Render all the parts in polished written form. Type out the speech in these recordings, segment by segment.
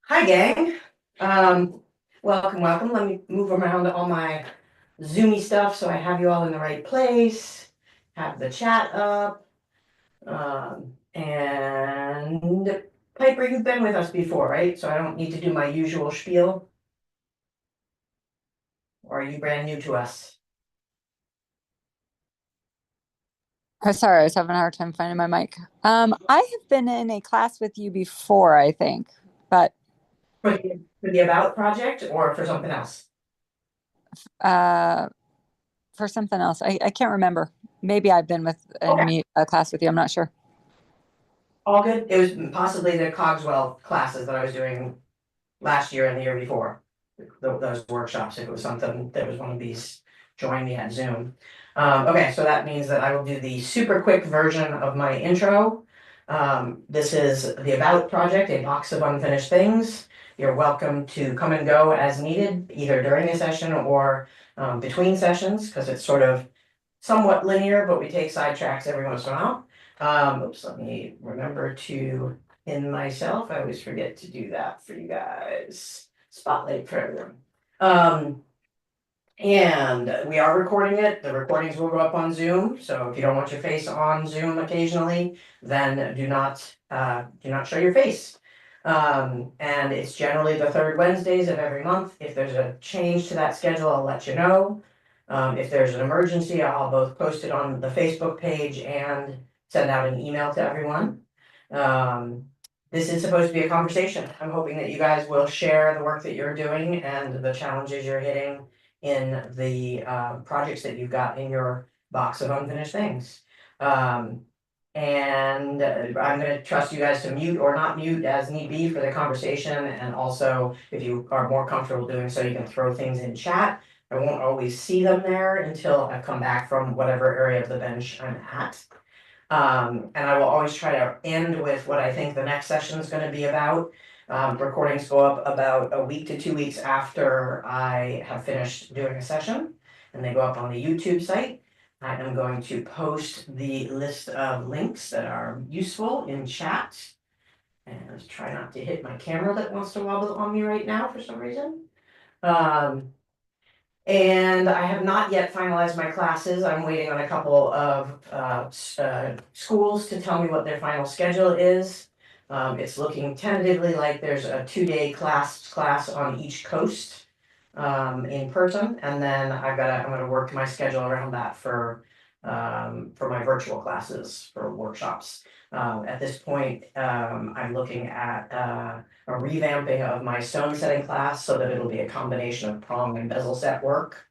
Hi, gang. Welcome. Let me move around all my Zoomy stuff so I have you all in the right place. Have the chat up. And Piper, you've been with us before, right? So I don't need to do my usual spiel. Or are you brand new to us? Oh, sorry, I was having a hard time finding my mic. I have been in a class with you before, I think, but For the About project or for something else? uh, for something else, I can't remember. Maybe I've been with Okay, a class with you. I'm not sure. all good. It was possibly the Cogswell classes that I was doing last year and the year before. Those workshops, if it was something that was one of these, join me at Zoom. Okay, so that means that I will do the super quick version of my intro. This is the About project, a box of unfinished things. You're welcome to come and go as needed, either during a session or between sessions, because it's sort of somewhat linear, but we take sidetracks every once in a while. Oops, let me remember to pin myself. I always forget to do that for you guys. Spotlight program. And we are recording it. The recordings will go up on Zoom. So if you don't want your face on Zoom occasionally, then do not show your face. And it's generally the third Wednesdays of every month. If there's a change to that schedule, I'll let you know. If there's an emergency, I'll both post it on the Facebook page and send out an email to everyone. This is supposed to be a conversation. I'm hoping that you guys will share the work that you're doing and the challenges you're hitting in the projects that you've got in your box of unfinished things. And I'm gonna trust you guys to mute or not mute as need be for the conversation. And also, if you are more comfortable doing so, you can throw things in chat. I won't always see them there until I come back from whatever area of the bench I'm at. And I will always try to end with what I think the next session is gonna be about. Recordings go up about a week to 2 weeks after I have finished doing a session, and they go up on the YouTube site. I am going to post the list of links that are useful in chat. And try not to hit my camera that wants to wobble on me right now for some reason. And I have not yet finalized my classes. I'm waiting on a couple of schools to tell me what their final schedule is. It's looking tentatively like there's a 2-day class on each coast in person, and then I'm gonna work my schedule around that for my virtual classes for workshops. At this point, I'm looking at a revamping of my stone setting class so that it'll be a combination of prong and bezel set work.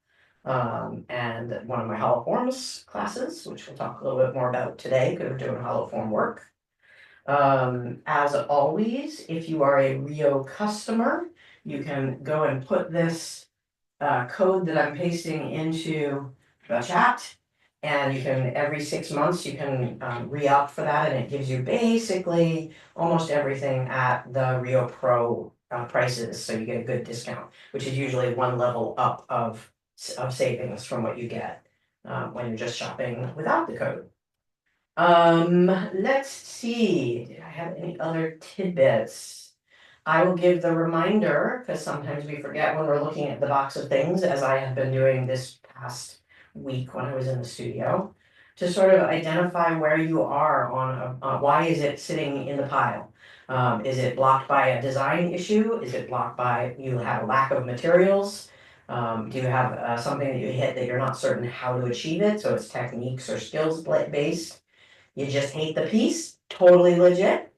And one of my hollow forms classes, which we'll talk a little bit more about today, because we're doing hollow form work. As always, if you are a Rio customer, you can go and put this code that I'm pasting into the chat. And you can, every 6 months, you can re-up for that, and it gives you basically almost everything at the Rio Pro prices, so you get a good discount, which is usually one level up of savings from what you get when you're just shopping without the code. Let's see, did I have any other tidbits? I will give the reminder, because sometimes we forget when we're looking at the box of things, as I have been doing this past week when I was in the studio, to sort of identify where you are on why is it sitting in the pile? Is it blocked by a design issue? Is it blocked by you have a lack of materials? Do you have something that you hit that you're not certain how to achieve it? So it's techniques or skills based. You just hate the piece, totally legit,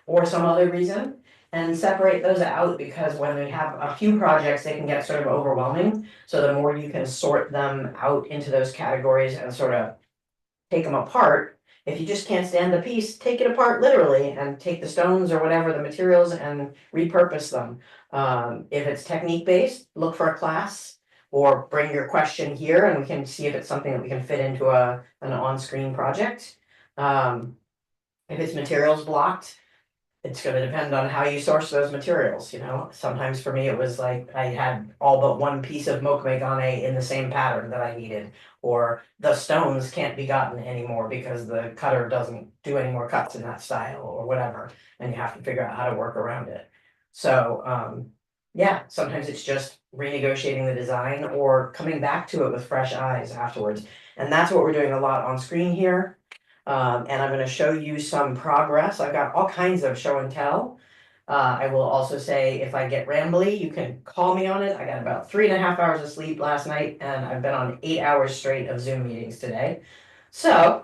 or some other reason, and separate those out, because when we have a few projects, they can get sort of overwhelming. So the more you can sort them out into those categories and sort of take them apart. If you just can't stand the piece, take it apart literally and take the stones or whatever the materials and repurpose them. If it's technique based, look for a class or bring your question here and we can see if it's something that we can fit into an on-screen project. If it's materials blocked, it's gonna depend on how you source those materials, you know? Sometimes for me, it was like I had all but one piece of mokume-gane in the same pattern that I needed. Or the stones can't be gotten anymore because the cutter doesn't do any more cuts in that style or whatever. And you have to figure out how to work around it. So, yeah, sometimes it's just renegotiating the design or coming back to it with fresh eyes afterwards. And that's what we're doing a lot on screen here. And I'm gonna show you some progress. I've got all kinds of show and tell. I will also say if I get rambly, you can call me on it. I got about 3.5 hours of sleep last night and I've been on 8 hours straight of Zoom meetings today. So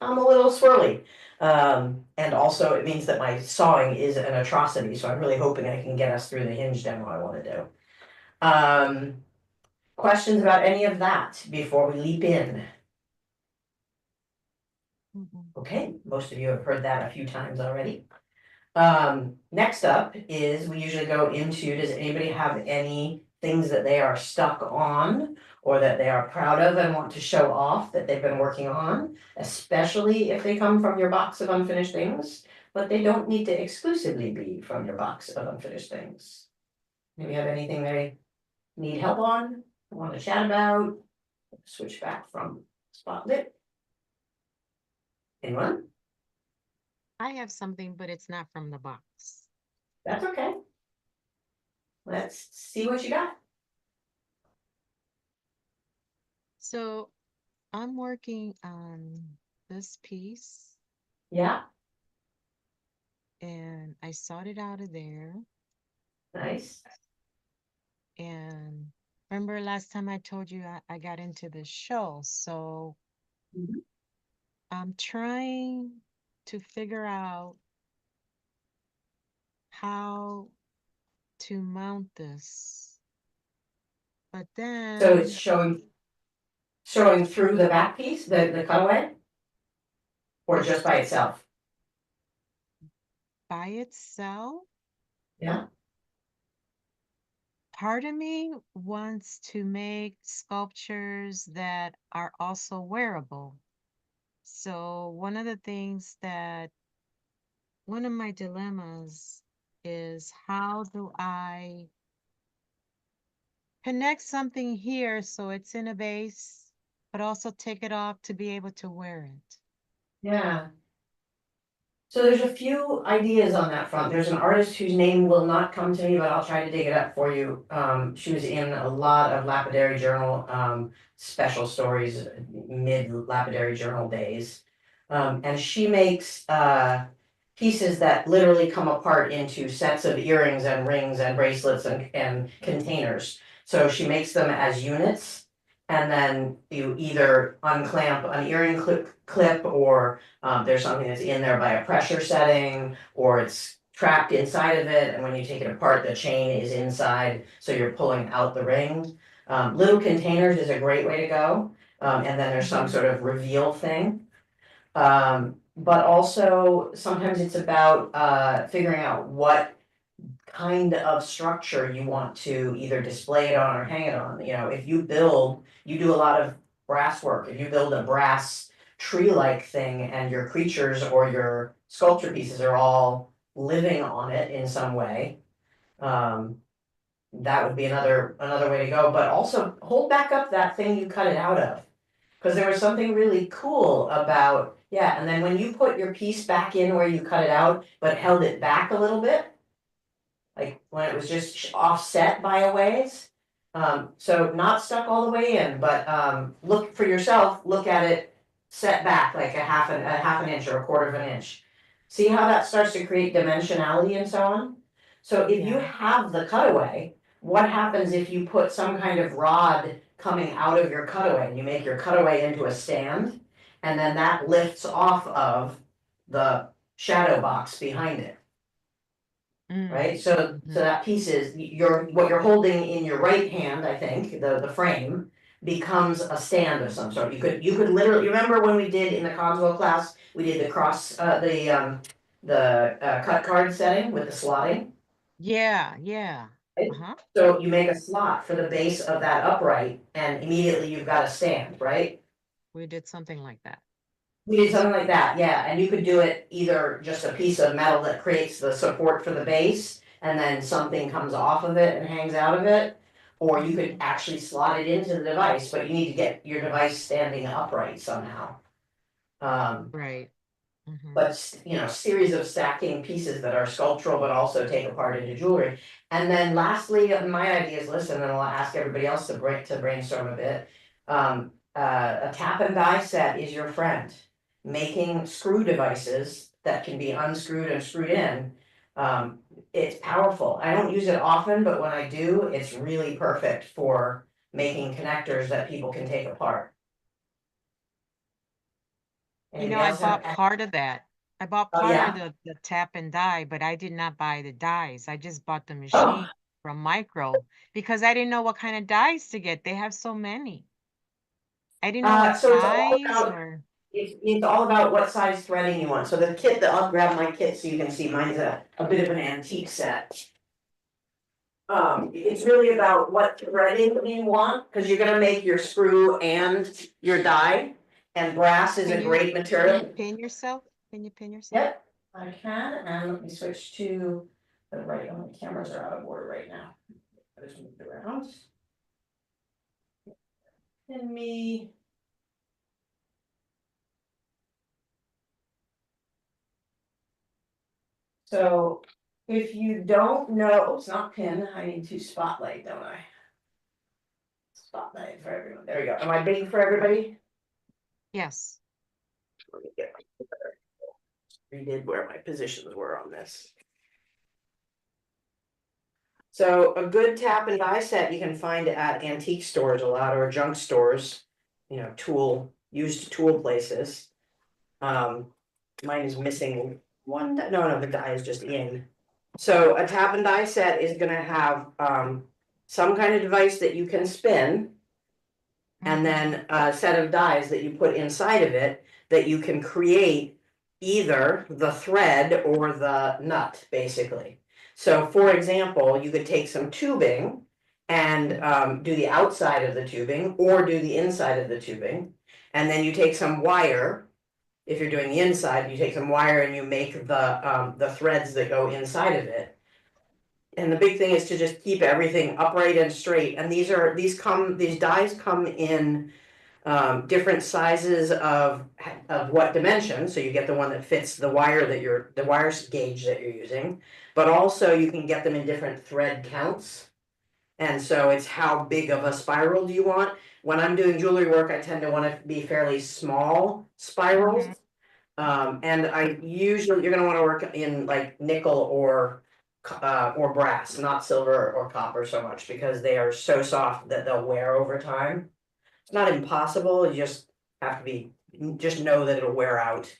I'm a little swirly. And also it means that my sawing is an atrocity, so I'm really hoping I can get us through the hinge demo I wanna do. Questions about any of that before we leap in? Okay, most of you have heard that a few times already. Next up is we usually go into, does anybody have any things that they are stuck on or that they are proud of and want to show off that they've been working on, especially if they come from your box of unfinished things, but they don't need to exclusively be from your box of unfinished things. Maybe have anything they need help on, want to chat about, switch back from Spotlit. Anyone? I have something, but it's not from the box. That's okay. Let's see what you got. So I'm working on this piece Yeah, and I sawed it out of there. nice. And remember last time I told you I got into the show. So Mhm. I'm trying to figure out how to mount this. But So it's then showing through the back piece, the cutaway? Or just by itself? by itself, Yeah, part of me wants to make sculptures that are also wearable. So, one of my dilemmas is how do I connect something here so it's in a base, but also take it off to be able to wear it? yeah. So there's a few ideas on that front. There's an artist whose name will not come to me, but I'll try to dig it up for you. She was in a lot of Lapidary Journal, special stories, mid Lapidary Journal days. And she makes, pieces that literally come apart into sets of earrings and rings and bracelets and containers. So she makes them as units. And then you either unclamp an earring clip or there's something that's in there by a pressure setting, or it's trapped inside of it, and when you take it apart, the chain is inside, so you're pulling out the ring. Little containers is a great way to go, and then there's some Mhm. sort of reveal thing. But also, sometimes it's about figuring out what kind of structure you want to either display it on or hang it on. You know, if you do a lot of brass work. If you build a brass tree-like thing and your creatures or your sculpture pieces are all living on it in some way, um, that would be another way to go. But also hold back up that thing you cut it out of. Because there was something really cool about, yeah, and then when you put your piece back in where you cut it out, but held it back a little bit, like when it was just offset by a ways. So not stuck all the way in, but look for yourself, look at it set back like a half an inch or a quarter of an inch. See how that starts to create dimensionality and so on? So if you Yeah. have the cutaway, what happens if you put some kind of rod coming out of your cutaway and you make your cutaway into a stand? And then that lifts off of the shadow box behind it. Right, so Mhm. that piece is, what you're holding in your right hand, I think, the frame. Becomes a stand of some sort, you could literally, you remember when we did in the Cogswell class, we did the cross, the cut card setting with the slotting. Yeah, yeah. Right? Uh-huh. So you make a slot for the base of that upright and immediately you've got a stand, right? We did something like that. We did something like that, yeah, and you could do it either just a piece of metal that creates the support for the base, and then something comes off of it and hangs out of it. Or you could Mhm. actually slot it into the device, but you need to get your device standing upright somehow. Um, Right. Mhm. but you know, series of stacking pieces that are sculptural but also take apart into jewelry. And then lastly, my ideas list, and then I'll ask everybody else to brainstorm a bit. A tap and die set is your friend. Making screw devices that can be unscrewed and screwed in. It's powerful. I don't use it often, but when I do, it's really perfect for making connectors that people can take apart. You Anybody know, I else have? bought part of that. I bought Oh, part of yeah. the tap and die, but I did not buy the dies. I just bought the Oh, machine from Micro because I didn't know what kind of dies to get. They have so many. I didn't know what so it's all size about or it's all about what size threading you want. So the kit that I'll grab my kit so you can see mine's a bit of an antique set. It's really about what threading you want, because you're gonna make your screw and your die. And brass is can a you great can you material. pin yourself? Can you pin yourself? Yep, I can, and let me switch to the right, oh, my cameras are out of order right now. I just moved around. And me. So if you don't know, it's not pin, I need to spotlight, don't I? Spotlight for everyone, there we go, am I big for everybody? Yes. Let me get redid where my positions were on this. So a good tap and die set you can find at antique stores a lot, or junk stores, you know, used tool places. Mine is missing one, no, the die is just in. So a tap and die set is gonna have some kind of device that you can spin. And Mhm. then a set of dies that you put inside of it that you can create either the thread or the nut, basically. So for example, you could take some tubing and do the outside of the tubing or do the inside of the tubing. And then you take some wire. If you're doing the inside, you take some wire and you make the threads that go inside of it. And the big thing is to just keep everything upright and straight. And these dies come in different sizes of what dimension, so you get the one that fits the wire the wire gauge that you're using, but also you can get them in different thread counts. And so it's how big of a spiral do you want? When I'm doing jewelry work, I tend to want to be fairly small spirals. Mhm. And you're gonna want to work in like nickel or brass, not silver or copper so much, because they are so soft that they'll wear over time. It's not impossible, you just have to just know that it'll wear out.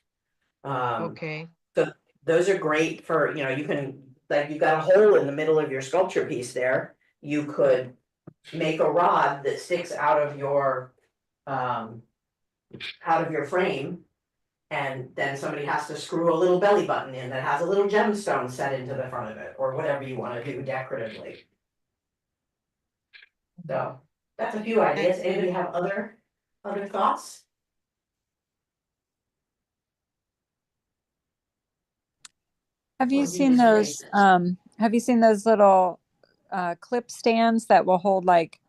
Okay. So those are great for, you know, you can, like, you've got a hole in the middle of your sculpture piece there. You could make a rod that sticks um, out of your frame. And then somebody has to screw a little belly button in that has a little gemstone set into the front of it, or whatever you wanna do decoratively. So, that's a few ideas, Thank anybody you. have other thoughts? Have Or you do you seen just agree? those little clip stands that will hold like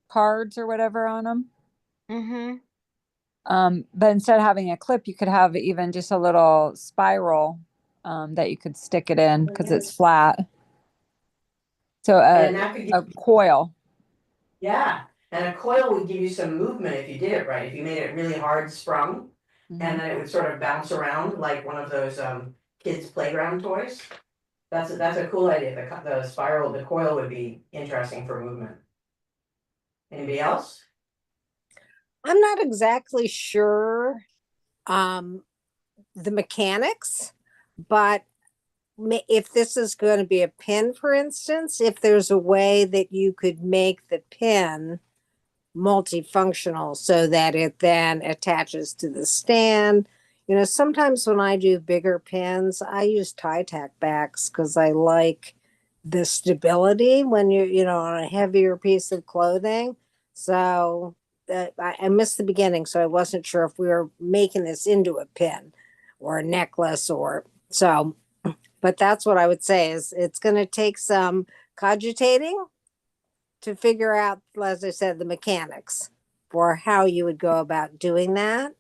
cards or whatever on them? Mhm. But instead of having a clip, you could have even just a little spiral that you could stick it in because it's flat. So And that could a give, coil. yeah, and a coil would give you some movement if you did it right, if you made it really hard sprung. Hmm. And then it would sort of bounce around like one of those kids playground toys. That's a cool idea, the spiral, the coil would be interesting for movement. Anybody else? I'm not exactly sure um, the mechanics, but if this is going to be a pin, for instance, if there's a way that you could make the pin multifunctional so that it then attaches to the stand. You know, sometimes when I do bigger pins, I use tie tack backs because I like the stability when you're on a heavier piece of clothing. So I missed the beginning, so I wasn't sure if we were making this into a pin or a necklace or so. But that's what I would say is it's going to take some cogitating to figure out, as I said, the mechanics for how you would go about doing that.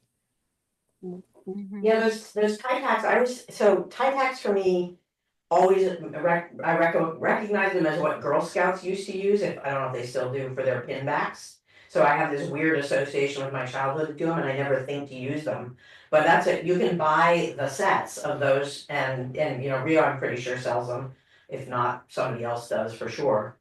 Mhm. Yeah, those tie tacks, so tie tacks for me, always, recognize them as what Girl Scouts used to use, if, I don't know if they still do, for their pin backs. So I have this weird association with my childhood to them, and I never think to use them. But that's it, you can buy the sets of those, and you know, Rio, I'm pretty sure sells them. If not, somebody else does for sure.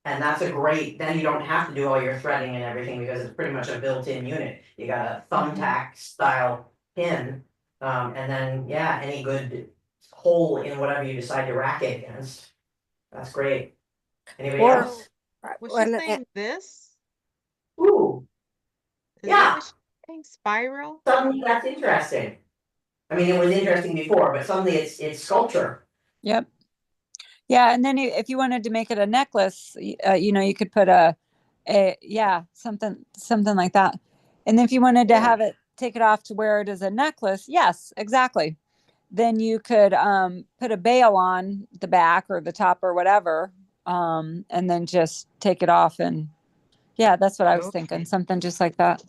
And that's a great, then you don't have to do all your threading and everything, because it's pretty much a built-in unit. You got a thumbtack style pin, and then, yeah, any good hole in whatever you decide to rack it against. That's great. Anybody Or- else? Was she and- saying this? Ooh, Is that yeah, what she's saying? Spiral? suddenly that's interesting. I mean, it was interesting before, but suddenly it's sculpture. Yep. Yeah, and then if you wanted to make it a necklace, you know, you could put yeah, something like that. And then if you wanted to Yeah. have it, take it off to wear it as a necklace, yes, exactly. Then you could put a bail on the back or the top or whatever, and then just take it off. And yeah, that's what I was thinking, Okay. something just like that.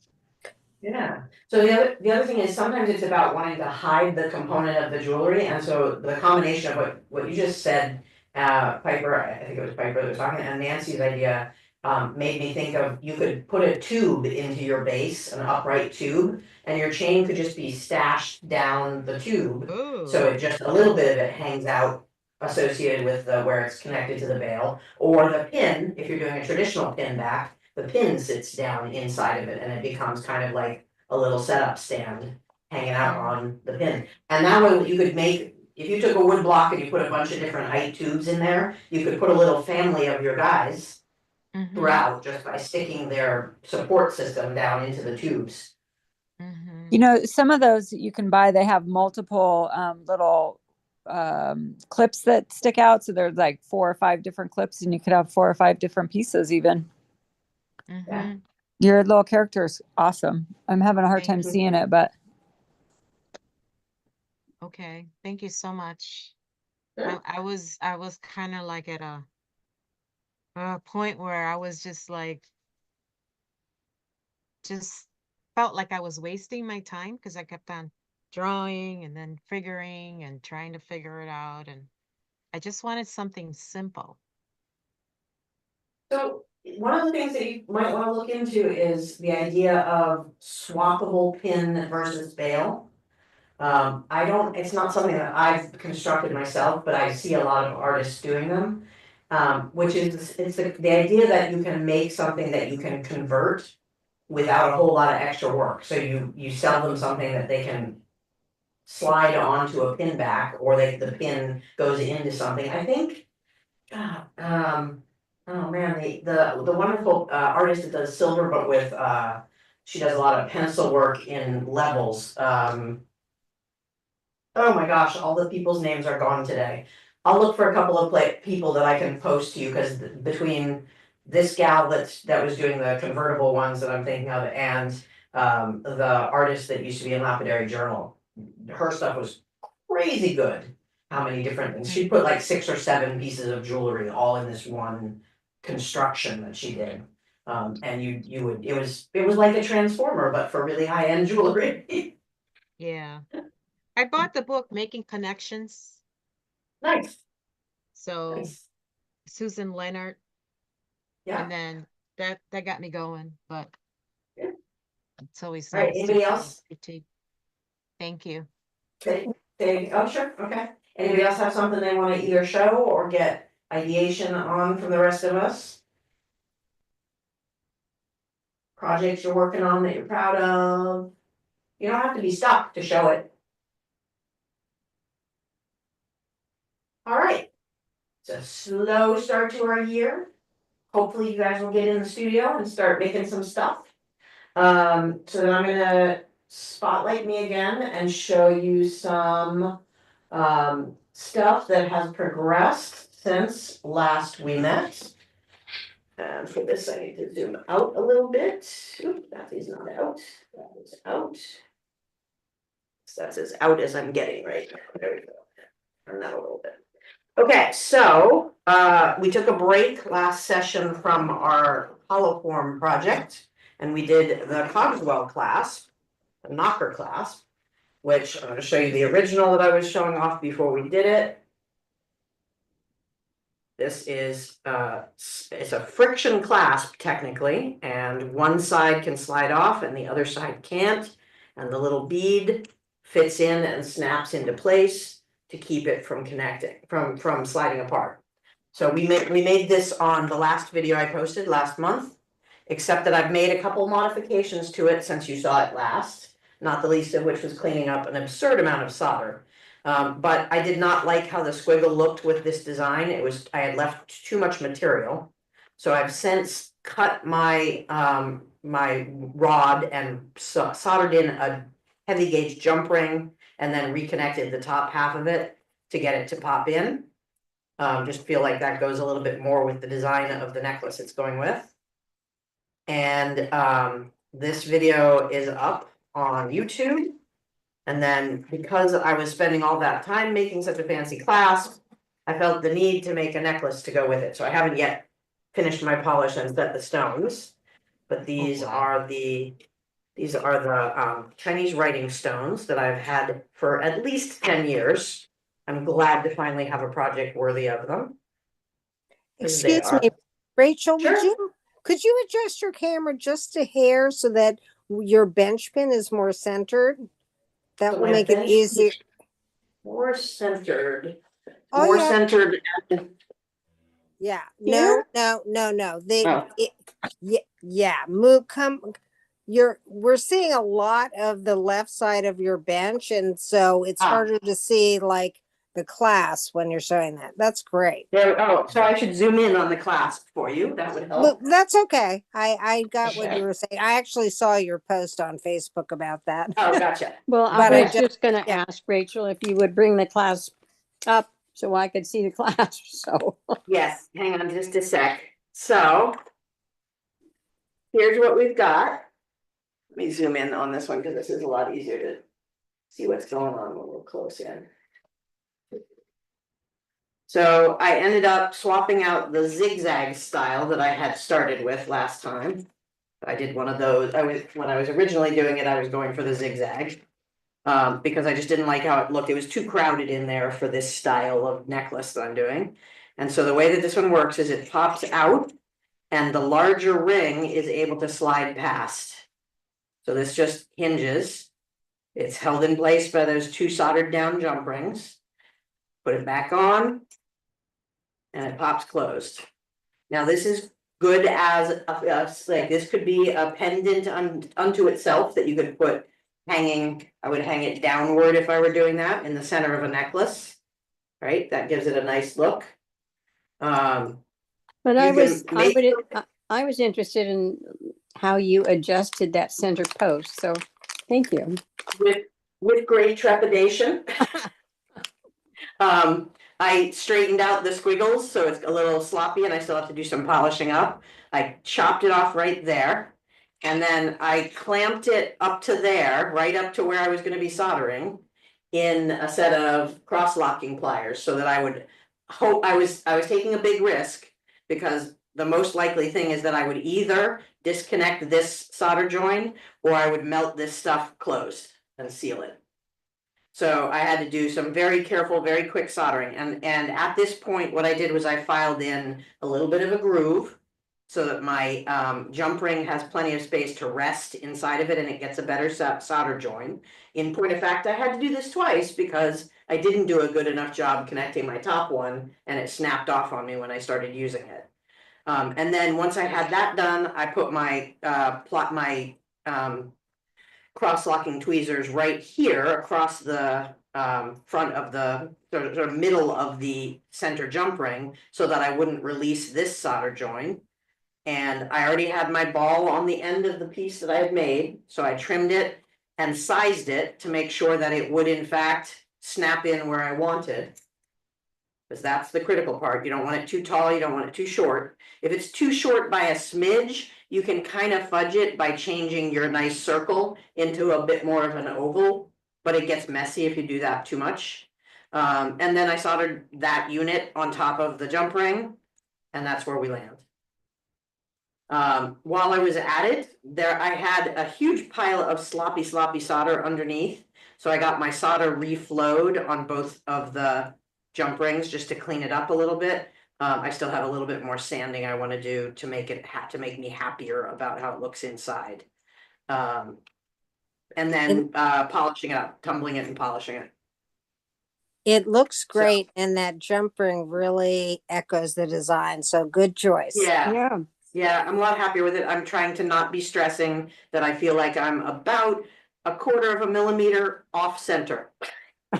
Yeah, so the other thing is sometimes it's about wanting to hide the component of the jewelry, and so the combination of what you just said, Piper, I think it was Piper that was talking, and Nancy's idea. Made me think of, you could put a tube into your base, an upright tube, and your chain could just be stashed down the tube. So Ooh. it just, a little bit of it hangs out associated with the, where it's connected to the bail, or the pin, if you're doing a traditional pin back, the pin sits down inside of it and it becomes kind of like a little setup stand hanging out on the pin. And that way you could make, if you took a wood block and you put a bunch of different height tubes in there, you could put a little family of your guys Mhm. throughout just by sticking their support system down into the tubes. Mhm. You know, some of those you can buy, they have multiple little clips that stick out. So there's like 4 or 5 different clips, and you could have 4 or 5 different pieces even. Mhm. Your little character is awesome. I'm having a hard time Thank you. seeing it, but Okay. Thank you so much. Sure. I was kind of like at a point where I was just like, just felt like I was wasting my time because I kept on drawing and then figuring and trying to figure it out. And I just wanted something simple. So one of the things that you might wanna look into is the idea of swappable pin versus bail. I don't, it's not something that I've constructed myself, but I see a lot of artists doing them. Which is, it's the idea that you can make something that you can convert without a whole lot of extra work. So you sell them something that they can slide onto a pin back, or the pin goes into something. I think, oh man, the wonderful artist that does silver, but with she does a lot of pencil work in levels. Oh my gosh, all the people's names are gone today. I'll look for a couple of people that I can post to you, because between this gal that was doing the convertible ones that I'm thinking of, and the artist that used to be in Lapidary Journal, her stuff was crazy good. How many different things? She put like 6 or 7 pieces of jewelry all in this one construction that she did. And you would, it was like a transformer, but for really high-end jewelry. Yeah. I bought the book Making Connections. Nice, So nice. Susan Leonard, Yeah. and then that got me going, but Yeah. it's always All right, nice to anybody have else? critique. Thank you. Oh, sure, okay. Anybody else have something they wanna either show or get ideation on from the rest of us? Projects you're working on that you're proud of? You don't have to be stuck to show it. All right. It's a slow start to our year. Hopefully you guys will get in the studio and start making some stuff. So then I'm gonna spotlight me again and show you some stuff that has progressed since last we met. And for this, I need to zoom out a little bit. Oop, that is not out, that is out. So that's as out as I'm getting right now. There we go. Turn that a little bit. Okay, so we took a break last session from our holoform project, and we did the Cogswell clasp, the knocker clasp. which I'm gonna show you the original that I was showing off before we did it. This is, it's a friction clasp technically, and one side can slide off and the other side can't. And the little bead fits in and snaps into place to keep it from connecting, from sliding apart. So we made this on the last video I posted last month, except that I've made a couple modifications to it since you saw it last, not the least of which was cleaning up an absurd amount of solder. But I did not like how the squiggle looked with this design. I had left too much material. So I've since cut my my rod and soldered in a heavy gauge jump ring and then reconnected the top half of it to get it to pop in. Just feel like that goes a little bit more with the design of the necklace it's going with. And this video is up on YouTube. And then because I was spending all that time making such a fancy clasp, I felt the need to make a necklace to go with it. So I haven't yet finished my polish and set the stones. But these are the Chinese writing stones that I've had for at least 10 years. I'm glad to finally have a project worthy of them. Excuse me, Rachel, Sure. could you adjust your camera just a hair so that your bench pin is more centered? That So will my make it bench easier. More centered. Oh, More yeah. centered. Yeah. Here? No. Oh. Yeah. We're seeing a lot of the left side of your bench, and so it's harder to see like the clasp when you're showing that. That's great. So I should zoom in on the clasp for you. That would help. Look, that's okay. I got what you were saying. I actually saw your post on Facebook about that. Oh, gotcha. Well, But I I was just gonna ask Rachel if you would bring the clasp up so I could see the clasp, so. Yes, hang on just a sec. So here's what we've got. Let me zoom in on this one because this is a lot easier to see what's going on when we're close in. So I ended up swapping out the zigzag style that I had started with last time. I did one of those. When I was originally doing it, I was going for the zigzag. Because I just didn't like how it looked. It was too crowded in there for this style of necklace that I'm doing. And so the way that this one works is it pops out and the larger ring is able to slide past. So this just hinges. It's held in place by those two soldered down jump rings. Put it back on and it pops closed. Now this is good as like this could be a pendant unto itself that you could put hanging. I would hang it downward if I were doing that in the center of a necklace, right? That gives it a nice look. But I was interested in how you adjusted that center post, so thank you. With great trepidation. I straightened out the squiggles, so it's a little sloppy and I still have to do some polishing up. I chopped it off right there. And then I clamped it up to there, right up to where I was gonna be soldering in a set of cross-locking pliers so that I would hope I was taking a big risk because the most likely thing is that I would either disconnect this solder joint or I would melt this stuff closed and seal it. So I had to do some very careful, very quick soldering. And at this point, what I did was I filed in a little bit of a groove so that my jump ring has plenty of space to rest inside of it and it gets a better solder joint. In point of fact, I had to do this twice because I didn't do a good enough job connecting my top one and it snapped off on me when I started using it. And then once I had that done, I put my cross-locking tweezers right here across the front of the sort of middle of the center jump ring so that I wouldn't release this solder joint. And I already had my ball on the end of the piece that I had made, so I trimmed it and sized it to make sure that it would in fact snap in where I wanted. Because that's the critical part. You don't want it too tall, you don't want it too short. If it's too short by a smidge, you can kind of fudge it by changing your nice circle into a bit more of an oval, but it gets messy if you do that too much. And then I soldered that unit on top of the jump ring, and that's where we land. While I was at it, I had a huge pile of sloppy solder underneath. So I got my solder reflowed on both of the jump rings just to clean it up a little bit. I still have a little bit more sanding I want to do to make it to make me happier about how it looks inside. And then polishing it up, tumbling it and polishing it. It looks So- great, and that jump ring really echoes the design. So good choice. Yeah. Yeah, I'm a lot happier with it. I'm trying to not be stressing that I feel like I'm about 1/4 of a millimeter off center.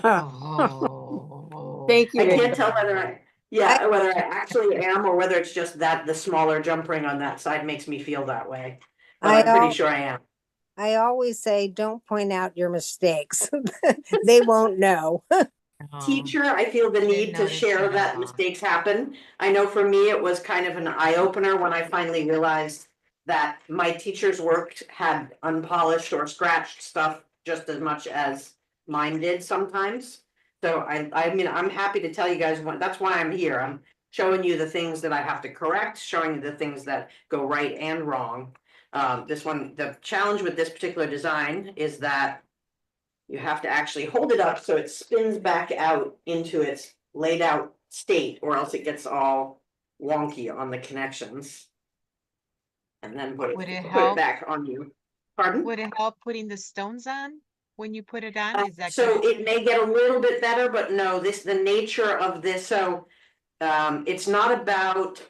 Oh. Thank you. I can't tell whether whether I actually am or whether it's just that the smaller jump ring on that side makes me feel that way. But I'm pretty sure I am. I always say, don't point out your mistakes. They won't know. Teacher, I feel the Didn't need to notice share that at that all. mistakes happen. I know for me, it was kind of an eye opener when I finally realized that my teacher's work had unpolished or scratched stuff just as much as mine did sometimes. So I mean, I'm happy to tell you guys that's why I'm here. I'm showing you the things that I have to correct, showing you the things that go right and wrong. The challenge with this particular design is that you have to actually hold it up so it spins back out into its laid out state, or else it gets all wonky on the connections. And then put Would it it help? back on you. Pardon? Would it help putting the stones on when you put it on? Is that So gonna- it may get a little bit better, but no, the nature of this, so it's not about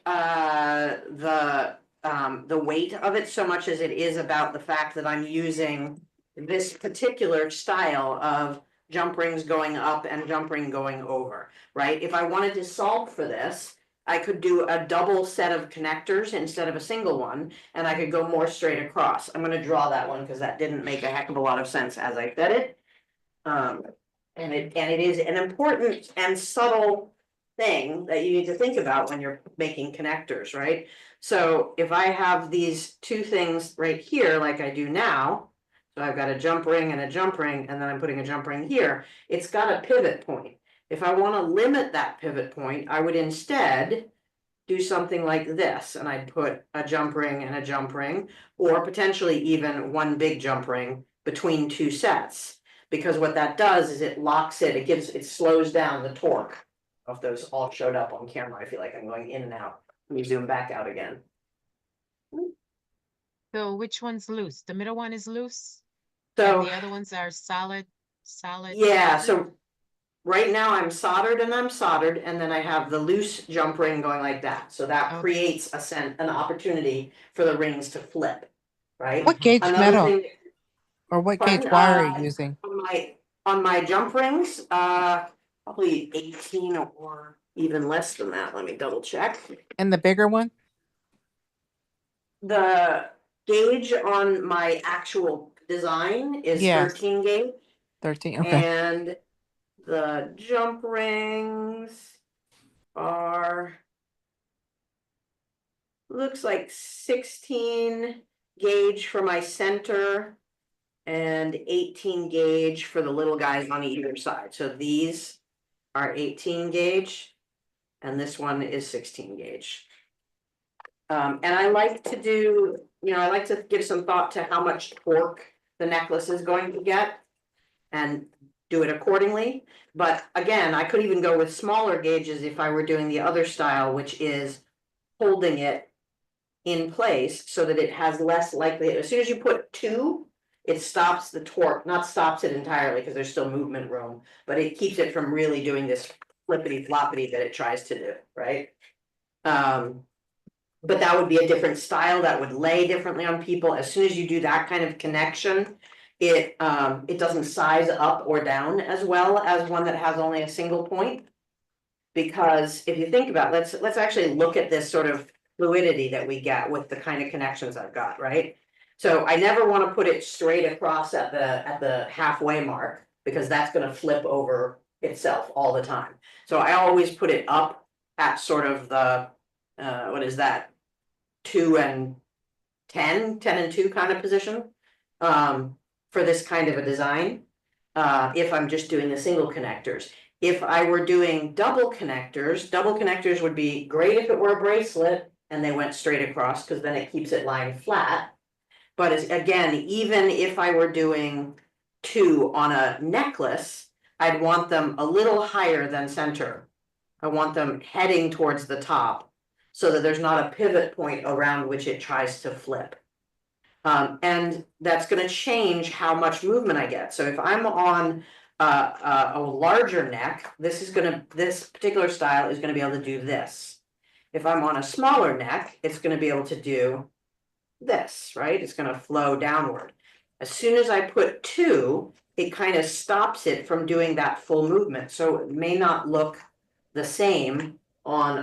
the weight of it so much as it is about the fact that I'm using this particular style of jump rings going up and jump ring going over, right? If I wanted to solve for this, I could do a double set of connectors instead of a single one, and I could go more straight across. I'm gonna draw that one because that didn't make a heck of a lot of sense as I said it. And it is an important and subtle thing that you need to think about when you're making connectors, right? So if I have these two things right here, like I do now, so I've got a jump ring and a jump ring, and then I'm putting a jump ring here, it's got a pivot point. If I want to limit that pivot point, I would instead do something like this, and I'd put a jump ring and a jump ring, or potentially even one big jump ring between two sets. Because what that does is it locks it slows down the torque. I don't know if those all showed up on camera. I feel like I'm going in and out. Let me zoom back out again. So which one's loose? The middle one is loose? So And the other ones are solid? yeah, solid? so right now I'm soldered, and then I have the loose jump ring going like that. So that Okay. creates an opportunity for the rings to flip, right? What gauge Another metal thing, or what pardon, gauge wire are you using? on my jump rings, probably 18 or even less than that. Let me double check. And the bigger one? The gauge on my actual design is Yes. 13 gauge. 13. Okay. And the jump rings are, looks like 16 gauge for my center and 18 gauge for the little guys on either side. So these are 18 gauge and this one is 16 gauge. And I like to do, I like to give some thought to how much torque the necklace is going to get and do it accordingly. But again, I could even go with smaller gauges if I were doing the other style, which is holding it in place so that it has less likelihood. As soon as you put two, it stops the torque, not stops it entirely because there's still movement room, but it keeps it from really doing this flippity floppity that it tries to do, right? But that would be a different style that would lay differently on people. As soon as you do that kind of connection, it doesn't size up or down as well as one that has only a single point. Because if you think about it, let's actually look at this sort of fluidity that we get with the kind of connections I've got, right? So I never want to put it straight across at the halfway mark, because that's going to flip over itself all the time. So I always put it up at sort of the what is that, 2 and 10 and 2 kind of position for this kind of a design. If I'm just doing the single connectors. If I were doing double connectors would be great if it were a bracelet and they went straight across, because then it keeps it lying flat. But again, even if I were doing two on a necklace, I'd want them a little higher than center. I want them heading towards the top so that there's not a pivot point around which it tries to flip. And that's gonna change how much movement I get. So if I'm on a larger neck, this particular style is gonna be able to do this. If I'm on a smaller neck, it's gonna be able to do this, right? It's gonna flow downward. As soon as I put two, it kind of stops it from doing that full movement. So it may not look the same on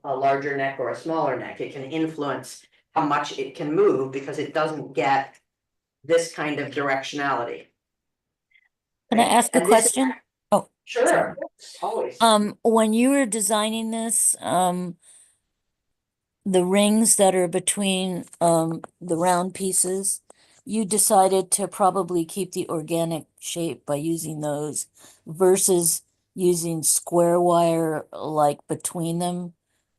a larger neck or a smaller neck. It can influence how much it can move because it doesn't get this kind of directionality. Can I Right? ask a And this is- question? Oh, Sure, sorry. always. When you were designing this, the rings that are between the round pieces, you decided to probably keep the organic shape by using those versus using square wire like between them,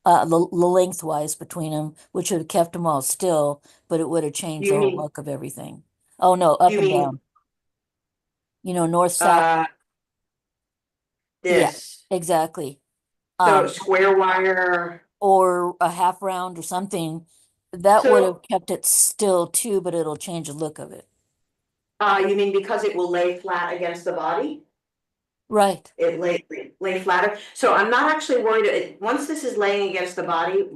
the lengthwise between them, which would have kept them all still, but it would have changed You the whole mean- look of everything. Oh no, up You and mean- down. You know, north, south. This. Exactly. So square wire. Or a half round or something, that would So- have kept it still too, but it'll change the look of it. You mean because it will lay flat against the body? Right. It lay flatter, so I'm not actually worried, once this is laying against the body,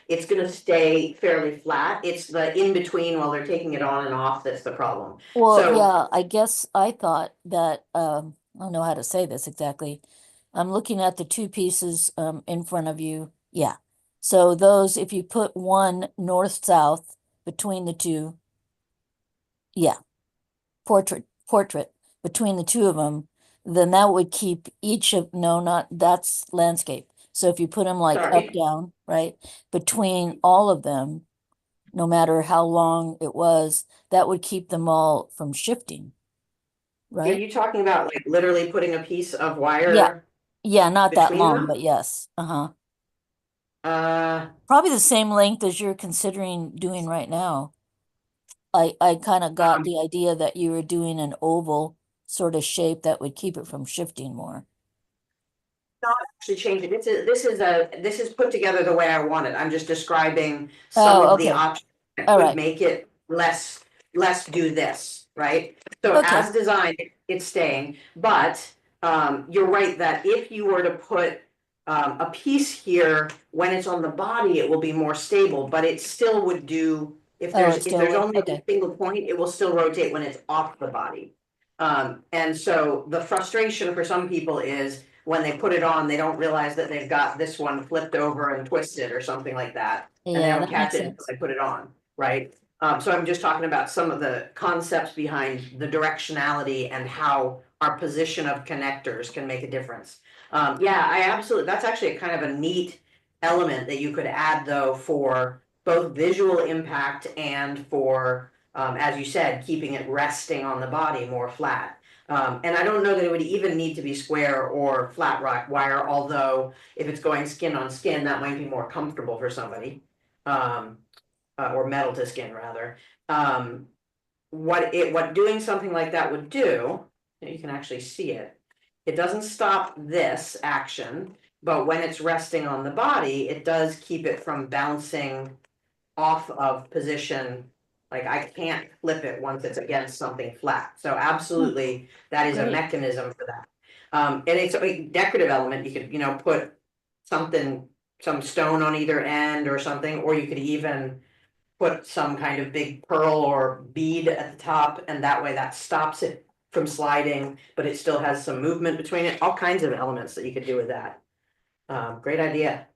it's gonna stay fairly flat. It's the in-between while they're taking it on and off that's the problem. Well, So- yeah, I guess I thought that, I don't know how to say this exactly. I'm looking at the two pieces, in front of you. Yeah. So those, if you put one north-south between the two, yeah, portrait between the two of them, then that would keep each of, no, not, that's landscape. So if you put them like up, Sorry. down, right, between all of them, no matter how long it was, that would keep them all from shifting, Are right? you talking about like literally putting a piece of wire? Yeah, not that between long, them? but yes, uh-huh. Uh, Probably the same length as you're considering doing right now. I kind of got the idea that you were doing an oval sort of shape that would keep it from shifting more. actually change it, this is put together the way I want it, I'm just describing some Oh, of the okay. options that All would right. make it less do this, right? So Okay. as designed, it's staying, but you're right that if you were to put a piece here, when it's on the body, it will be more stable, but it still would do, if Oh, there's, it if still there's would? only Okay. a single point, it will still rotate when it's off the body. And so the frustration for some people is when they put it on, they don't realize that they've got this one flipped over and twisted or something like that. And they Yeah, don't that catch makes it until sense. they put it on, right? So I'm just talking about some of the concepts behind the directionality and how our position of connectors can make a difference. Yeah, I absolutely, that's actually a kind of a neat element that you could add though for both visual impact and for, as you said, keeping it resting on the body more flat. And I don't know that it would even need to be square or flat rock wire, although if it's going skin on skin, that might be more comfortable for somebody. Or metal to skin rather. What doing something like that would do, you can actually see it. It doesn't stop this action, but when it's resting on the body, it does keep it from bouncing off of position. Like I can't flip it once it's against something flat. So absolutely, that is a Great. mechanism for that. And it's a decorative element. You could, put something, some stone on either end or something, or you could even put some kind of big pearl or bead at the top, and that way that stops it from sliding, but it still has some movement between it. All kinds of elements that you could do with that. Great idea.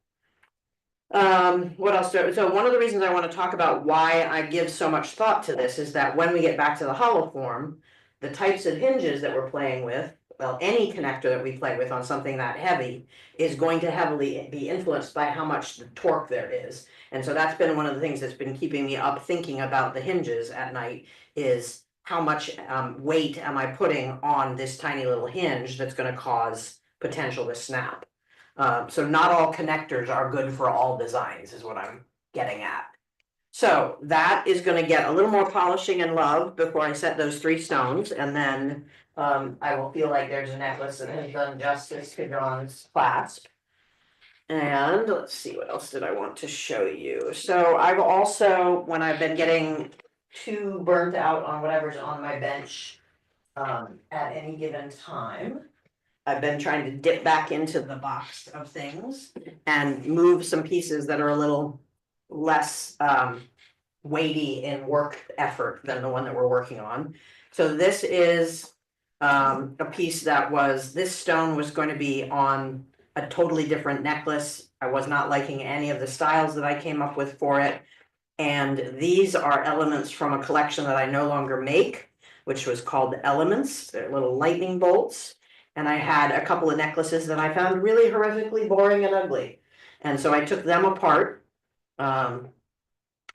What else? So one of the reasons I want to talk about why I give so much thought to this is that when we get back to the hollow form, the types of hinges that we're playing with, well, any connector that we play with on something that heavy is going to heavily be influenced by how much torque there is. And so that's been one of the things that's been keeping me up thinking about the hinges at night is how much weight am I putting on this tiny little hinge that's going to cause potential to snap. So not all connectors are good for all designs is what I'm getting at. So that is gonna get a little more polishing and love before I set those 3 stones, and then I will feel like there's a necklace that has done justice to John's clasp. And let's see, what else did I want to show you? So I've also, when I've been getting too burnt out on whatever's on my bench at any given time, I've been trying to dip back into the box of things and move some pieces that are a little less weighty in work effort than the one that we're working on. So this is a piece that was, this stone was going to be on a totally different necklace. I was not liking any of the styles that I came up with for it. And these are elements from a collection that I no longer make, which was called Elements. They're little lightning bolts. And I had a couple of necklaces that I found really horrifically boring and ugly. And so I took them apart.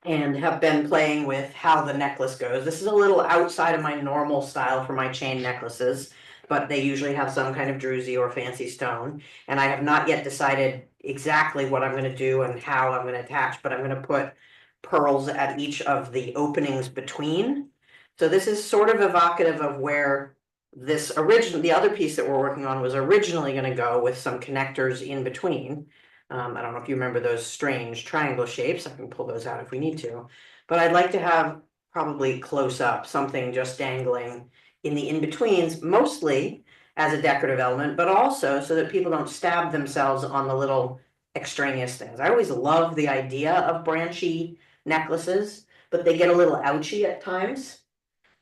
And have been playing with how the necklace goes. This is a little outside of my normal style for my chain necklaces, but they usually have some kind of drusy or fancy stone. And I have not yet decided exactly what I'm gonna do and how I'm gonna attach, but I'm gonna put pearls at each of the openings between. So this is sort of evocative of where the other piece that we're working on was originally gonna go, with some connectors in between. I don't know if you remember those strange triangle shapes. I can pull those out if we need to. But I'd like to have probably close up, something just dangling in the in-betweens, mostly as a decorative element, but also so that people don't stab themselves on the little extraneous things. I always love the idea of branchy necklaces, but they get a little ouchy at times.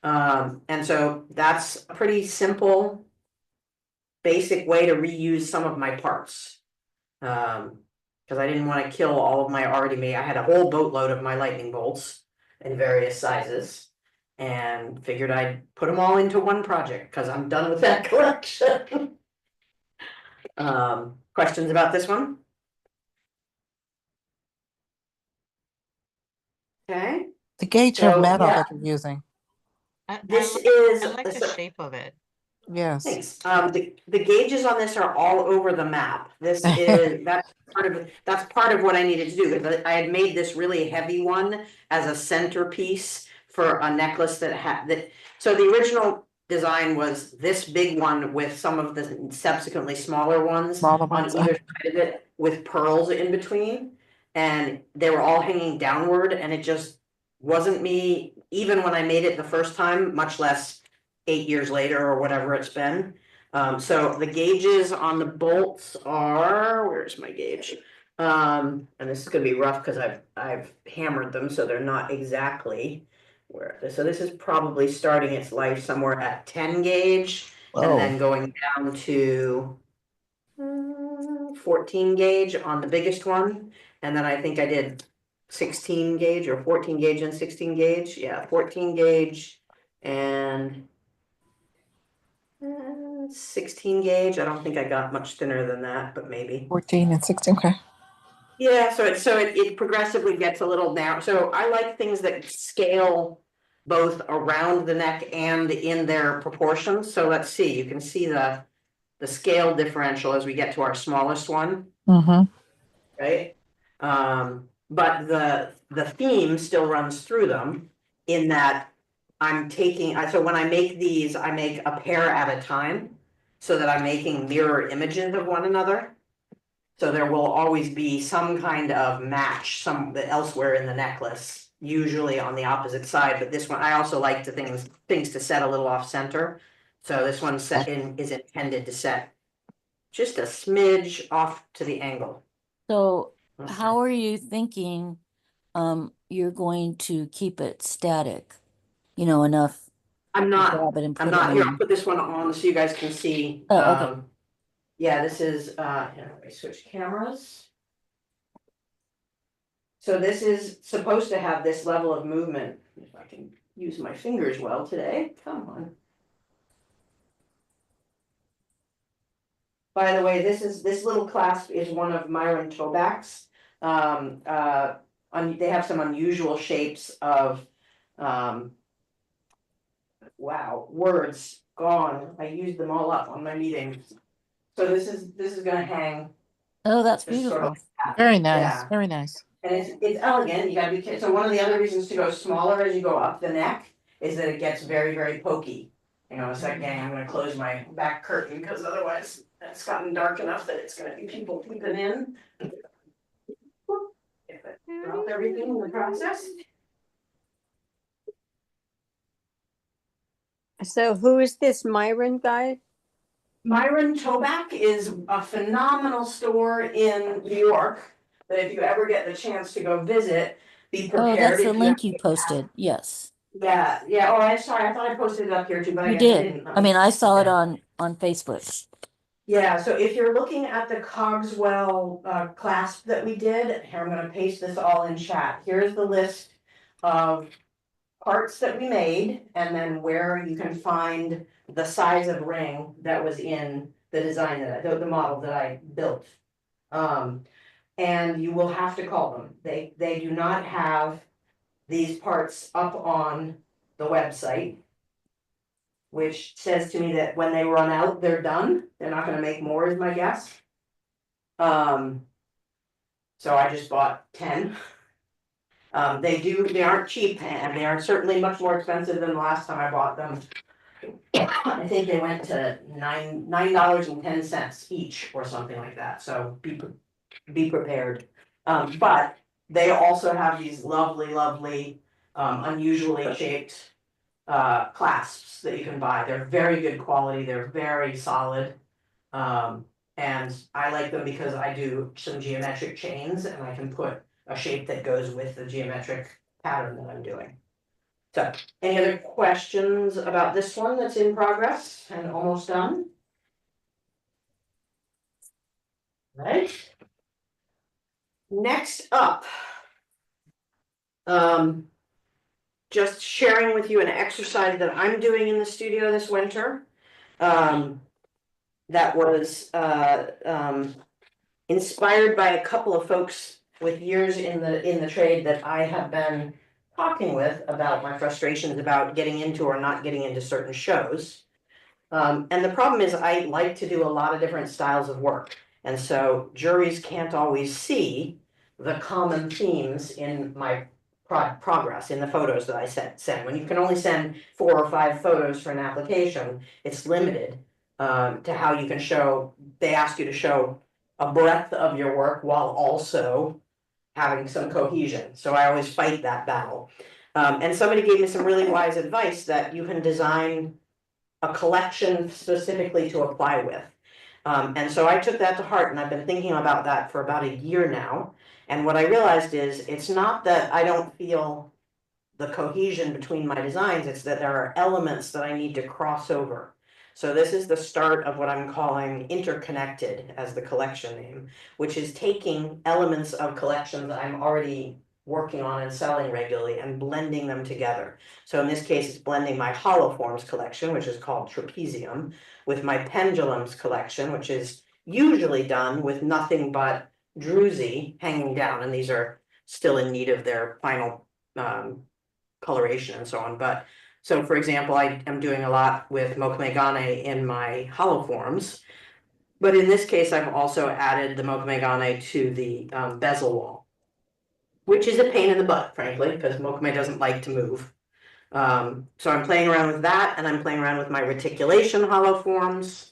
And so that's a pretty simple, basic way to reuse some of my parts. Because I didn't want to kill all of my already made, I had a whole boatload of my lightning bolts in various sizes. And figured I'd put them all into one project, because I'm done with that collection. Questions about this one? Okay, The gauge So, of metal yeah. that you're using. this is. I like the shape of it. Yes. Thanks. The gauges on this are all over the map. This is, that's part of what I needed to do, because I had made this really heavy one as a centerpiece for a necklace that had that. So the original design was this big one with some of the subsequently smaller ones Smaller on ones. either side of it with pearls in between. And they were all hanging downward, and it just wasn't me, even when I made it the first time, much less 8 years later or whatever it's been. So the gauges on the bolts are, where's my gauge? And this is gonna be rough because I've hammered them, so they're not exactly where. So this is probably starting its life somewhere at 10 gauge and then going down to 14 gauge on the biggest one. And then I think I did 16 gauge or 14 gauge and 16 gauge. Yeah, 14 gauge and 16 gauge. I don't think I got much thinner than that, but maybe. 14 and 16. Okay. Yeah, so it progressively gets a little narrow. So I like things that scale both around the neck and in their proportions. So let's see, you can see the scale differential as we get to our smallest one, Mm-hmm. right? But the theme still runs through them, in that I'm taking, so when I make these, I make a pair at a time, so that I'm making mirror images of one another. So there will always be some kind of match elsewhere in the necklace, usually on the opposite side, but this one, I also like the things to set a little off center. So this one is intended to set just a smidge off to the angle. So Okay. how are you thinking you're going to keep it static? You know, enough I'm to not, grab it and put it here, I'll on. put this one on so you guys can see. Oh, okay. Yeah, this is, here, let me switch cameras. So this is supposed to have this level of movement, if I can use my fingers well today, come on. By the way, this little clasp is one of Myron Tobac's. They have some unusual shapes of, wow, words gone. I used them all up on my meetings. So this is gonna hang. Oh, that's just sort beautiful. of like that. Very nice. Yeah. Very nice. And it's elegant, you gotta be, so one of the other reasons to go smaller as you go up the neck is that it gets very, very pokey. Hang on a second, gang, I'm gonna close my back curtain, because otherwise it's gotten dark enough that it's gonna be people peeping in. If I drop everything in the process. So who is this Myron guy? Myron Toback is a phenomenal store in New York, that if you ever get the chance to go visit, be prepared. Oh, that's the if link you posted. Yes, Yeah, oh, I'm sorry, I thought I posted it up here too, but I you guess I did. didn't. I mean, I saw it Okay. on Facebook. Yeah, so if you're looking at the Cogswell clasp that we did, here, I'm gonna paste this all in chat. Here's the list of parts that we made, and then where you can find the size of ring that was in the design the model that I built. And you will have to call them. They do not have these parts up on the website, which says to me that when they run out, they're done. They're not gonna make more, is my guess. So I just bought 10. They aren't cheap, and they are certainly much more expensive than the last time I bought them. I think they went to $9.10 each or something like that, so be prepared. But they also have these lovely, unusually shaped clasps that you can buy. They're very good quality, they're very solid. And I like them because I do some geometric chains and I can put a shape that goes with the geometric pattern that I'm doing. So, any other questions about this one that's in progress and almost done? Right. Next up, just sharing with you an exercise that I'm doing in the studio this winter. That was inspired by a couple of folks with years in the trade that I have been talking with about my frustrations about getting into or not getting into certain shows. And the problem is I like to do a lot of different styles of work. And so juries can't always see the common themes in my progress in the photos that I send. When you can only send 4 or 5 photos for an application, it's limited to how you can show. They ask you to show a breadth of your work while also having some cohesion. So I always fight that battle. And somebody gave me some really wise advice that you can design a collection specifically to apply with. And so I took that to heart, and I've been thinking about that for about a year now. And what I realized is it's not that I don't feel the cohesion between my designs, it's that there are elements that I need to cross over. So this is the start of what I'm calling interconnected as the collection name, which is taking elements of collections that I'm already working on and selling regularly and blending them together. So in this case, it's blending my hollow forms collection, which is called trapezium, with my pendulums collection, which is usually done with nothing but drusy hanging down, and these are still in need of their final coloration and so on. But so for example, I am doing a lot with mokumegane in my hollow forms. But in this case, I've also added the mokumegane to the bezel wall, which is a pain in the butt, frankly, because mokume doesn't like to move. So I'm playing around with that, and I'm playing around with my reticulation hollow forms,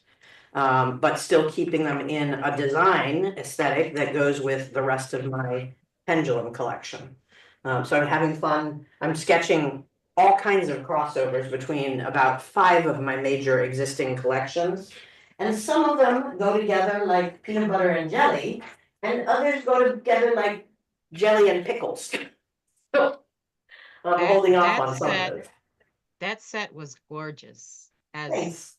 but still keeping them in a design aesthetic that goes with the rest of my pendulum collection. So I'm having fun. I'm sketching all kinds of crossovers between about 5 of my major existing collections. And some of them go together like peanut butter and jelly, and others go together like jelly and pickles. So I'm holding off on some of those. That set was gorgeous as Thanks.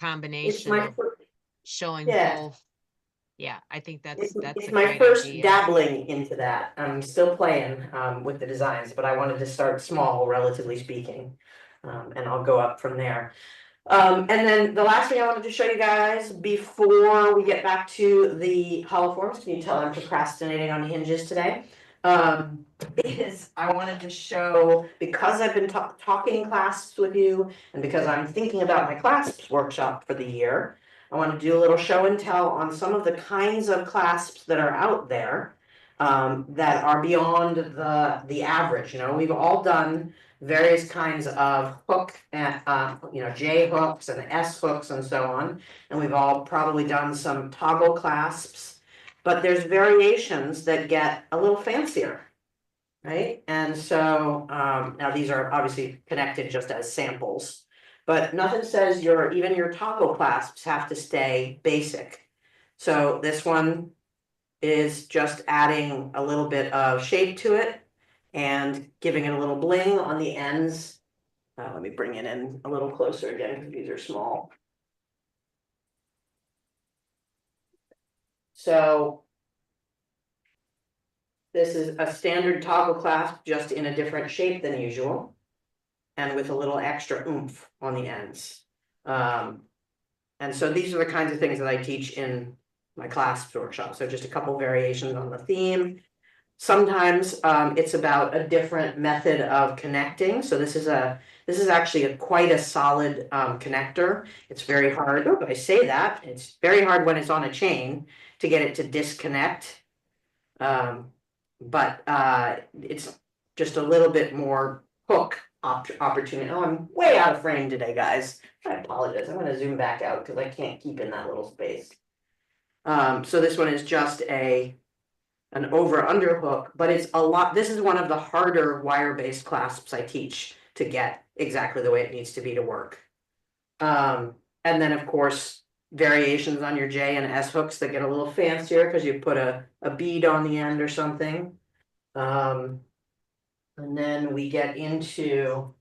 combination my of showing yeah. both. Yeah, I think It's that's a my great first idea. dabbling into that. I'm still playing with the designs, but I wanted to start small, relatively speaking. And I'll go up from there. And then the last thing I wanted to show you guys before we get back to the hollow forms, can you tell I'm procrastinating on the hinges today? Is I wanted to show, because I've been talking clasps with you, and because I'm thinking about my clasps workshop for the year, I want to do a little show and tell on some of the kinds of clasps that are out there. that are beyond the average. You know, we've all done various kinds of hook and you know, J hooks and S hooks and so on, and we've all probably done some toggle clasps, but there's variations that get a little fancier, right? And so now these are obviously connected just as samples, but nothing says even your toggle clasps have to stay basic. So this one is just adding a little bit of shape to it and giving it a little bling on the ends. Let me bring it in a little closer again because these are small. So this is a standard toggle clasp, just in a different shape than usual, and with a little extra oomph on the ends. And so these are the kinds of things that I teach in my clasps workshop. So just a couple variations on the theme. Sometimes it's about a different method of connecting. So this is actually quite a solid connector. It's very hard. Oh, I say that it's very hard when it's on a chain to get it to disconnect. But it's just a little bit more hook opportunity. Oh, I'm way out of frame today, guys. I apologize. I'm going to zoom back out because I can't keep in that little space. So this one is just an over-under hook, but it's a lot. This is one of the harder wire-based clasps I teach to get exactly the way it needs to be to work. And then of course, variations on your J and S hooks that get a little fancier because you put a bead on the end or something. And then we get into,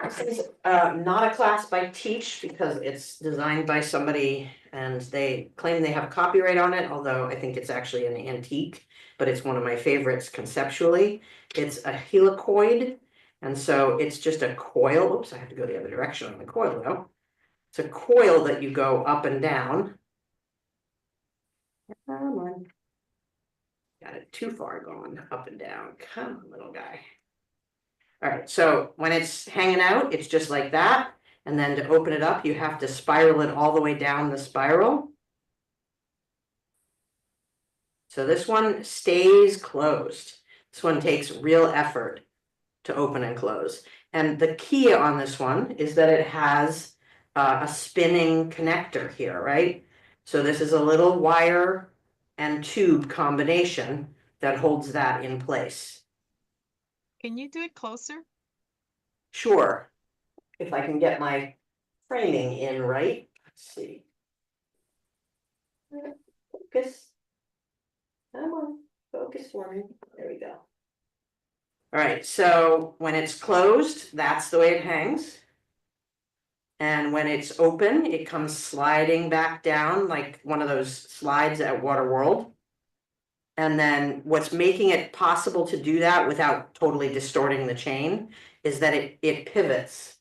this is not a clasp I teach because it's designed by somebody and they claim they have copyright on it, although I think it's actually an antique, but it's one of my favorites conceptually. It's a helicoid, and so it's just a coil. Oops, I have to go the other direction on the coil though. It's a coil that you go up and down. Come on. Got it too far going up and down. Come on, little guy. All right, so when it's hanging out, it's just like that. And then to open it up, you have to spiral it all the way down the spiral. So this one stays closed. This one takes real effort to open and close. And the key on this one is that it has a spinning connector here, right? So this is a little wire and tube combination that holds that in place. Can you do it closer? Sure, if I can get my framing in right. Let's see. Focus. Come on, focus for me. There we go. All right, so when it's closed, that's the way it hangs. And when it's open, it comes sliding back down like one of those slides at Waterworld. And then what's making it possible to do that without totally distorting the chain is that it pivots.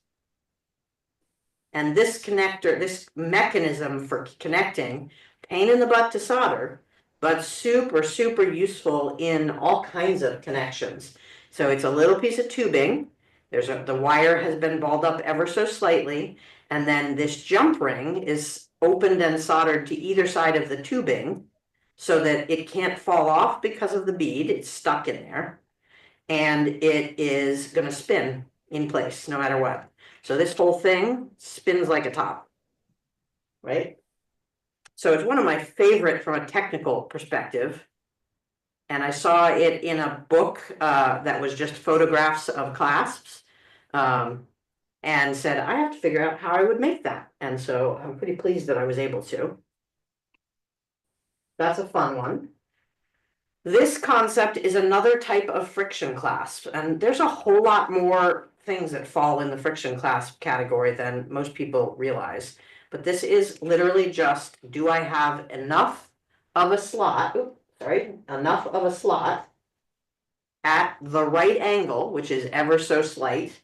And this connector, this mechanism for connecting, pain in the butt to solder, but super, super useful in all kinds of connections. So it's a little piece of tubing. The wire has been balled up ever so slightly, and then this jump ring is opened and soldered to either side of the tubing so that it can't fall off because of the bead. It's stuck in there, and it is going to spin in place no matter what. So this whole thing spins like a top, right? So it's one of my favorite from a technical perspective. And I saw it in a book that was just photographs of clasps, and said, I have to figure out how I would make that. And so I'm pretty pleased that I was able to. That's a fun one. This concept is another type of friction clasp, and there's a whole lot more things that fall in the friction clasp category than most people realize. But this is literally just, do I have enough of a slot, enough of a slot at the right angle, which is ever so slight,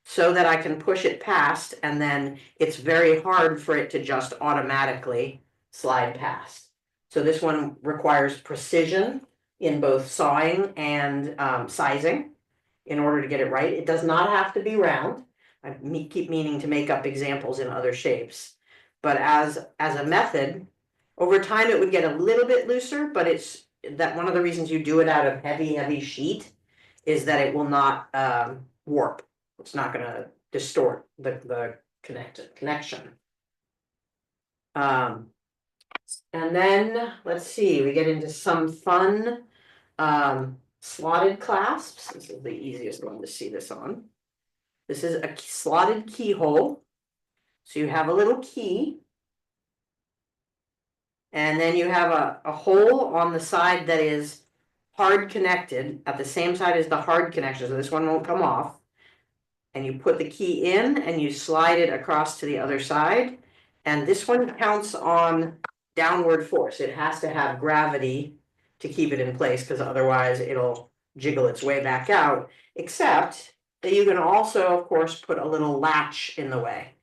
so that I can push it past, and then it's very hard for it to just automatically slide past. So this one requires precision in both sawing and sizing in order to get it right. It does not have to be round. I keep meaning to make up examples in other shapes. But as a method, over time it would get a little bit looser, but it's that one of the reasons you do it out of heavy sheet is that it will not warp. It's not gonna distort the connection. And then, let's see, we get into some fun slotted clasps. This is the easiest one to see this on. This is a slotted keyhole. So you have a little key. And then you have a hole on the side that is hard connected at the same side as the hard connection, so this one won't come off. And you put the key in and you slide it across to the other side. And this one counts on downward force. It has to have gravity to keep it in place, because otherwise it'll jiggle its way back out, except that you can also, of course, put a little latch in the way.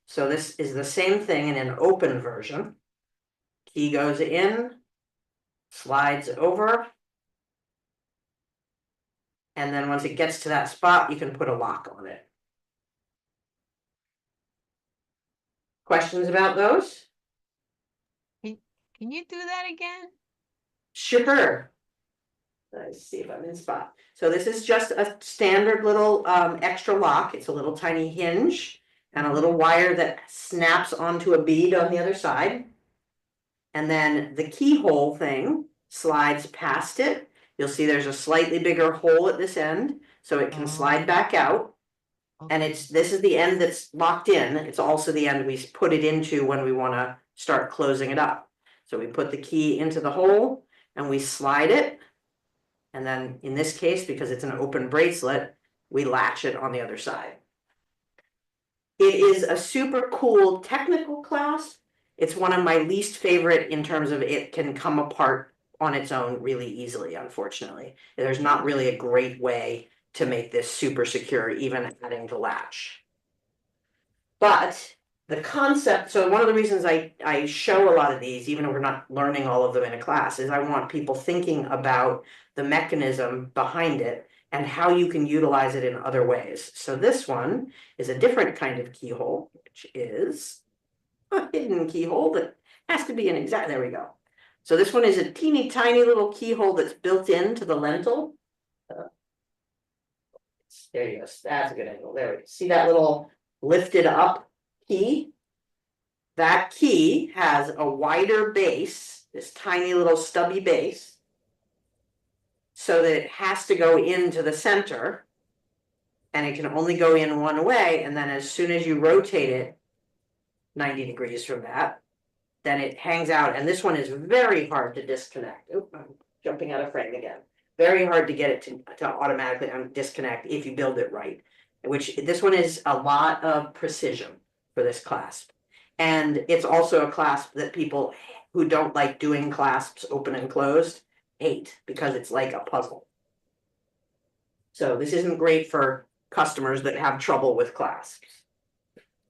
So this is the same thing in an open version. Key goes in, slides over, and then once it gets to that spot, you can put a lock on it. Questions about those? Can you do that again? Sure. Let's see if I'm in spot. So this is just a standard little extra lock. It's a little tiny hinge and a little wire that snaps onto a bead on the other side. And then the keyhole thing slides past it. You'll see there's a slightly bigger hole at this end, so it can slide back out. And this is the end that's locked in. It's also the end we put it into when we want to start closing it up. So we put the key into the hole and we slide it. And then in this case, because it's an open bracelet, we latch it on the other side. It is a super cool technical clasp. It's one of my least favorite in terms of it can come apart on its own really easily, unfortunately. There's not really a great way to make this super secure, even adding the latch. But the concept, so one of the reasons I show a lot of these, even if we're not learning all of them in a class, is I want people thinking about the mechanism behind it and how you can utilize it in other ways. So this one is a different kind of keyhole, which is a hidden keyhole that has to be an exact, there we go. So this one is a teeny tiny little keyhole that's built into the lentil. There you go, that's a good angle, there we go. See that little lifted up key? That key has a wider base, this tiny little stubby base, so that it has to go into the center, and it can only go in one way, and then as soon as you rotate it 90 degrees from that, then it hangs out. And this one is very hard to disconnect. Oop, I'm jumping out of frame again. Very hard to get it to automatically disconnect if you build it right, which this one is a lot of precision for this clasp. And it's also a clasp that people who don't like doing clasps open and closed hate, because it's like a puzzle. So this isn't great for customers that have trouble with clasps.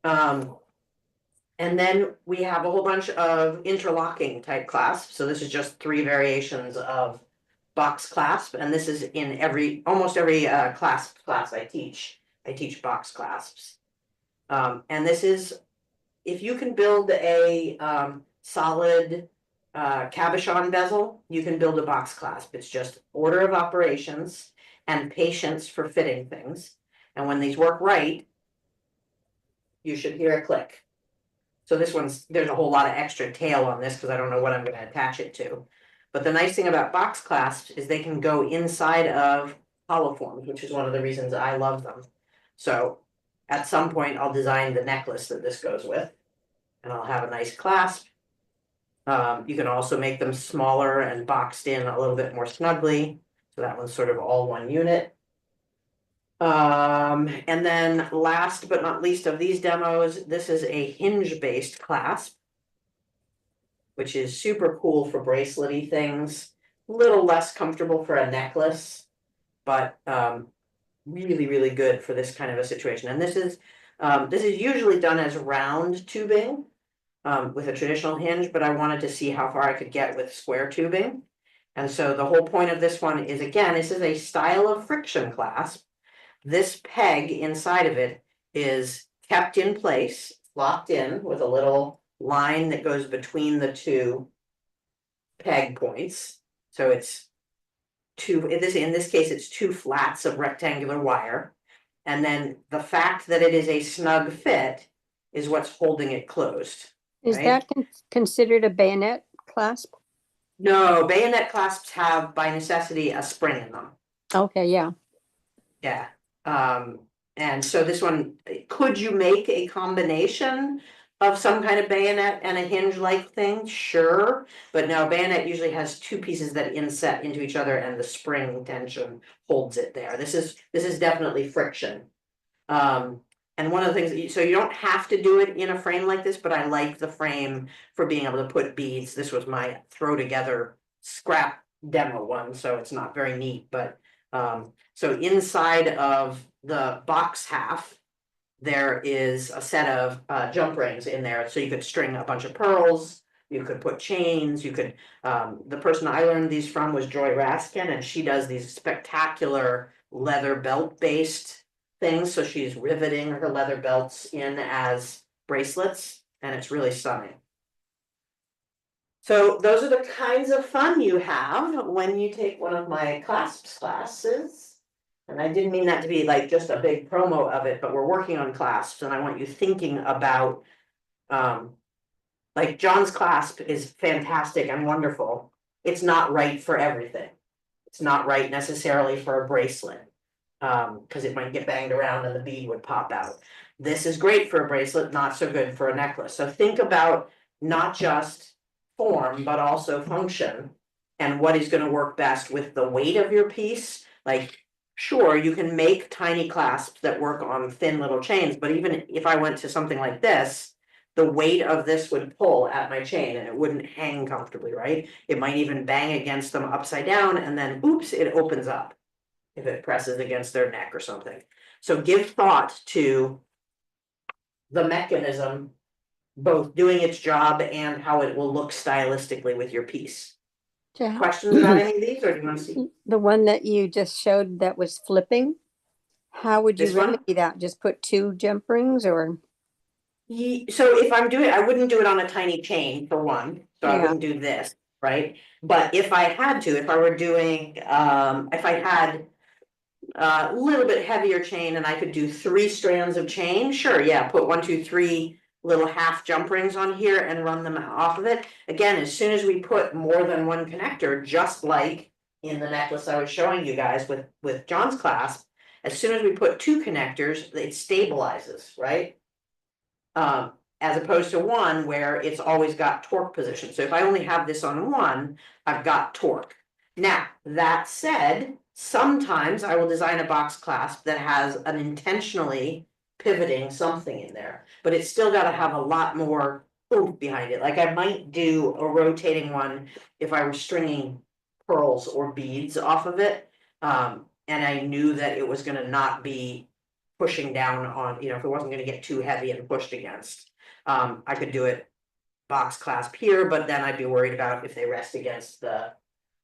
And then we have a whole bunch of interlocking type clasps. So this is just 3 variations of box clasp, and this is in almost every clasp class I teach. I teach box clasps. And this is, if you can build a solid cabochon bezel, you can build a box clasp. It's just order of operations and patience for fitting things. And when these work right, you should hear a click. So this one's, there's a whole lot of extra tail on this because I don't know what I'm going to attach it to. But the nice thing about box clasps is they can go inside of hollow forms, which is one of the reasons I love them. So at some point I'll design the necklace that this goes with, and I'll have a nice clasp. You can also make them smaller and boxed in a little bit more snugly. So that one's sort of all one unit. And then last but not least of these demos, this is a hinge-based clasp, which is super cool for bracelety things, a little less comfortable for a necklace, but really, really good for this kind of a situation. And this is usually done as round tubing with a traditional hinge, but I wanted to see how far I could get with square tubing. And so the whole point of this one is, again, this is a style of friction clasp. This peg inside of it is kept in place, locked in with a little line that goes between the 2 peg points. So it's in this case, it's 2 flats of rectangular wire. And then the fact that it is a snug fit is what's holding it closed. Is right? that considered a bayonet clasp? No, bayonet clasps have by necessity a spring in them. Okay, yeah. Yeah. And so this one, could you make a combination of some kind of bayonet and a hinge-like thing? Sure, but no, bayonet usually has 2 pieces that inset into each other and the spring tension holds it there. This is definitely friction. And one of the things, so you don't have to do it in a frame like this, but I like the frame for being able to put beads. This was my throw together scrap demo one, so it's not very neat, but so inside of the box half, there is a set of jump rings in there, so you could string a bunch of pearls, you could put chains, you could, the person I learned these from was Joy Raskin, and she does these spectacular leather belt based things, so she's riveting her leather belts in as bracelets, and it's really stunning. So those are the kinds of fun you have when you take one of my clasps classes. And I didn't mean that to be like just a big promo of it, but we're working on clasps and I want you thinking about, like John's clasp is fantastic and wonderful. It's not right for everything. It's not right necessarily for a bracelet, because it might get banged around and the bead would pop out. This is great for a bracelet, not so good for a necklace. So think about not just form, but also function and what is going to work best with the weight of your piece. Like, sure, you can make tiny clasps that work on thin little chains, but even if I went to something like this, the weight of this would pull at my chain and it wouldn't hang comfortably, right? It might even bang against them upside down and then oops, it opens up if it presses against their neck or something. So give thought to the mechanism, both doing its job and how it will look stylistically with your piece. Questions about any of these, or do you want to see? The one that you just showed that was flipping, how would you This one? remedy that? Just put 2 jump rings or? So if I'm doing, I wouldn't do it on a tiny chain for one, so I Yeah. wouldn't do this, right? But if I had to, if I were doing, if I had a little bit heavier chain and I could do 3 strands of chain, sure, yeah, put 1, 2, 3 little half jump rings on here and run them off of it. Again, as soon as we put more than one connector, just like in the necklace I was showing you guys with John's clasp, as soon as we put 2 connectors, it stabilizes, right? As opposed to one where it's always got torque position. So if I only have this on one, I've got torque. Now, that said, sometimes I will design a box clasp that has an intentionally pivoting something in there, but it's still got to have a lot more oomph behind it. Like I might do a rotating one if I were stringing pearls or beads off of it, and I knew that it was going to not be pushing down on, if it wasn't going to get too heavy and pushed against. I could do it box clasp here, but then I'd be worried about if they rest against the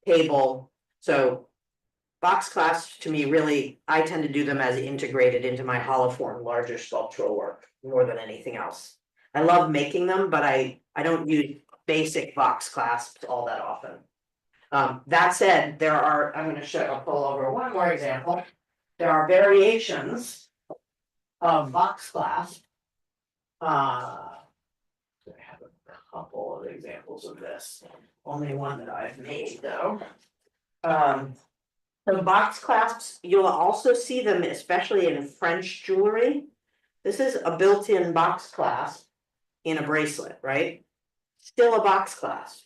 table. So box clasps to me, really, I tend to do them as integrated into my hollow form, larger sculptural work more than anything else. I love making them, but I don't use basic box clasps all that often. That said, there are, I'm going to show, I'll pull over one more example. There are variations of box clasp. I have a couple of examples of this, only one that I've made though. The box clasps, you'll also see them, especially in French jewelry. This is a built-in box clasp in a bracelet, right? Still a box clasp.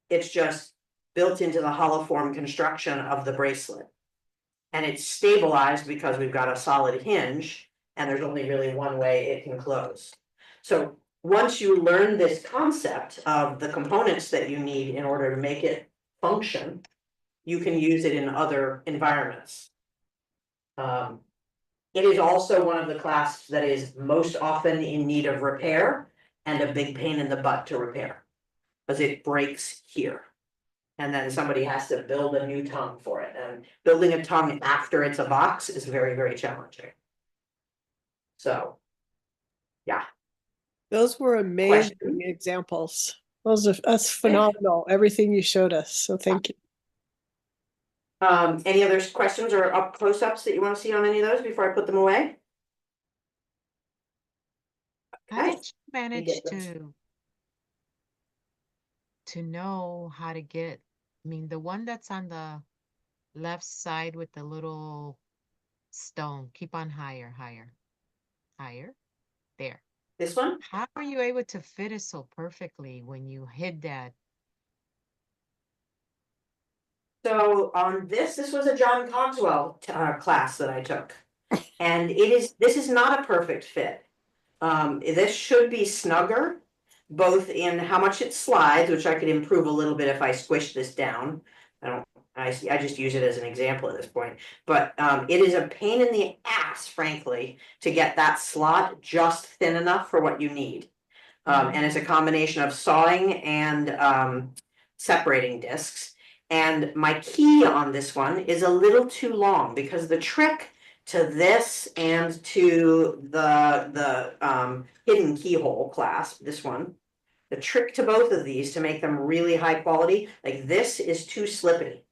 It's just built into the hollow form construction of the bracelet. And it's stabilized because we've got a solid hinge and there's only really one way it can close. So once you learn this concept of the components that you need in order to make it function, you can use it in other environments. It is also one of the clasps that is most often in need of repair and a big pain in the butt to repair, because it breaks here. And then somebody has to build a new tongue for it, and building a tongue after it's a box is very, very challenging. So, yeah. Those were amazing Question? examples. That's phenomenal, everything you showed us. So thank you. Any other questions or up close-ups that you want to see on any of those before I put them away? How Okay. did you manage get this. to know how to get, I mean, the one that's on the left side with the little stone, keep on higher, higher, there. This one? How are you able to fit it so perfectly when you hid that? So on this was a John Cogswell class that I took. And this is not a perfect fit. This should be snugger, both in how much it slides, which I could improve a little bit if I squish this down. I just use it as an example at this point, but it is a pain in the ass, frankly, to get that slot just thin enough for what you need. And it's a combination of sawing and separating discs. And my key on this one is a little too long because the trick to this and to the hidden keyhole clasp, this one, the trick to both of these to make them really high quality, like this is too slippity.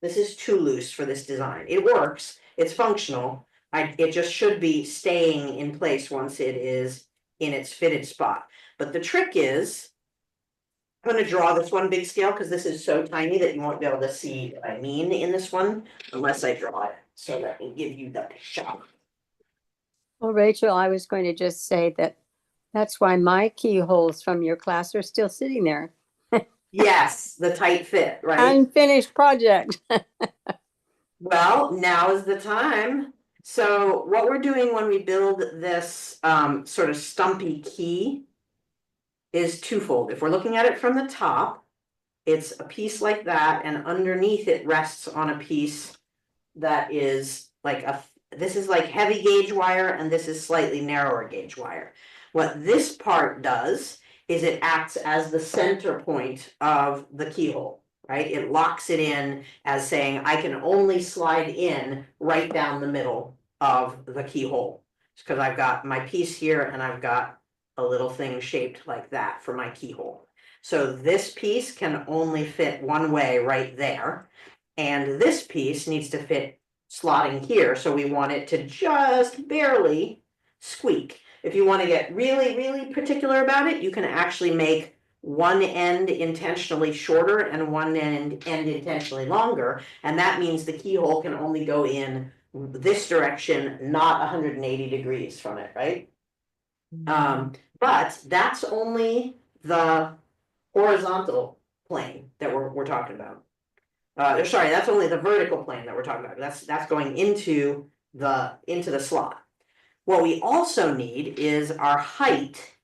This is too loose for this design. It works, it's functional. It just should be staying in place once it is in its fitted spot. But the trick is, I'm going to draw this one big scale because this is so tiny that you won't be able to see what I mean in this one unless I draw it. So that will give you the shot. Well, Rachel, I was going to just say that that's why my keyholes from your class are still sitting there. Yes, the tight fit, right? Unfinished project. Well, now is the time. So what we're doing when we build this sort of stumpy key is twofold. If we're looking at it from the top, it's a piece like that, and underneath it rests on a piece that is like this is like heavy gauge wire, and this is slightly narrower gauge wire. What this part does is it acts as the center point of the keyhole, right? It locks it in as saying, I can only slide in right down the middle of the keyhole. Because I've got my piece here and I've got a little thing shaped like that for my keyhole. So this piece can only fit one way right there. And this piece needs to fit slotting here, so we want it to just barely squeak. If you want to get really, really particular about it, you can actually make one end intentionally shorter and one end intentionally longer, and that means the keyhole can only go in this direction, not 180 degrees from it, right? But that's only the horizontal plane that we're talking about. Sorry, that's only the vertical plane that we're talking about. That's going into the slot. What we also need is our height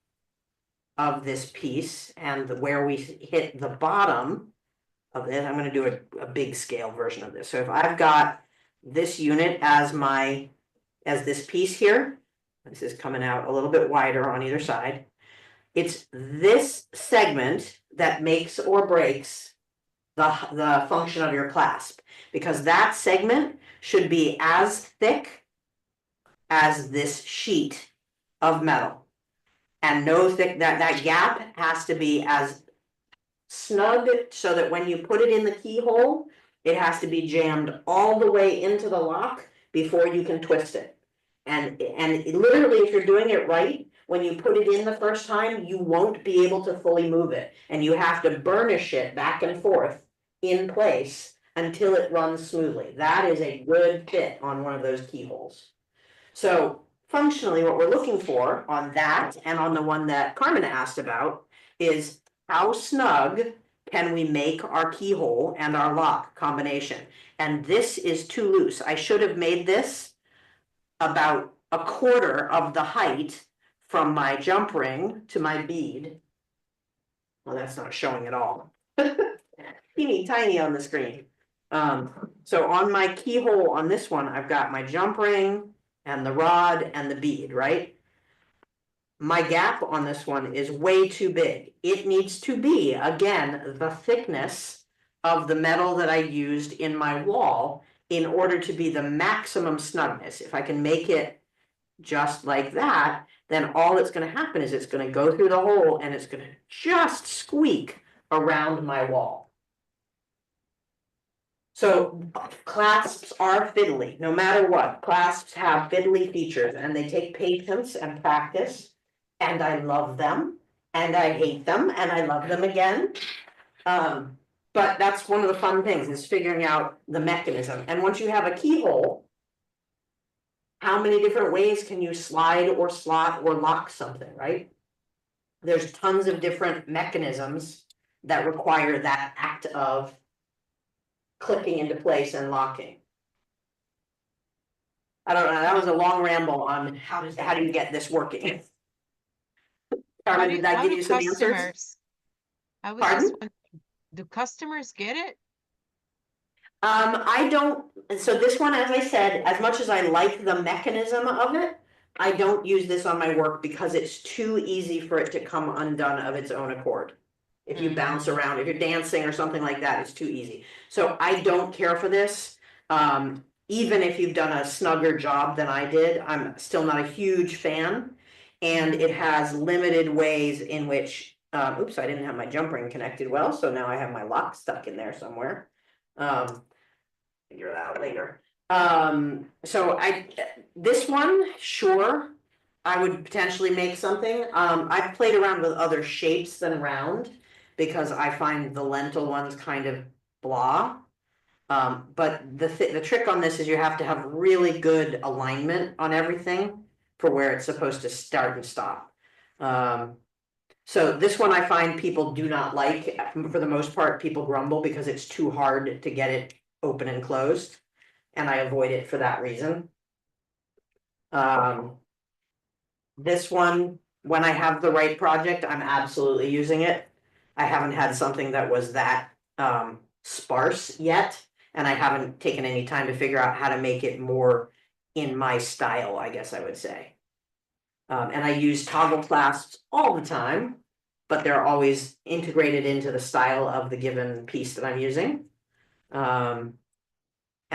of this piece and where we hit the bottom of it. I'm going to do a big scale version of this. So if I've got this unit as this piece here, this is coming out a little bit wider on either side. It's this segment that makes or breaks the function of your clasp, because that segment should be as thick as this sheet of metal, and that gap has to be as snug so that when you put it in the keyhole, it has to be jammed all the way into the lock before you can twist it. And literally, if you're doing it right, when you put it in the first time, you won't be able to fully move it, and you have to burnish it back and forth in place until it runs smoothly. That is a good fit on one of those keyholes. So functionally, what we're looking for on that and on the one that Carmen asked about is how snug can we make our keyhole and our lock combination? And this is too loose. I should have made this about a quarter of the height from my jump ring to my bead. Well, that's not showing at all. Teeny tiny on the screen. So on my keyhole on this one, I've got my jump ring and the rod and the bead, right? My gap on this one is way too big. It needs to be, again, the thickness of the metal that I used in my wall in order to be the maximum snugness. If I can make it just like that, then all that's gonna happen is it's gonna go through the hole and it's gonna just squeak around my wall. So clasps are fiddly, no matter what, clasps have fiddly features and they take patience and practice. And I love them, and I hate them, and I love them again. But that's one of the fun things is figuring out the mechanism, and once you have a keyhole. How many different ways can you slide or slot or lock something, right? There's tons of different mechanisms that require that act of clicking into place and locking. I don't know, that was a long ramble on how do you get this working? Carmen, did that How give do you some answers? customers? I was Pardon? just wondering, do customers get it? I don't, so this one, as I said, as much as I like the mechanism of it, I don't use this on my work because it's too easy for it to come undone of its own accord. If you bounce around, if you're dancing or something like that, it's too easy. So I don't care for this. Even if you've done a snugger job than I did, I'm still not a huge fan. And it has limited ways in which, oops, I didn't have my jump ring connected well, so now I have my lock stuck in there somewhere. Figure it out later. So this one, sure, I would potentially make something. I've played around with other shapes than round because I find the lentil ones kind of blah. But the trick on this is you have to have really good alignment on everything for where it's supposed to start and stop. So this one I find people do not like. For the most part, people grumble because it's too hard to get it open and closed. And I avoid it for that reason. This one, when I have the right project, I'm absolutely using it. I haven't had something that was that sparse yet, and I haven't taken any time to figure out how to make it more in my style, I guess I would say. And I use toggle clasps all the time, but they're always integrated into the style of the given piece that I'm using. And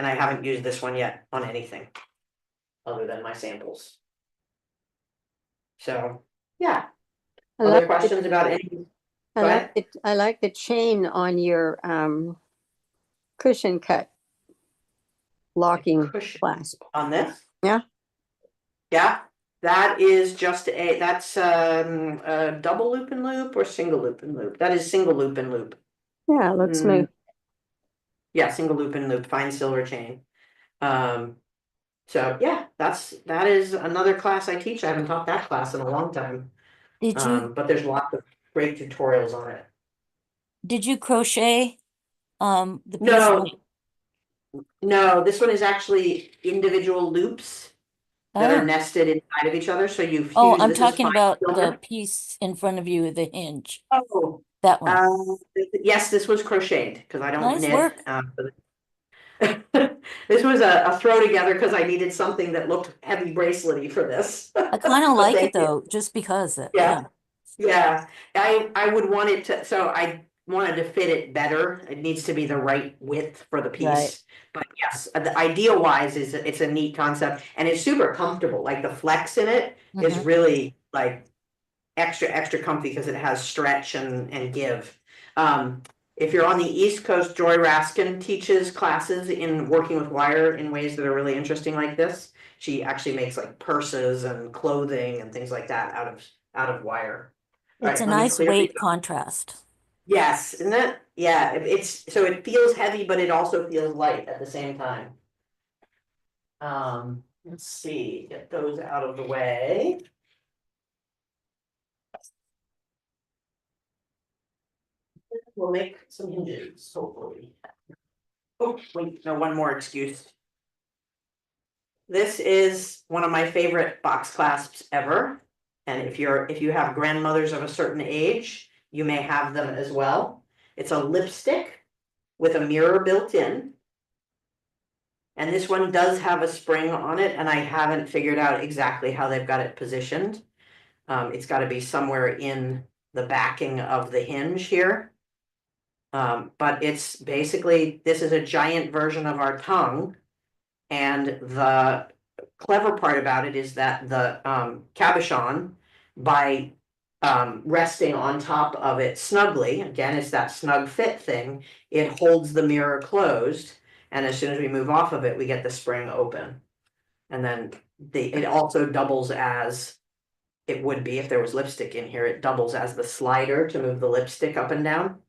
I haven't used this one yet on anything other than my samples. So, yeah. I Other like questions about any? I Go like ahead. it. I like the chain on your cushion cut locking Cushion clasp. on this? Yeah. Yeah, that is just that's a double loop and loop or single loop and loop. That is single loop and loop. Yeah, it looks smooth. Yeah, single loop and loop, fine silver chain. So yeah, that is another class I teach. I haven't taught that class in a long time. Did you But there's lots of great tutorials on it. did you crochet the piece? No, no, this one is actually individual loops that are Oh. nested inside of each other. So you fuse. Oh, I'm this is talking fine about the silver. piece in front of you, the hinge. Oh, That one. yes, this was crocheted because I don't Nice knit. work. This was a throw together because I needed something that looked heavy bracelety for this. I kind of But like thank it though, just because Yeah. Yeah, I would want it to, so I wanted to fit it better. It needs to be the right width for the piece. Right. But yes, the ideal wise is it's a neat concept and it's super comfortable. Like the flex in it is Mhm. really like extra comfy because it has stretch and give. If you're on the East Coast, Joy Raskin teaches classes in working with wire in ways that are really interesting like this. She actually makes like purses and clothing and things like that out of wire. All It's right, a let me nice clear weight these up. contrast. Yes, isn't it? Yeah, it's so it feels heavy, but it also feels light at the same time. Let's see, get those out of the way. We'll make some hinges, hopefully. Oh, wait, no, one more excuse. This is one of my favorite box clasps ever. And if you have grandmothers of a certain age, you may have them as well. It's a lipstick with a mirror built in. And this one does have a spring on it, and I haven't figured out exactly how they've got it positioned. It's got to be somewhere in the backing of the hinge here. But it's basically, this is a giant version of our tongue, and the clever part about it is that the cabochon, by resting on top of it snugly, again, it's that snug fit thing, it holds the mirror closed, and as soon as we move off of it, we get the spring open. And then it also doubles as, it would be if there was lipstick in here, it doubles as the slider to move the lipstick up and down.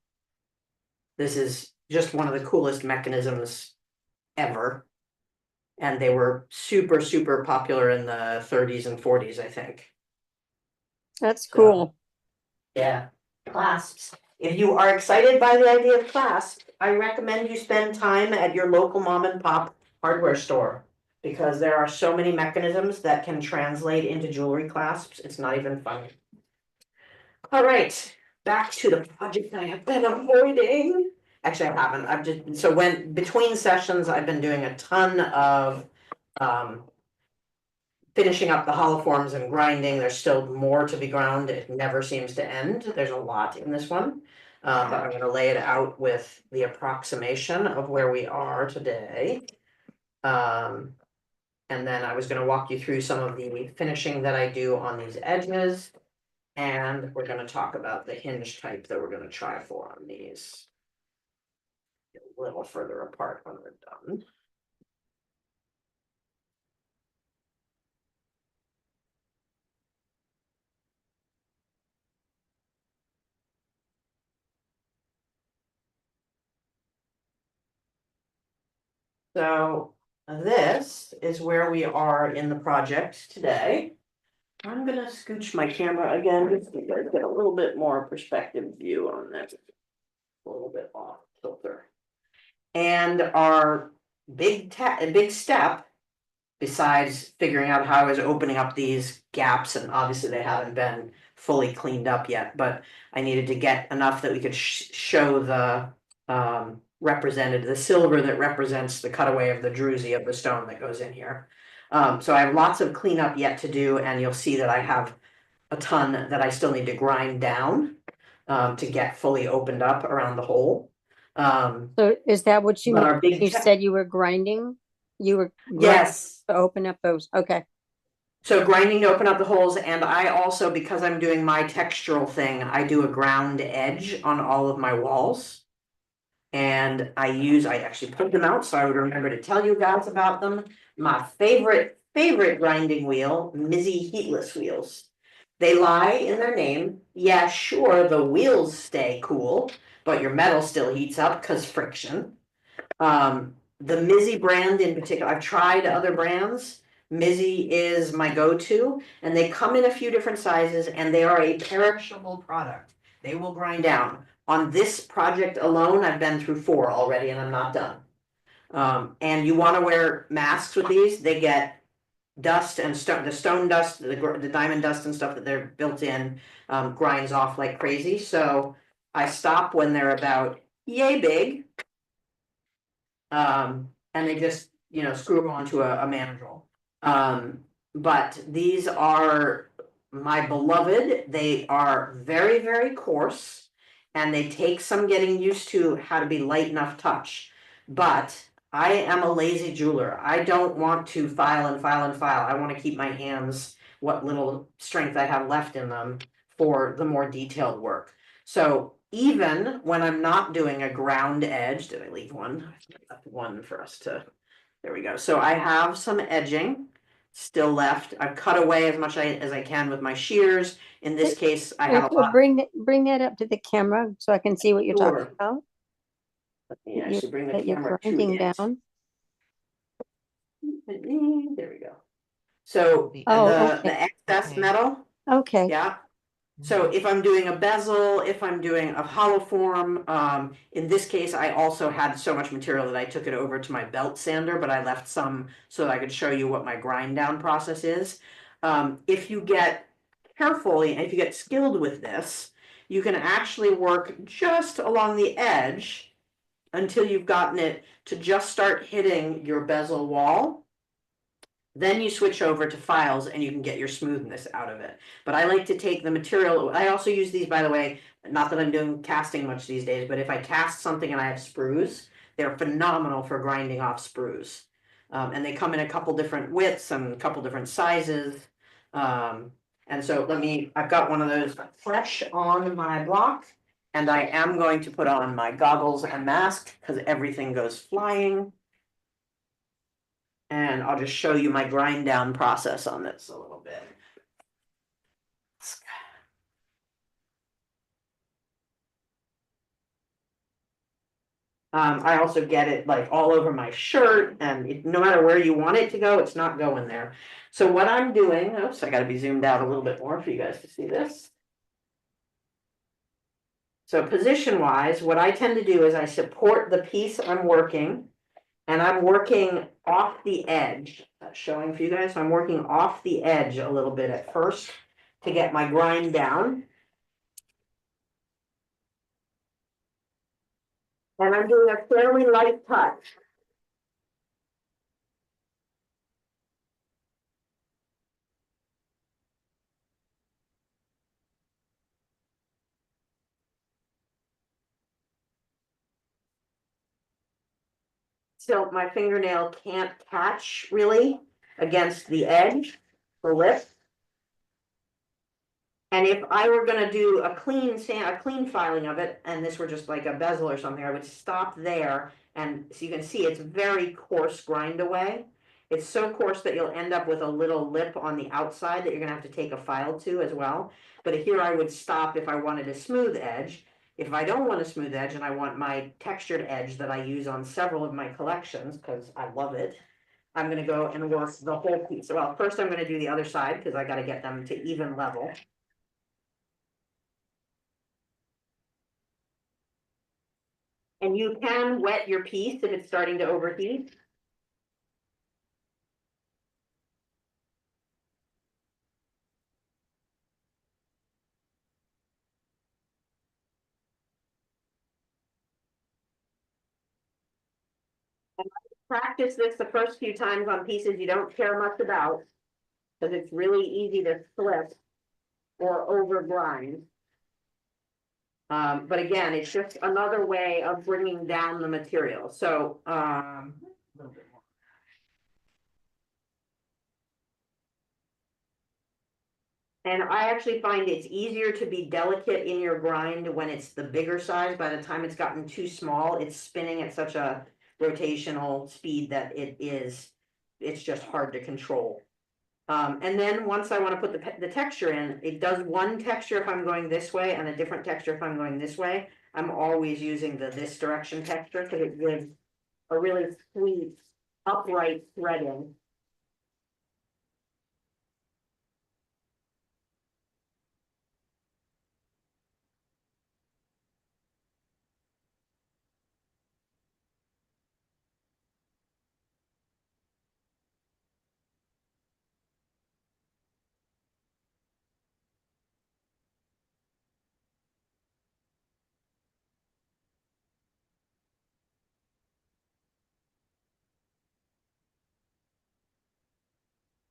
This is just one of the coolest mechanisms ever. And they were super, super popular in the 30s and 40s, I think. That's So, cool. yeah, clasps. If you are excited by the idea of clasps, I recommend you spend time at your local mom and pop hardware store, because there are so many mechanisms that can translate into jewelry clasps. It's not even funny. All right, back to the project I have been avoiding. Actually, I haven't. I've just, so when between sessions, I've been doing a ton of finishing up the hollow forms and grinding. There's still more to be ground. It never seems to end. There's a lot in this one. But I'm gonna lay it out with the approximation of where we are today. And then I was gonna walk you through some of the finishing that I do on these edges. And we're gonna talk about the hinge type that we're gonna try for on these. A little further apart when we're done. So this is where we are in the project today. I'm gonna scooch my camera again, just so you guys get a little bit more perspective view on this. A little bit off kilter. And our big step, besides figuring out how I was opening up these gaps, and obviously they haven't been fully cleaned up yet, but I needed to get enough that we could show the represented, the silver that represents the cutaway of the drusy of the stone that goes in here. So I have lots of cleanup yet to do, and you'll see that I have a ton that I still need to grind down to get fully opened up around the hole. So is that what you But our meant? big You said you were grinding? You were grinding yes. to open up those. Okay. So grinding to open up the holes, and I also, because I'm doing my textural thing, I do a ground edge on all of my walls. And I actually pulled them out so I would remember to tell you guys about them. My favorite grinding wheel, Mizzy heatless wheels. They lie in their name. Yeah, sure, the wheels stay cool, but your metal still heats up because friction. The Mizzy brand in particular, I've tried other brands. Mizzy is my go-to, and they come in a few different sizes, and they are a perishable product. They will grind down. On this project alone, I've been through 4 already, and I'm not done. And you want to wear masks with these. They get dust and the stone dust, the diamond dust and stuff that they're built in, grinds off like crazy. So I stop when they're about yay big. And they just, screw onto a mandrel. But these are my beloved. They are very, very coarse, and they take some getting used to how to be light enough touch. But I am a lazy jeweler. I don't want to file and file and file. I want to keep my hands, what little strength I have left in them, for the more detailed work. So even when I'm not doing a ground edge, did I leave one? I left one for us to, there we go. So I have some edging still left. I've cut away as much as I can with my shears. In this case, I have a lot. Bring that up to the camera so I can see what you're talking about. Let me actually bring the That you're camera to grinding it. down. There we go. So the excess metal. Okay. Yeah. So if I'm doing a bezel, if I'm doing a hollow form, in this case, I also had so much material that I took it over to my belt sander, but I left some so that I could show you what my grind down process is. If you get carefully, and if you get skilled with this, you can actually work just along the edge until you've gotten it to just start hitting your bezel wall. Then you switch over to files and you can get your smoothness out of it. But I like to take the material. I also use these, by the way, not that I'm doing casting much these days, but if I cast something and I have sprues, they're phenomenal for grinding off sprues. And they come in a couple different widths and a couple different sizes. And so I've got one of those fresh on my block. And I am going to put on my goggles and mask because everything goes flying. And I'll just show you my grind down process on this a little bit. I also get it like all over my shirt, and no matter where you want it to go, it's not going there. So what I'm doing, oops, I gotta be zoomed out a little bit more for you guys to see this. So position wise, what I tend to do is I support the piece I'm working, and I'm working off the edge. That's showing for you guys. So I'm working off the edge a little bit at first to get my grind down. And I'm doing a fairly light touch. So my fingernail can't catch really against the edge, the lip. And if I were gonna do a clean filing of it, and this were just like a bezel or something, I would stop there. And so you can see it's very coarse grind away. It's so coarse that you'll end up with a little lip on the outside that you're gonna have to take a file to as well. But here I would stop if I wanted a smooth edge. If I don't want a smooth edge and I want my textured edge that I use on several of my collections, because I love it, I'm gonna go and work the whole piece. Well, first I'm gonna do the other side because I gotta get them to even level. And you can wet your piece if it's starting to overheat. Practice this the first few times on pieces you don't care much about, because it's really easy to slip or over grind. But again, it's just another way of bringing down the material. So, a little bit more. And I actually find it's easier to be delicate in your grind when it's the bigger size. By the time it's gotten too small, it's spinning at such a rotational speed that it's just hard to control. And then once I want to put the texture in, it does one texture if I'm going this way and a different texture if I'm going this way. I'm always using this direction texture because it gives a really sweet upright threading.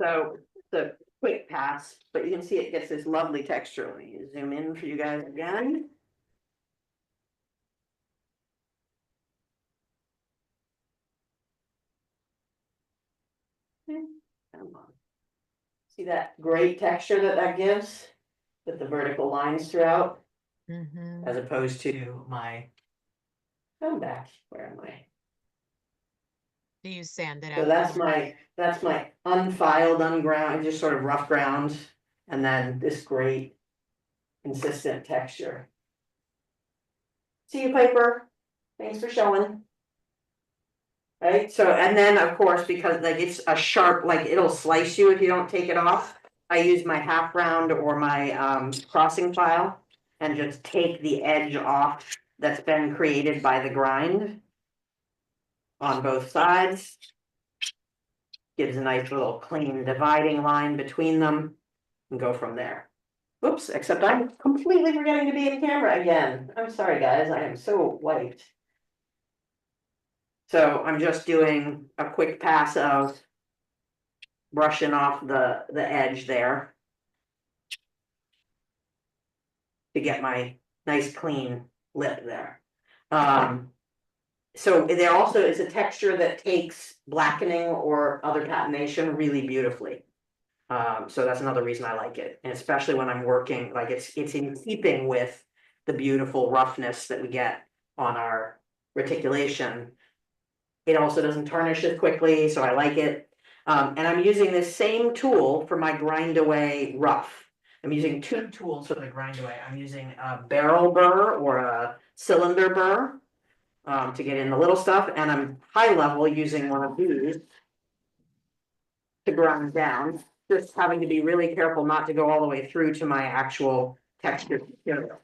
So the quick pass, but you can see it gets this lovely texture. Let me zoom in for you guys again. Come on. See that great texture that gives with the vertical lines throughout, as opposed to my come back. Where am I? Do you sand it So out? that's my unfiled, unground, just sort of rough ground, and then this great consistent texture. See you, Piper. Thanks for showing. Right, so, and then of course, because like it's a sharp, like it'll slice you if you don't take it off. I use my half round or my crossing file and just take the edge off that's been created by the grind on both sides. Gives a nice little clean dividing line between them and go from there. Oops, except I'm completely forgetting to be in camera again. I'm sorry, guys, I am so wiped. So I'm just doing a quick pass of brushing off the edge there to get my nice clean lip there. So there also is a texture that takes blackening or other patination really beautifully. So that's another reason I like it, and especially when I'm working, like it's in keeping with the beautiful roughness that we get on our reticulation. It also doesn't tarnish as quickly, so I like it. And I'm using this same tool for my grind away rough. I'm using two tools for the grind away. I'm using a barrel burr or a cylinder burr to get in the little stuff, and I'm high level using one of these to grind down. Just having to be really careful not to go all the way through to my actual textured material.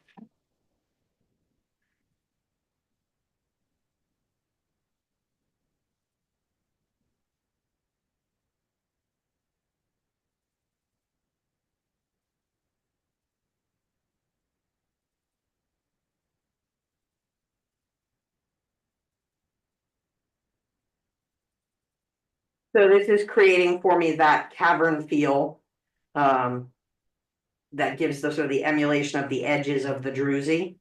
So this is creating for me that cavern feel. That gives the sort of the emulation of the edges of the drusy,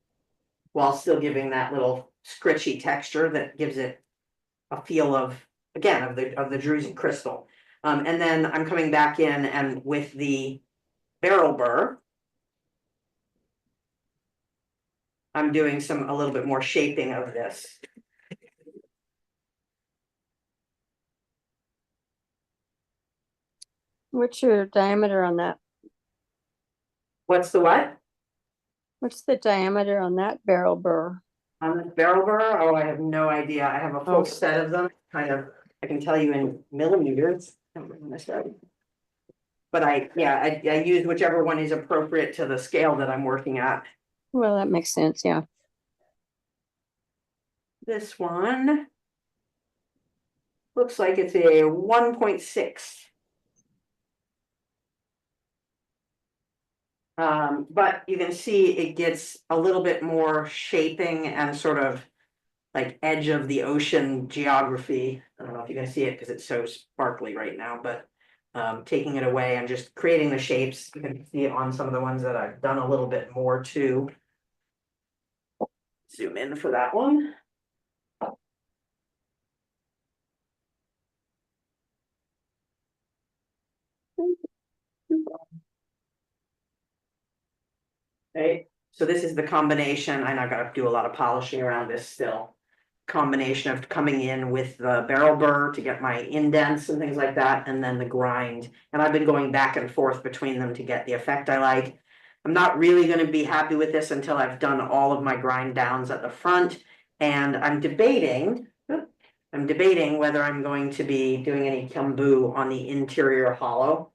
while still giving that little scritchy texture that gives it a feel of, again, of the drusy crystal. And then I'm coming back in and with the barrel burr, I'm doing a little bit more shaping of this. What's your diameter on that? What's the what? What's the diameter on that barrel burr? On this barrel burr? Oh, I have no idea. I have a full Oh. set of them, kind of, I can tell you in millimeters. I don't know when I started. But I use whichever one is appropriate to the scale that I'm working at. Well, that makes sense, yeah. This one looks like it's a 1.6. But you can see it gets a little bit more shaping and sort of like edge of the ocean geography. I don't know if you can see it because it's so sparkly right now, but taking it away and just creating the shapes. You can see it on some of the ones that I've done a little bit more too. Zoom in for that one. Right, so this is the combination, and I've got to do a lot of polishing around this still. Combination of coming in with the barrel burr to get my indents and things like that, and then the grind. And I've been going back and forth between them to get the effect I like. I'm not really going to be happy with this until I've done all of my grind downs at the front, and I'm debating whether I'm going to be doing any kambu on the interior hollow.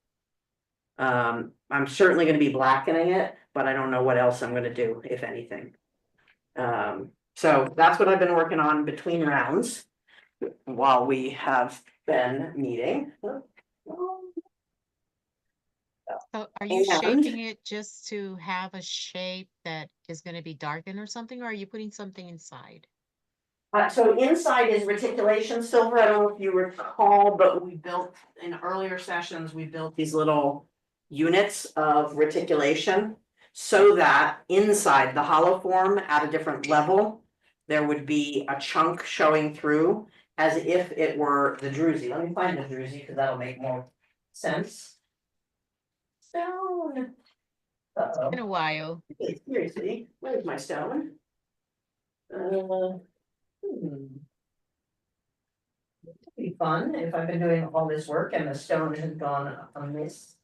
I'm certainly going to be blackening it, but I don't know what else I'm going to do, if anything. So that's what I've been working on between rounds while we have been meeting. So are you And- shaping it just to have a shape that is going to be darkened or something, or are you putting something inside? So inside is reticulation silver. I don't know if you recall, but we built in earlier sessions, we built these little units of reticulation so that inside the hollow form at a different level, there would be a chunk showing through as if it were the drusy. Let me find the drusy because that'll make more sense. Stone. In a while. Seriously, where's my stone? It'd be fun if I've been doing all this work and the stone has gone amiss.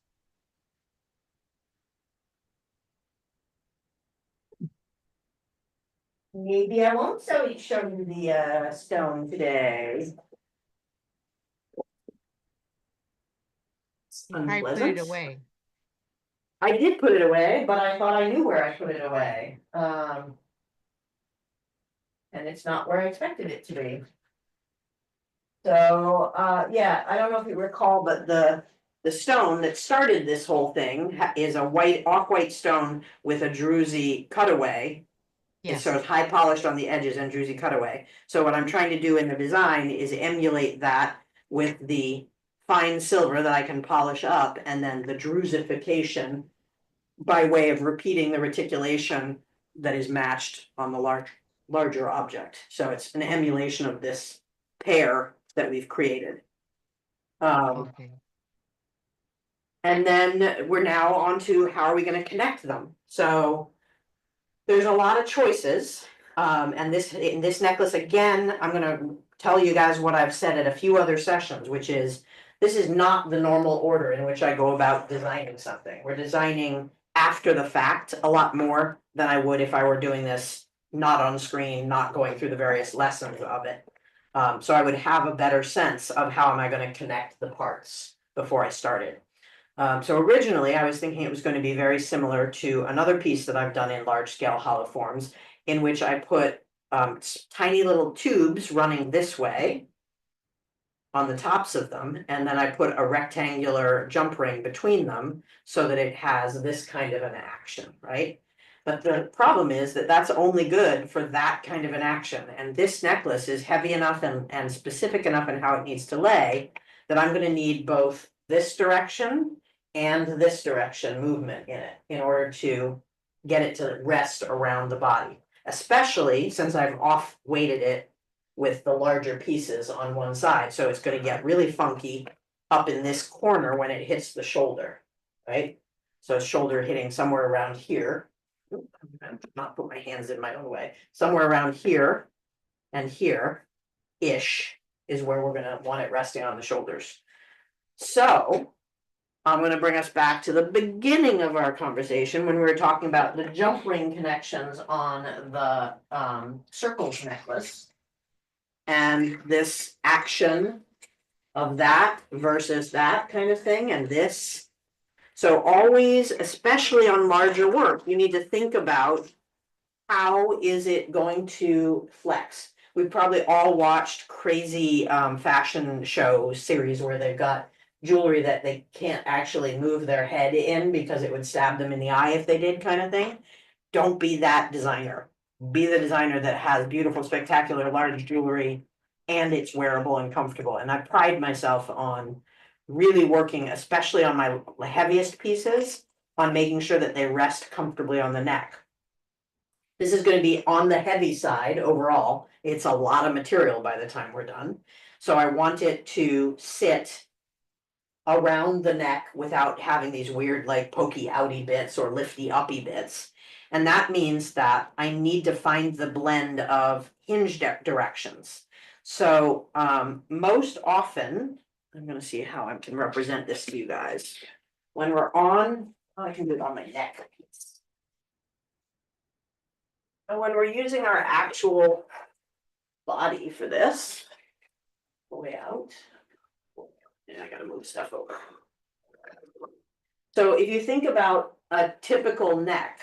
Maybe I won't show you the stone today. I put it away. I did put it away, but I thought I knew where I put it away. And it's not where I expected it to be. So, yeah, I don't know if you recall, but the stone that started this whole thing is a off-white stone with a drusy cutaway. Yes. So it's high polished on the edges and drusy cutaway. So what I'm trying to do in the design is emulate that with the fine silver that I can polish up, and then the drusification by way of repeating the reticulation that is matched on the large larger object. So it's an emulation of this pair that we've created. Okay. And then we're now on to how are we going to connect them? So there's a lot of choices. And in this necklace, again, I'm going to tell you guys what I've said at a few other sessions, which is this is not the normal order in which I go about designing something. We're designing after the fact a lot more than I would if I were doing this not on screen, not going through the various lessons of it. So I would have a better sense of how am I going to connect the parts before I started. So originally I was thinking it was going to be very similar to another piece that I've done in large scale hollow forms, in which I put tiny little tubes running this way on the tops of them, and then I put a rectangular jump ring between them so that it has this kind of an action, right? But the problem is that that's only good for that kind of an action, and this necklace is heavy enough and specific enough in how it needs to lay that I'm going to need both this direction and this direction movement in it in order to get it to rest around the body, especially since I've off weighted it with the larger pieces on one side. So it's going to get really funky up in this corner when it hits the shoulder, right? So shoulder hitting somewhere around here. Oop, I'm not put my hands in my own way. Somewhere around here and here-ish is where we're going to want it resting on the shoulders. So I'm going to bring us back to the beginning of our conversation when we were talking about the jump ring connections on the circles necklace. And this action of that versus that kind of thing, and this. So always, especially on larger work, you need to think about how is it going to flex. We've probably all watched crazy fashion show series where they've got jewelry that they can't actually move their head in because it would stab them in the eye if they did, kind of thing. Don't be that designer. Be the designer that has beautiful, spectacular, large jewelry and it's wearable and comfortable. And I pride myself on really working, especially on my heaviest pieces, on making sure that they rest comfortably on the neck. This is going to be on the heavy side overall. It's a lot of material by the time we're done. So I want it to sit around the neck without having these weird like pokey outy bits or lifty uppy bits. And that means that I need to find the blend of hinge directions. So most often, I'm going to see how I can represent this to you guys. When we're on, I can do it on my neck piece. And when we're using our actual body for this, way out. Yeah, I gotta move stuff over. So if you think about a typical neck,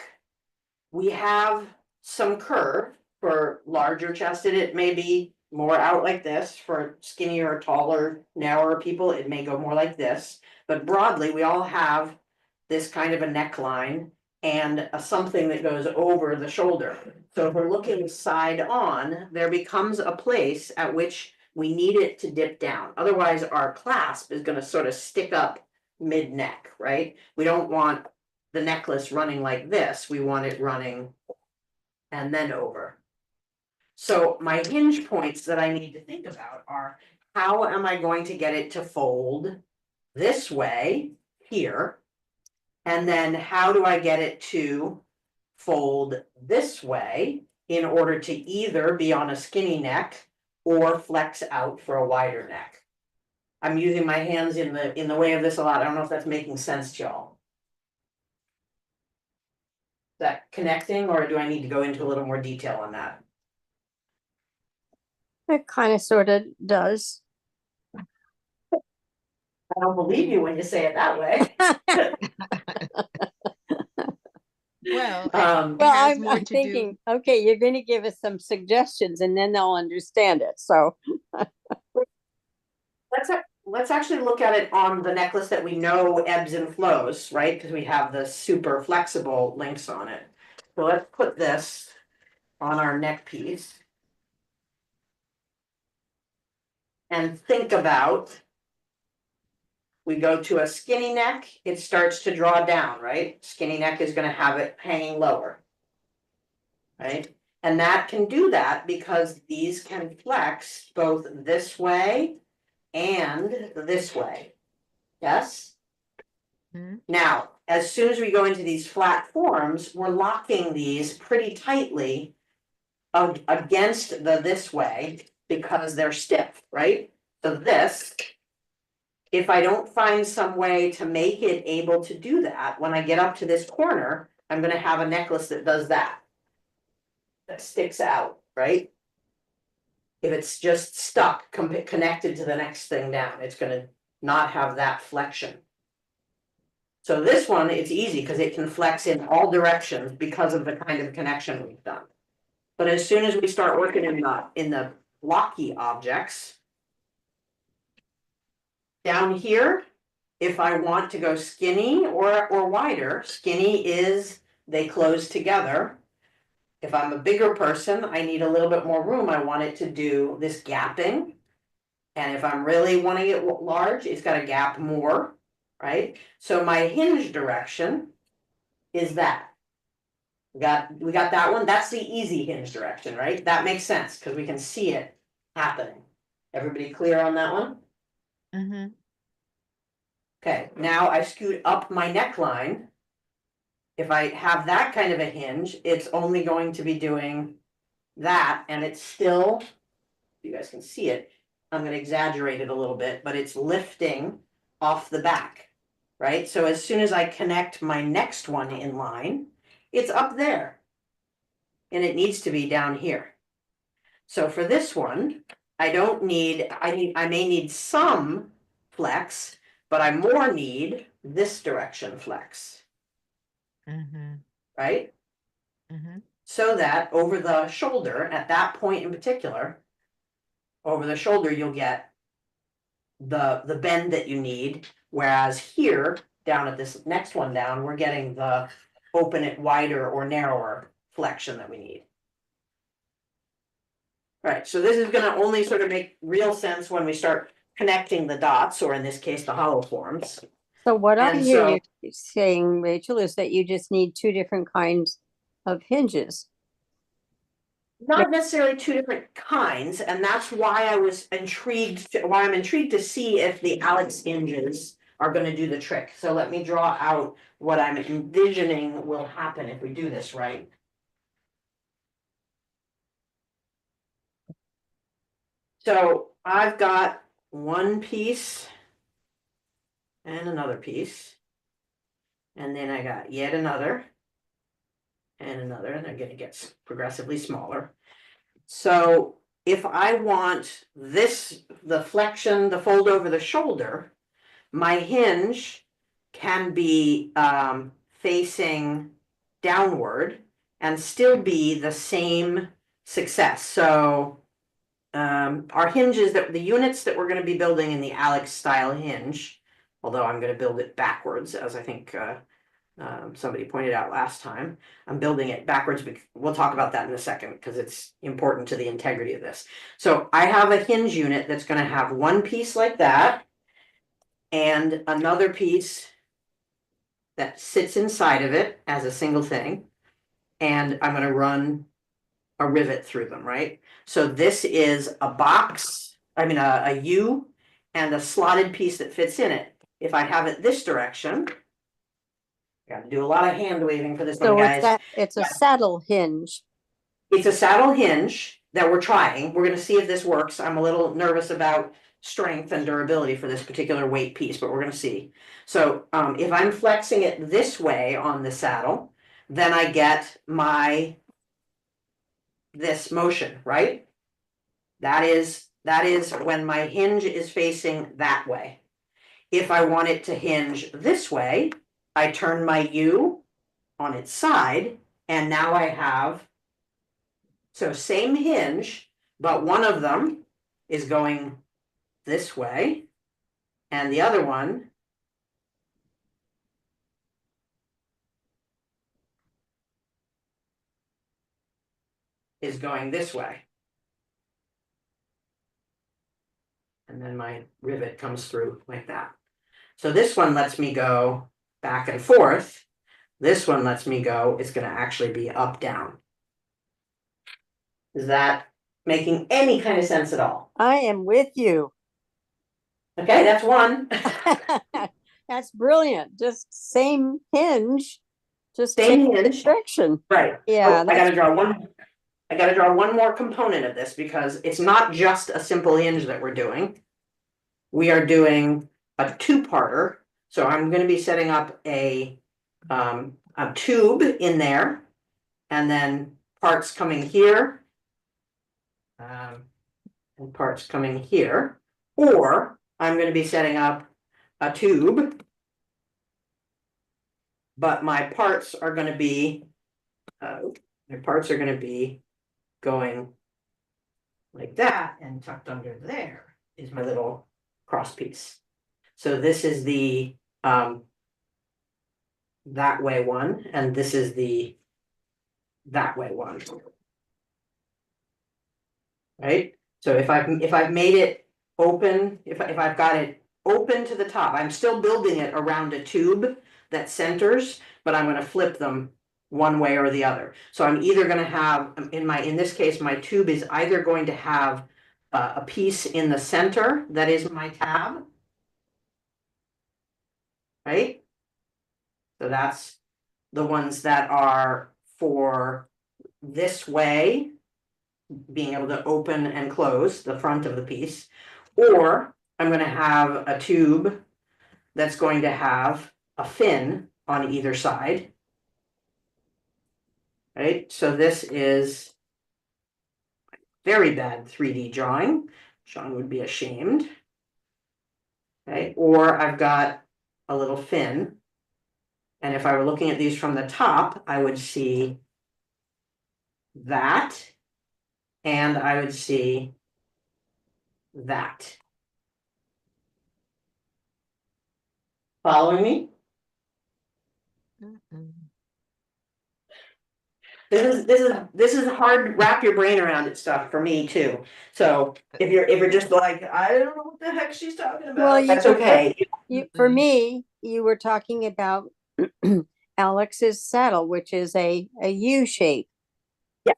we have some curve for larger chested. It may be more out like this. For skinnier, taller, narrower people, it may go more like this. But broadly, we all have this kind of a neckline and something that goes over the shoulder. So if we're looking side on, there becomes a place at which we need it to dip down. Otherwise, our clasp is going to sort of stick up mid-neck, right? We don't want the necklace running like this. We want it running and then over. So my hinge points that I need to think about are, how am I going to get it to fold this way here? And then how do I get it to fold this way in order to either be on a skinny neck or flex out for a wider neck? I'm using my hands in the way of this a lot. I don't know if that's making sense to y'all. Is that connecting, or do I need to go into a little more detail on that? It kind of sort of does. I don't believe you when you say it that way. Well, Um, it Well, has I'm, more I'm to thinking, do. okay, you're going to give us some suggestions and then they'll understand it. So, let's actually look at it on the necklace that we know ebbs and flows, right? Because we have the super flexible links on it. So let's put this on our neck piece. And think about, we go to a skinny neck, it starts to draw down, right? Skinny neck is going to have it hanging lower, right? And that can do that because these can flex both this way and this way. Yes? Mhm. Now, as soon as we go into these flat forms, we're locking these pretty tightly against the this way because they're stiff, right? So this, if I don't find some way to make it able to do that, when I get up to this corner, I'm gonna have a necklace that does that. That sticks out, right? If it's just stuck, connected to the next thing down, it's gonna not have that flexion. So this one, it's easy because it can flex in all directions because of the kind of connection we've done. But as soon as we start working in the blocky objects. Down here, if I want to go skinny or wider, skinny is they close together. If I'm a bigger person, I need a little bit more room. I want it to do this gapping. And if I'm really wanting it large, it's got to gap more, right? So my hinge direction is that. We got that one. That's the easy hinge direction, right? That makes sense because we can see it happening. Everybody clear on that one? Mhm. Okay, now I scoot up my neckline. If I have that kind of a hinge, it's only going to be doing that, and it's still, you guys can see it, I'm gonna exaggerate it a little bit, but it's lifting off the back, right? So as soon as I connect my next one in line, it's up there. And it needs to be down here. So for this one, I may need some flex, but I more need this direction flex, Mhm. right? Mhm. So that over the shoulder, at that point in particular, over the shoulder, you'll get the bend that you need. Whereas here, down at this next one down, we're getting the open it wider or narrower flexion that we need. Right, so this is gonna only sort of make real sense when we start connecting the dots, or in this case, the hollow forms. So what I And hear so- you saying, Rachel, is that you just need two different kinds of hinges. Not necessarily two different kinds, and that's why I was intrigued, why I'm intrigued to see if the Alex hinges are gonna do the trick. So let me draw out what I'm envisioning will happen if we do this right. So I've got one piece and another piece. And then I got yet another and another, and they're gonna get progressively smaller. So if I want this, the flexion, the fold over the shoulder, my hinge can be facing downward and still be the same success. So our hinges, that the units that we're going to be building in the Alex style hinge, although I'm going to build it backwards, as I think somebody pointed out last time. I'm building it backwards. We'll talk about that in a second because it's important to the integrity of this. So I have a hinge unit that's going to have one piece like that and another piece that sits inside of it as a single thing. And I'm going to run a rivet through them, right? So this is a box, a U and a slotted piece that fits in it. If I have it this direction, got to do a lot of hand waving for this one, So guys. it's a saddle hinge. It's a saddle hinge that we're trying. We're going to see if this works. I'm a little nervous about strength and durability for this particular weight piece, but we're going to see. So if I'm flexing it this way on the saddle, then I get this motion, right? That is when my hinge is facing that way. If I want it to hinge this way, I turn my U on its side, and now I have, so same hinge, but one of them is going this way, and the other one is going this way. And then my rivet comes through like that. So this one lets me go back and forth. This one lets me go, it's going to actually be up, down. Is that making any kind of sense at all? I am with you. Okay, that's one. That's brilliant. Just same hinge, just Same change the hinge. direction. Right. Yeah, Oh, I gotta draw one. I gotta draw one more component of this because it's not just a simple hinge that we're doing. We are doing a two-parter. So I'm gonna be setting up a tube in there and then parts coming here. And parts coming here, or I'm gonna be setting up a tube. But my parts are gonna be, going like that, and tucked under there is my little cross piece. So this is the that way one, and this is the that way one. Right? So if I've made it open, if I've got it open to the top, I'm still building it around a tube that centers, but I'm gonna flip them one way or the other. So I'm either gonna have, in this case, my tube is either going to have a piece in the center that is my tab. Right? So that's the ones that are for this way, being able to open and close the front of the piece. Or I'm going to have a tube that's going to have a fin on either side. Right? So this is very bad 3D drawing. Sean would be ashamed. Okay? Or I've got a little fin. And if I were looking at these from the top, I would see that. And I would see that. Following me? Mm-mm. This is hard to wrap your brain around it stuff for me too. So if you're just like, I don't know what the heck she's talking about, Well, that's okay. For me, you were talking about Alex's saddle, which is a U shape. Yeah.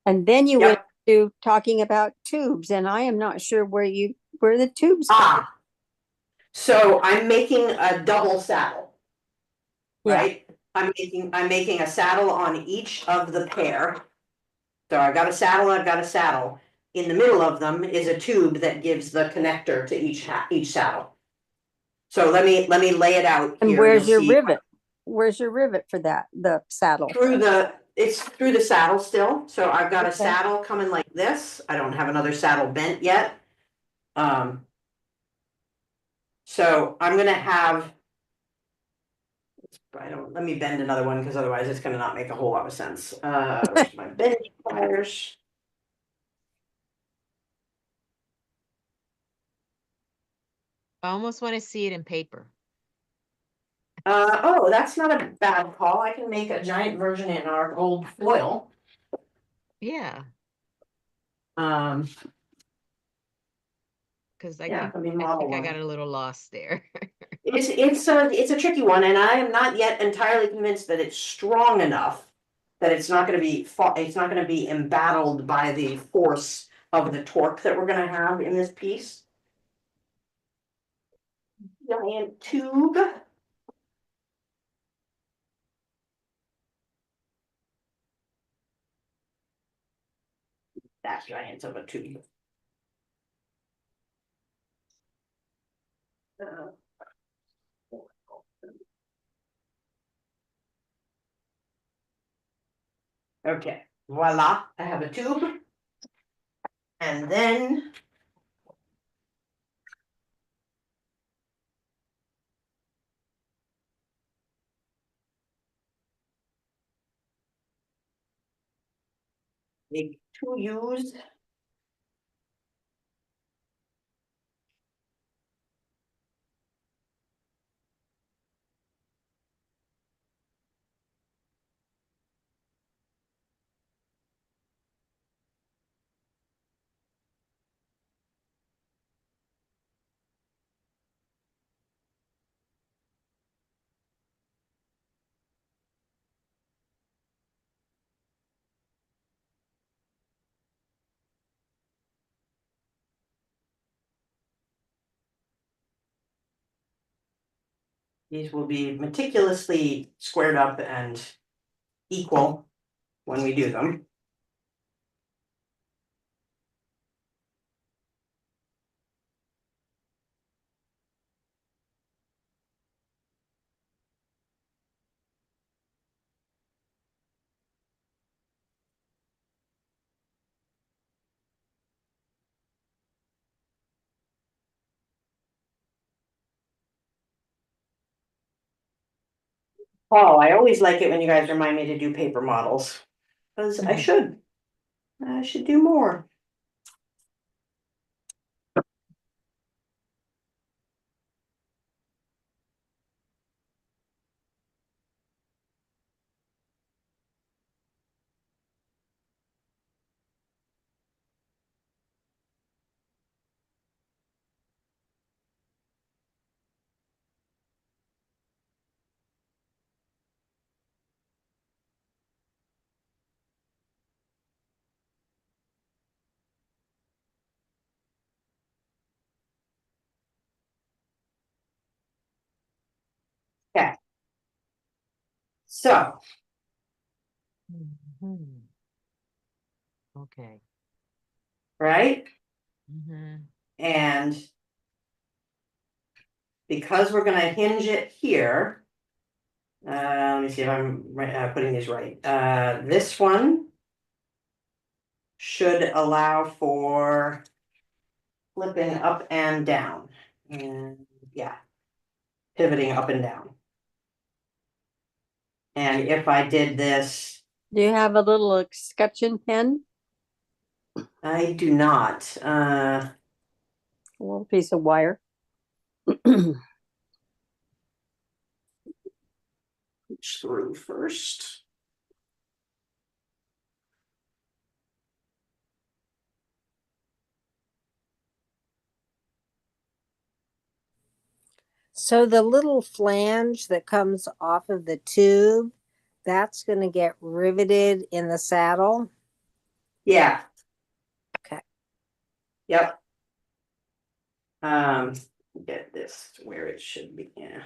And then you Yep. went to talking about tubes, and I am not sure where the tubes come. Ah. So I'm making a double saddle. Yeah. Right? I'm making a saddle on each of the pair. So I've got a saddle, I've got a saddle. In the middle of them is a tube that gives the connector to each saddle. So let me lay it out And here. where's You'll your see. rivet? Where's your rivet for that? The saddle. It's through the saddle still. So I've got a Okay. saddle coming like this. I don't have another saddle bent yet. So I'm gonna have. Let me bend another one because otherwise it's gonna not make a whole lot of sense. Where's my bending pliers? I almost want to see it in paper. Oh, that's not a bad call. I can make a giant version in our gold foil. Yeah, Um, because yeah, I mean, I model think I one. got a little lost there. It's a tricky one, and I am not yet entirely convinced that it's strong enough that it's not going to be embattled by the force of the torque that we're going to have in this piece. Giant tube. That giant of a tube. Okay, voila, I have a tube. And then make two U's. These will be meticulously squared up and equal when we do them. Oh, I always like it when you guys remind me to do paper models, because I should do more. Okay. So, Mhm. Okay. right? Mhm. And because we're gonna hinge it here, let me see if I'm putting these right. This one should allow for flipping up and down. And yeah, pivoting up and down. And if I did this, Do you have a little escutcheon pen? I do not. A little piece of wire. Push through first. So the little flange that comes off of the tube, that's going to get riveted in the saddle. Yeah. Okay. Yep. Get this where it should be. Yeah.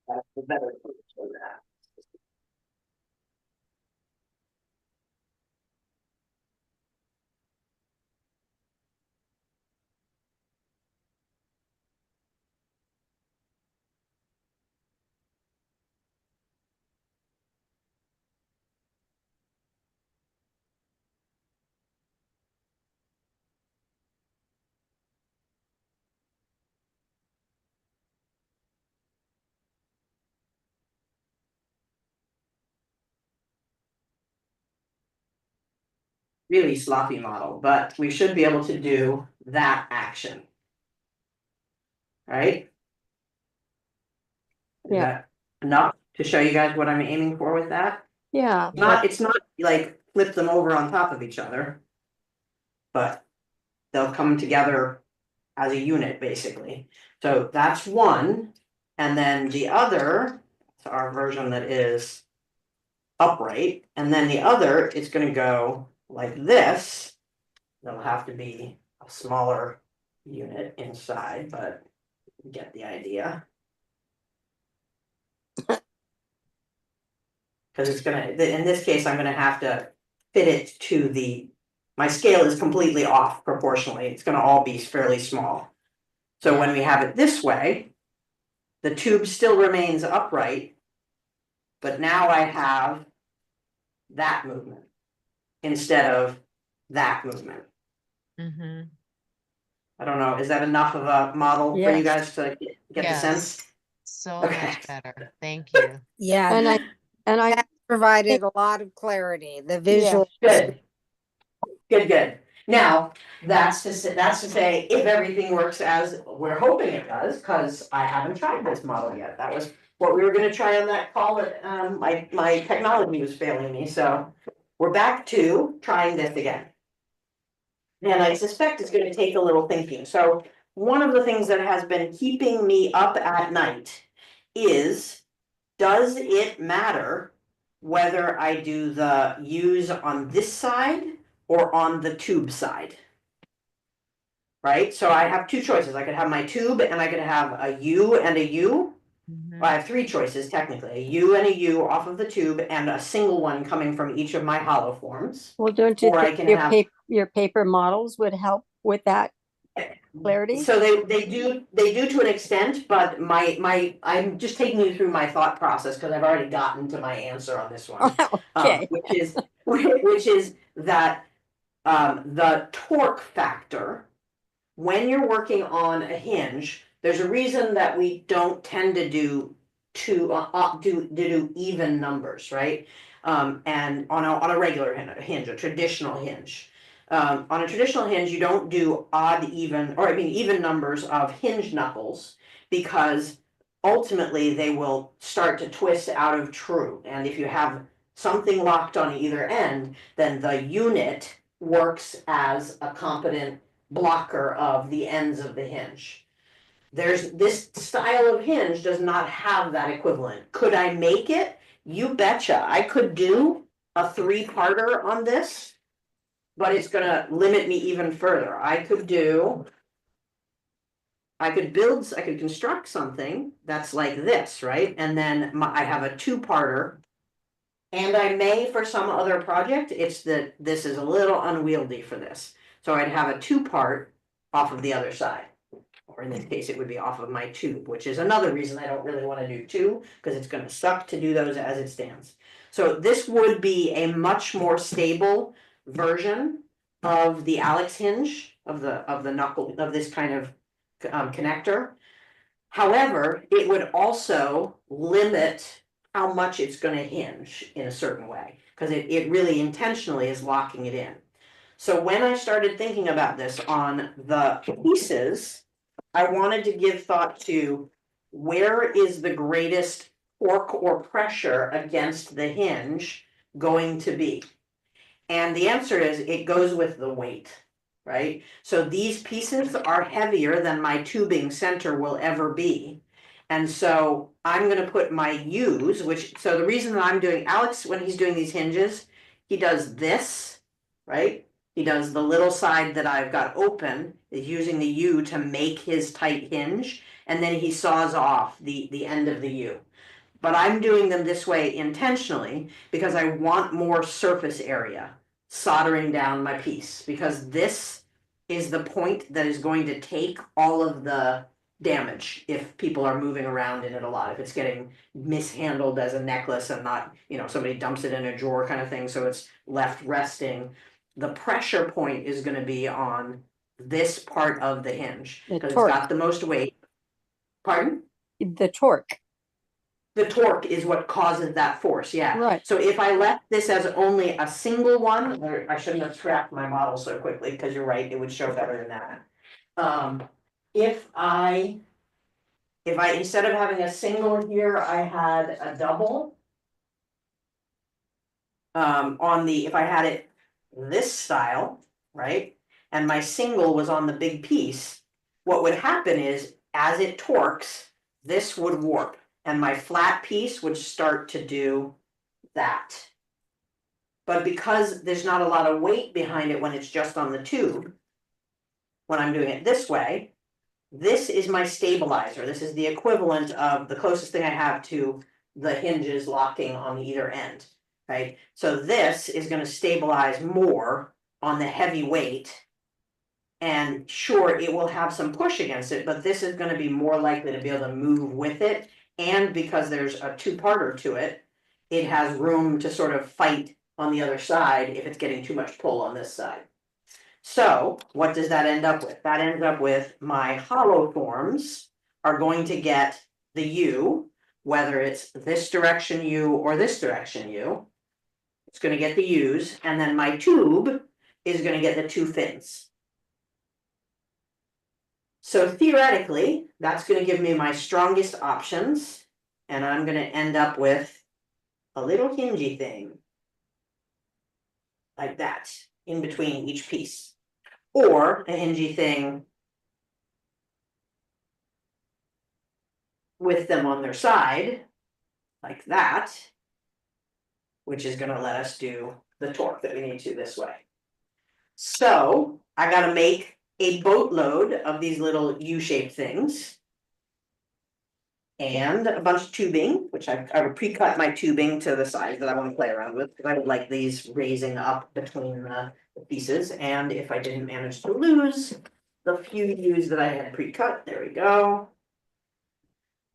That's the better place for that. Really sloppy model, but we should be able to do that action. Right? Is Yeah. that enough to show you guys what I'm aiming for with that? Yeah. It's not like flip them over on top of each other, but they'll come together as a unit, basically. So that's one, and then the other, it's our version that is upright, and then the other is gonna go like this. There'll have to be a smaller unit inside, but you get the idea. Because it's gonna, in this case, I'm gonna have to fit it to the, my scale is completely off proportionally. It's gonna all be fairly small. So when we have it this way, the tube still remains upright, but now I have that movement instead of that movement. Mhm. I don't know, is that enough of a model for you Yes. guys to get the Yes. sense? So Okay. much better. Thank you. Yeah. And I That provided a lot of clarity. The Yeah. visual. Good. Good. Now, that's to say, if everything works as we're hoping it does, because I haven't tried this model yet. That was what we were gonna try on that call that, my technology was failing me, so we're back to trying this again. And I suspect it's gonna take a little thinking. So one of the things that has been keeping me up at night is, does it matter whether I do the U's on this side or on the tube side. Right, so I have two choices. I could have my tube and I could have a U and a U. Mhm. Well, I have three choices technically, a U and a U off of the tube and a single one coming from each of my hollow forms. Well, don't you Or I think can your have, your paper models would help with that clarity? so they do to an extent, but I'm just taking you through my thought process because I've already gotten to my answer on this one. Okay. Which is that the torque factor, when you're working on a hinge, there's a reason that we don't tend to do even numbers, right? And on a regular hinge, a traditional hinge. On a traditional hinge, you don't do odd, even, or I mean even numbers of hinge knuckles, because ultimately they will start to twist out of true. And if you have something locked on either end, then the unit works as a competent blocker of the ends of the hinge. There's this style of hinge does not have that equivalent. Could I make it? You betcha. I could do a 3-parter on this, but it's gonna limit me even further. I could construct something that's like this, right? And then I have a 2-parter. And I may, for some other project, it's that this is a little unwieldy for this. So I'd have a 2-part off of the other side. Or in this case, it would be off of my tube, which is another reason I don't really want to do 2, because it's going to suck to do those as it stands. So this would be a much more stable version of the Alex hinge, of the knuckle, of this kind of connector. However, it would also limit how much it's going to hinge in a certain way, because it really intentionally is locking it in. So when I started thinking about this on the pieces, I wanted to give thought to where is the greatest torque or pressure against the hinge going to be? And the answer is it goes with the weight, right? So these pieces are heavier than my tubing center will ever be. And so I'm going to put my U's, so the reason that I'm doing, Alex, when he's doing these hinges, he does this, right? He does the little side that I've got open, is using the U to make his tight hinge, and then he saws off the end of the U. But I'm doing them this way intentionally because I want more surface area soldering down my piece, because this is the point that is going to take all of the damage if people are moving around in it a lot, if it's getting mishandled as a necklace and not, somebody dumps it in a drawer kind of thing, so it's left resting. The pressure point is going to be on this part of the hinge because it's got the most weight. Pardon? The torque. The torque is what causes that force, yeah. Right. So if I left this as only a single one, or I shouldn't have scrapped my model so quickly, because you're right, it would show better than that. If I instead of having a single here, I had a double. If I had it this style, right, and my single was on the big piece, what would happen is, as it torques, this would warp, and my flat piece would start to do that. But because there's not a lot of weight behind it when it's just on the tube, when I'm doing it this way, this is my stabilizer. This is the equivalent of the closest thing I have to the hinges locking on either end, right? So this is going to stabilize more on the heavy weight. And sure, it will have some push against it, but this is going to be more likely to be able to move with it. And because there's a 2-parter to it, it has room to sort of fight on the other side if it's getting too much pull on this side. So what does that end up with? That ends up with my hollow forms are going to get the U, whether it's this direction U or this direction U. It's going to get the U's, and then my tube is going to get the 2 fins. So theoretically, that's going to give me my strongest options, and I'm going to end up with a little hingy thing like that in between each piece, or a hingy thing with them on their side like that, which is gonna let us do the torque that we need to this way. So I gotta make a boatload of these little U-shaped things. And a bunch of tubing, which I've pre-cut my tubing to the size that I want to play around with, because I would like these raising up between the pieces. And if I didn't manage to lose the few U's that I had pre-cut, there we go.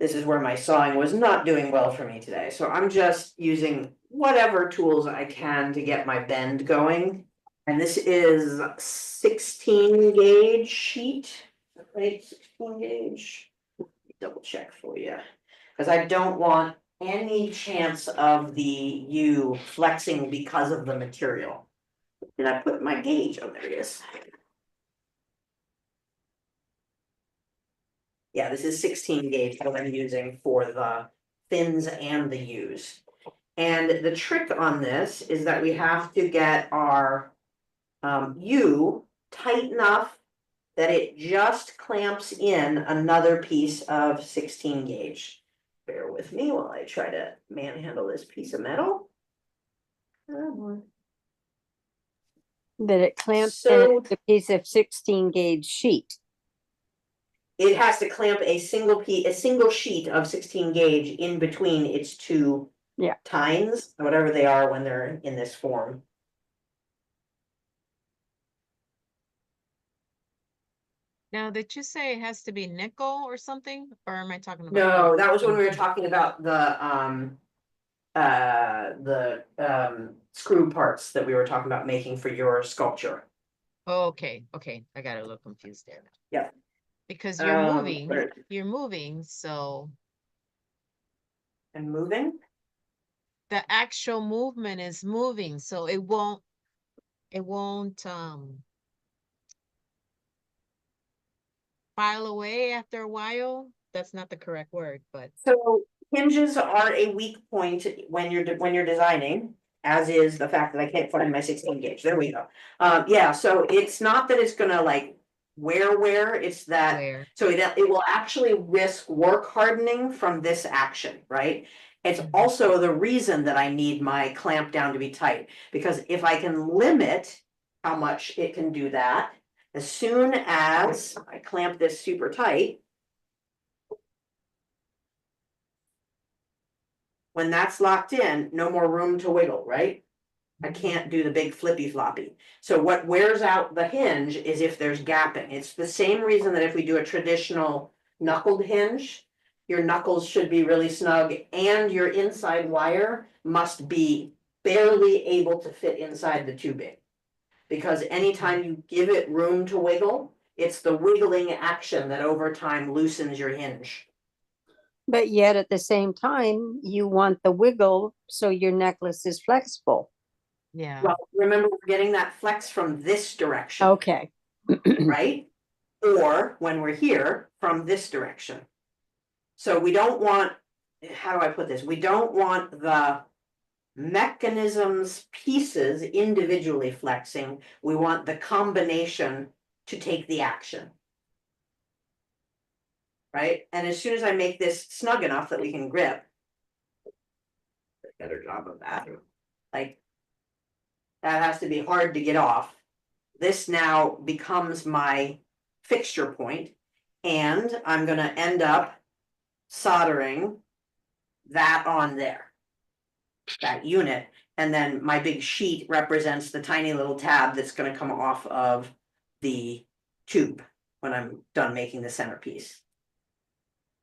This is where my sawing was not doing well for me today. So I'm just using whatever tools I can to get my bend going. And this is 16 gauge sheet, right? 16 gauge. Double check for you, because I don't want any chance of the U flexing because of the material. Did I put my gauge? Oh, there it is. Yeah, this is 16 gauge that I'm using for the fins and the U's. And the trick on this is that we have to get our U tight enough that it just clamps in another piece of 16 gauge. Bear with me while I try to manhandle this piece of metal. That it clamps So in a piece of 16 gauge sheet. it has to clamp a single sheet of 16 gauge in between its two tines, whatever they are when they're in this form. Now, did you say it has to be nickel or something, or am I talking about? No, that was when we were talking about the screw parts that we were talking about making for your sculpture. Okay, okay, I got a little confused there. Yeah. Because Where- you're moving, so And moving? the actual movement is moving, so it won't file away after a while. That's not the correct word, but So hinges are a weak point when you're designing, as is the fact that I can't find my 16 gauge. There we go. Yeah, so it's not that it's gonna like wear, it's that, where so it will actually risk work hardening from this action, right? It's also the reason that I need my clamp down to be tight, because if I can limit how much it can do that, as soon as I clamp this super tight, when that's locked in, no more room to wiggle, right? I can't do the big flippy floppy. So what wears out the hinge is if there's gapping. It's the same reason that if we do a traditional knuckled hinge, your knuckles should be really snug and your inside wire must be barely able to fit inside the tubing. Because anytime you give it room to wiggle, it's the wiggling action that over time loosens your hinge. But yet at the same time, you want the wiggle so your necklace is flexible. yeah. Well, remember, we're getting that flex from this direction. Okay. Right? Or when we're here, from this direction. So we don't want, how do I put this? We don't want the mechanism's pieces individually flexing. We want the combination to take the action. Right? And as soon as I make this snug enough that we can grip, better job of that. Like, that has to be hard to get off. This now becomes my fixture point, and I'm gonna end up soldering that on there, that unit, and then my big sheet represents the tiny little tab that's gonna come off of the tube when I'm done making the centerpiece.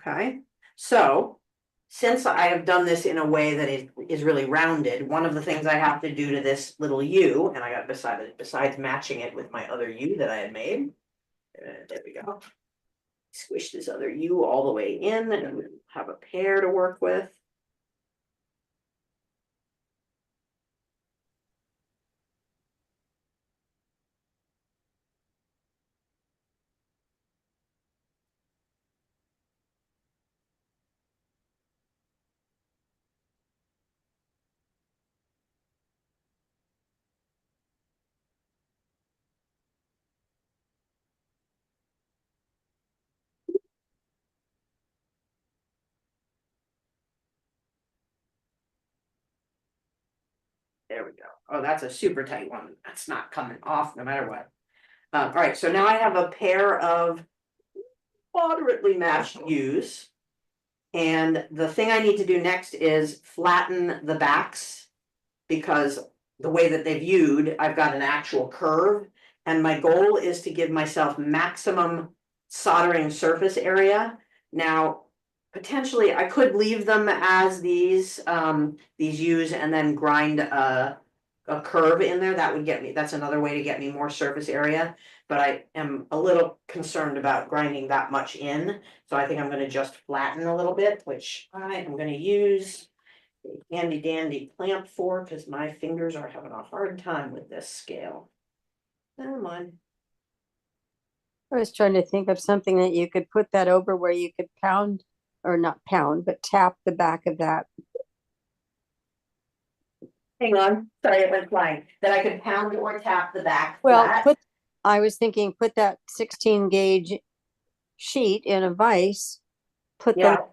Okay, so since I have done this in a way that it is really rounded, one of the things I have to do to this little U, and I got besides matching it with my other U that I had made, there we go. Squish this other U all the way in and have a pair to work with. There we go. Oh, that's a super tight one. That's not coming off no matter what. All right, so now I have a pair of moderately matched U's. And the thing I need to do next is flatten the backs, because the way that they've viewed, I've got an actual curve. And my goal is to give myself maximum soldering surface area. Now, potentially I could leave them as these U's and then grind a curve in there. That would get me, that's another way to get me more surface area. But I am a little concerned about grinding that much in. So I think I'm gonna just flatten a little bit, which I am gonna use a handy dandy clamp for, because my fingers are having a hard time with this scale. Never mind. I was trying to think of something that you could put that over where you could pound, or not pound, but tap the back of that. Hang on, sorry, it went flying. That I could pound or tap the back Well, flat. I was thinking, put that 16 gauge sheet in a vise, put Yeah, the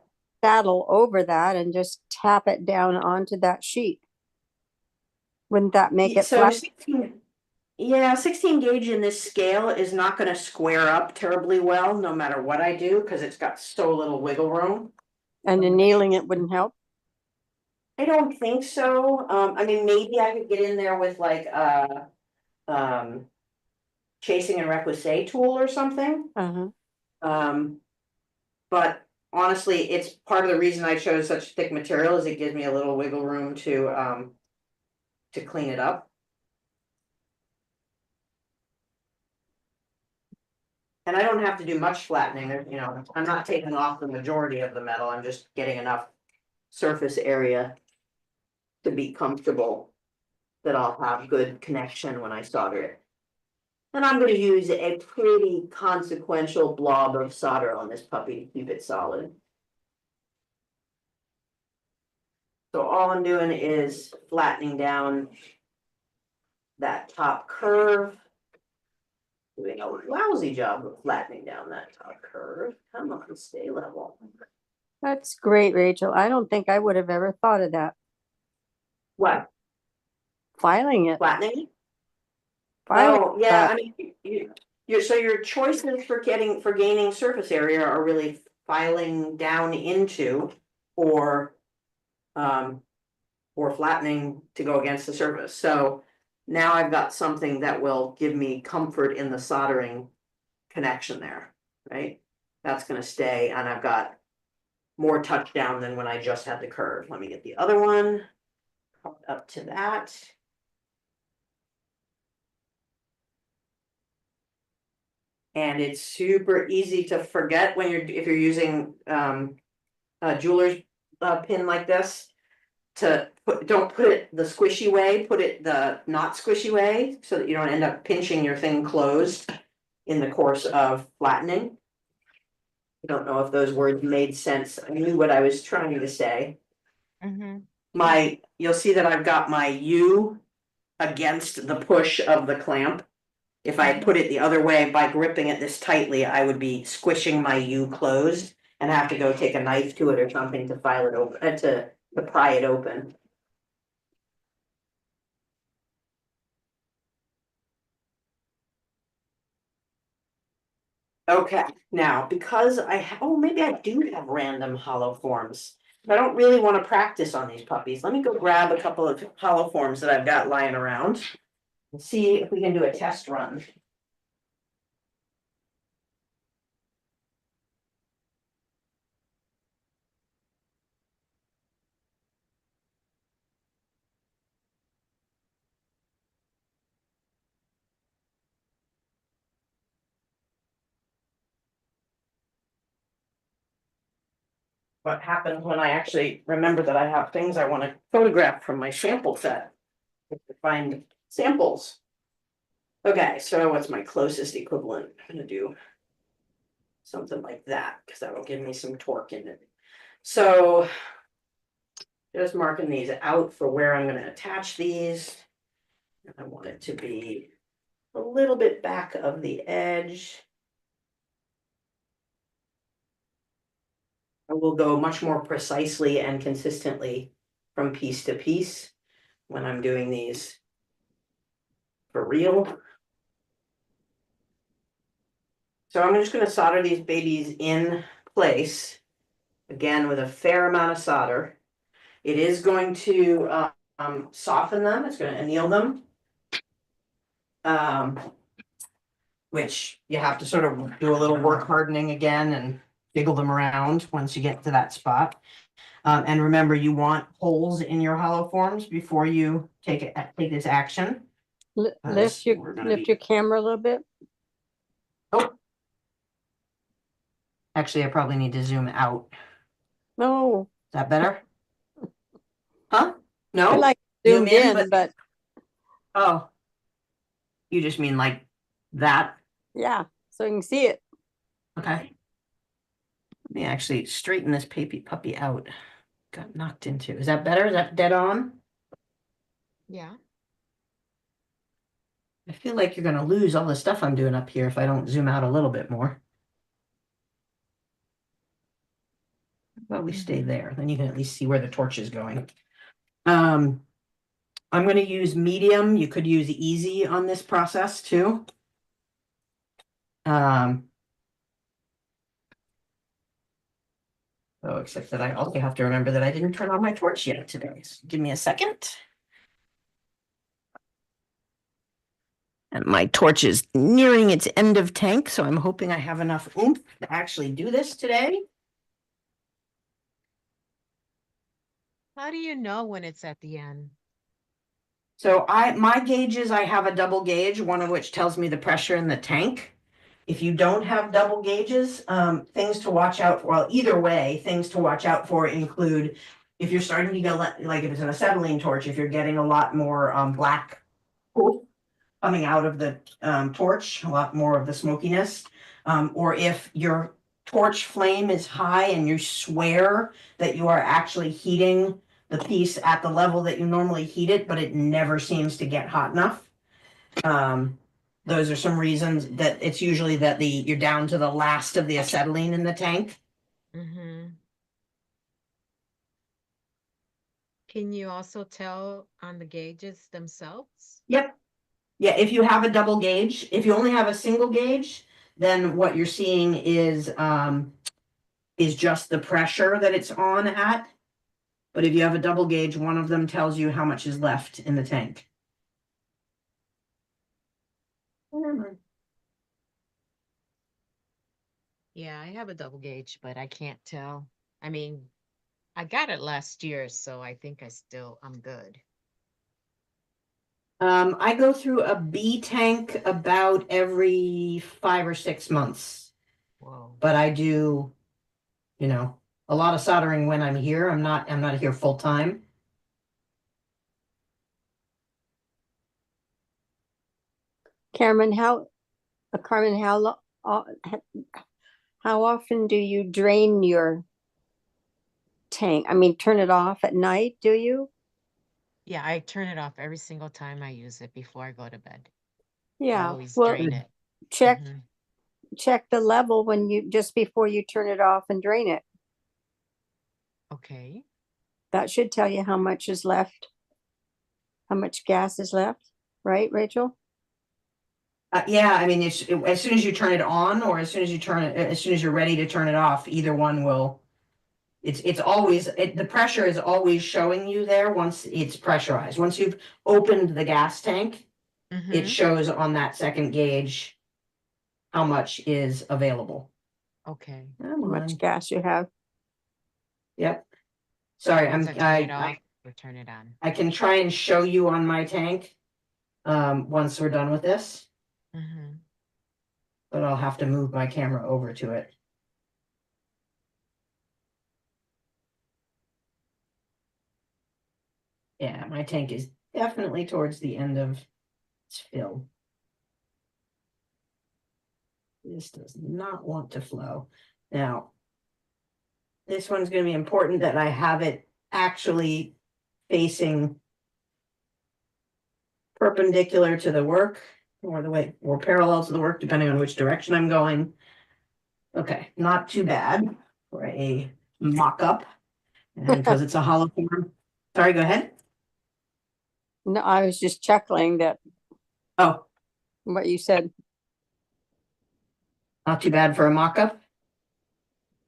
saddle over that and just tap it down onto that sheet. Wouldn't that make it so flat? 16, yeah, 16 gauge in this scale is not gonna square up terribly well, no matter what I do, because it's got so little wiggle room. And annealing it wouldn't help? I don't think so. I mean, maybe I could get in there with like um chasing and repoussé tool or something. Uh-huh. But honestly, it's part of the reason I chose such thick material is it gives me a little wiggle room to clean it up. And I don't have to do much flattening, you know, I'm not taking off the majority of the metal, I'm just getting enough surface area to be comfortable that I'll have good connection when I solder it. And I'm gonna use a pretty consequential blob of solder on this puppy to keep it solid. So all I'm doing is flattening down that top curve. Doing a lousy job of flattening down that top curve. Come on, stay level. That's great, Rachel. I don't think I would have ever thought of that. What? Filing it. Flattening? Filing Oh, yeah, I mean, so your choices for gaining surface area are really filing down into or flattening to go against the surface. So now I've got something that will give me comfort in the soldering connection there, right? That's gonna stay, and I've got more touch down than when I just had the curve. Let me get the other one up to that. And it's super easy to forget when if you're using a jeweler's pin like this, to don't put it the squishy way, put it the not squishy way, so that you don't end up pinching your thing closed in the course of flattening. I don't know if those words made sense. I knew what I was trying to say. You'll see that I've got my U against the push of the clamp. If I had put it the other way by gripping it this tightly, I would be squishing my U closed and have to go take a knife to it or something to file it open, to pry it open. Okay, now, because maybe I do have random hollow forms. I don't really want to practice on these puppies. Let me go grab a couple of hollow forms that I've got lying around and see if we can do a test run. What happens when I actually remember that I have things I want to photograph from my sample set. I have to find samples. Okay, so what's my closest equivalent? I'm gonna do something like that, because that will give me some torque in it. So just marking these out for where I'm gonna attach these. And I want it to be a little bit back of the edge. I will go much more precisely and consistently from piece to piece. when I'm doing these for real. So I'm just gonna solder these babies in place, again, with a fair amount of solder. It is going to soften them, it's gonna anneal them. Which you have to sort of do a little work hardening again and jiggle them around once you get to that spot. And remember, you want holes in your hollow forms before you take this action. Lift your camera a little bit. Oh, actually, I probably need to zoom out. No, Is that better? Huh? No? I like Zoom zoomed in, in, but oh, you just mean like that? yeah, so you can see it. Okay. Let me actually straighten this puppy out. Got knocked into. Is that better? Is that dead on? Yeah. I feel like you're gonna lose all the stuff I'm doing up here if I don't zoom out a little bit more. Well, we stay there, then you can at least see where the torch is going. I'm gonna use medium. You could use easy on this process too. Oh, except that I also have to remember that I didn't turn on my torch yet today. So give me a second. And my torch is nearing its end of tank, so I'm hoping I have enough oomph to actually do this today. How do you know when it's at the end? So my gauges, I have a double gauge, one of which tells me the pressure in the tank. If you don't have double gauges, things to watch out for, well, either way, things to watch out for include if you're starting to get, like if it's an acetylene torch, if you're getting a lot more black coming out of the torch, a lot more of the smokiness, or if your torch flame is high and you swear that you are actually heating the piece at the level that you normally heat it, but it never seems to get hot enough. Those are some reasons that it's usually that you're down to the last of the acetylene in the tank. Mm-hmm. Can you also tell on the gauges themselves? Yep. Yeah, if you have a double gauge, if you only have a single gauge, then what you're seeing is just the pressure that it's on at. But if you have a double gauge, one of them tells you how much is left in the tank. Yeah, I have a double gauge, but I can't tell. I mean, I got it last year, so I think I'm good. I go through a B tank about every 5 or 6 months. Whoa. But I do, a lot of soldering when I'm here. I'm not here full time. Carmen, how often do you drain your tank? I mean, turn it off at night, do you? Yeah, I turn it off every single time I use it before I go to bed. I Yeah. always Well, drain it. check Mhm. check the level when you just before you turn it off and drain it. Okay. That should tell you how much is left, how much gas is left, right, Rachel? Yeah, I mean, as soon as you turn it on, or as soon as you're ready to turn it off, either one will. It's always the pressure is always showing you there once it's pressurized. Once you've opened the gas tank, it Mm-hmm. shows on that second gauge how much is available. Okay. How much gas you have. Yep. Sorry, Once I turn it off or turn it on. I can try and show you on my tank once we're done with this, Mm-hmm. but I'll have to move my camera over to it. Yeah, my tank is definitely towards the end of its fill. This does not want to flow. Now, this one's going to be important that I have it actually facing perpendicular to the work, or parallel to the work, depending on which direction I'm going. Okay, not too bad for a mock-up. And because it's a hollow form. Sorry, go ahead. No, I was just chuckling that Oh, what you said. not too bad for a mock-up.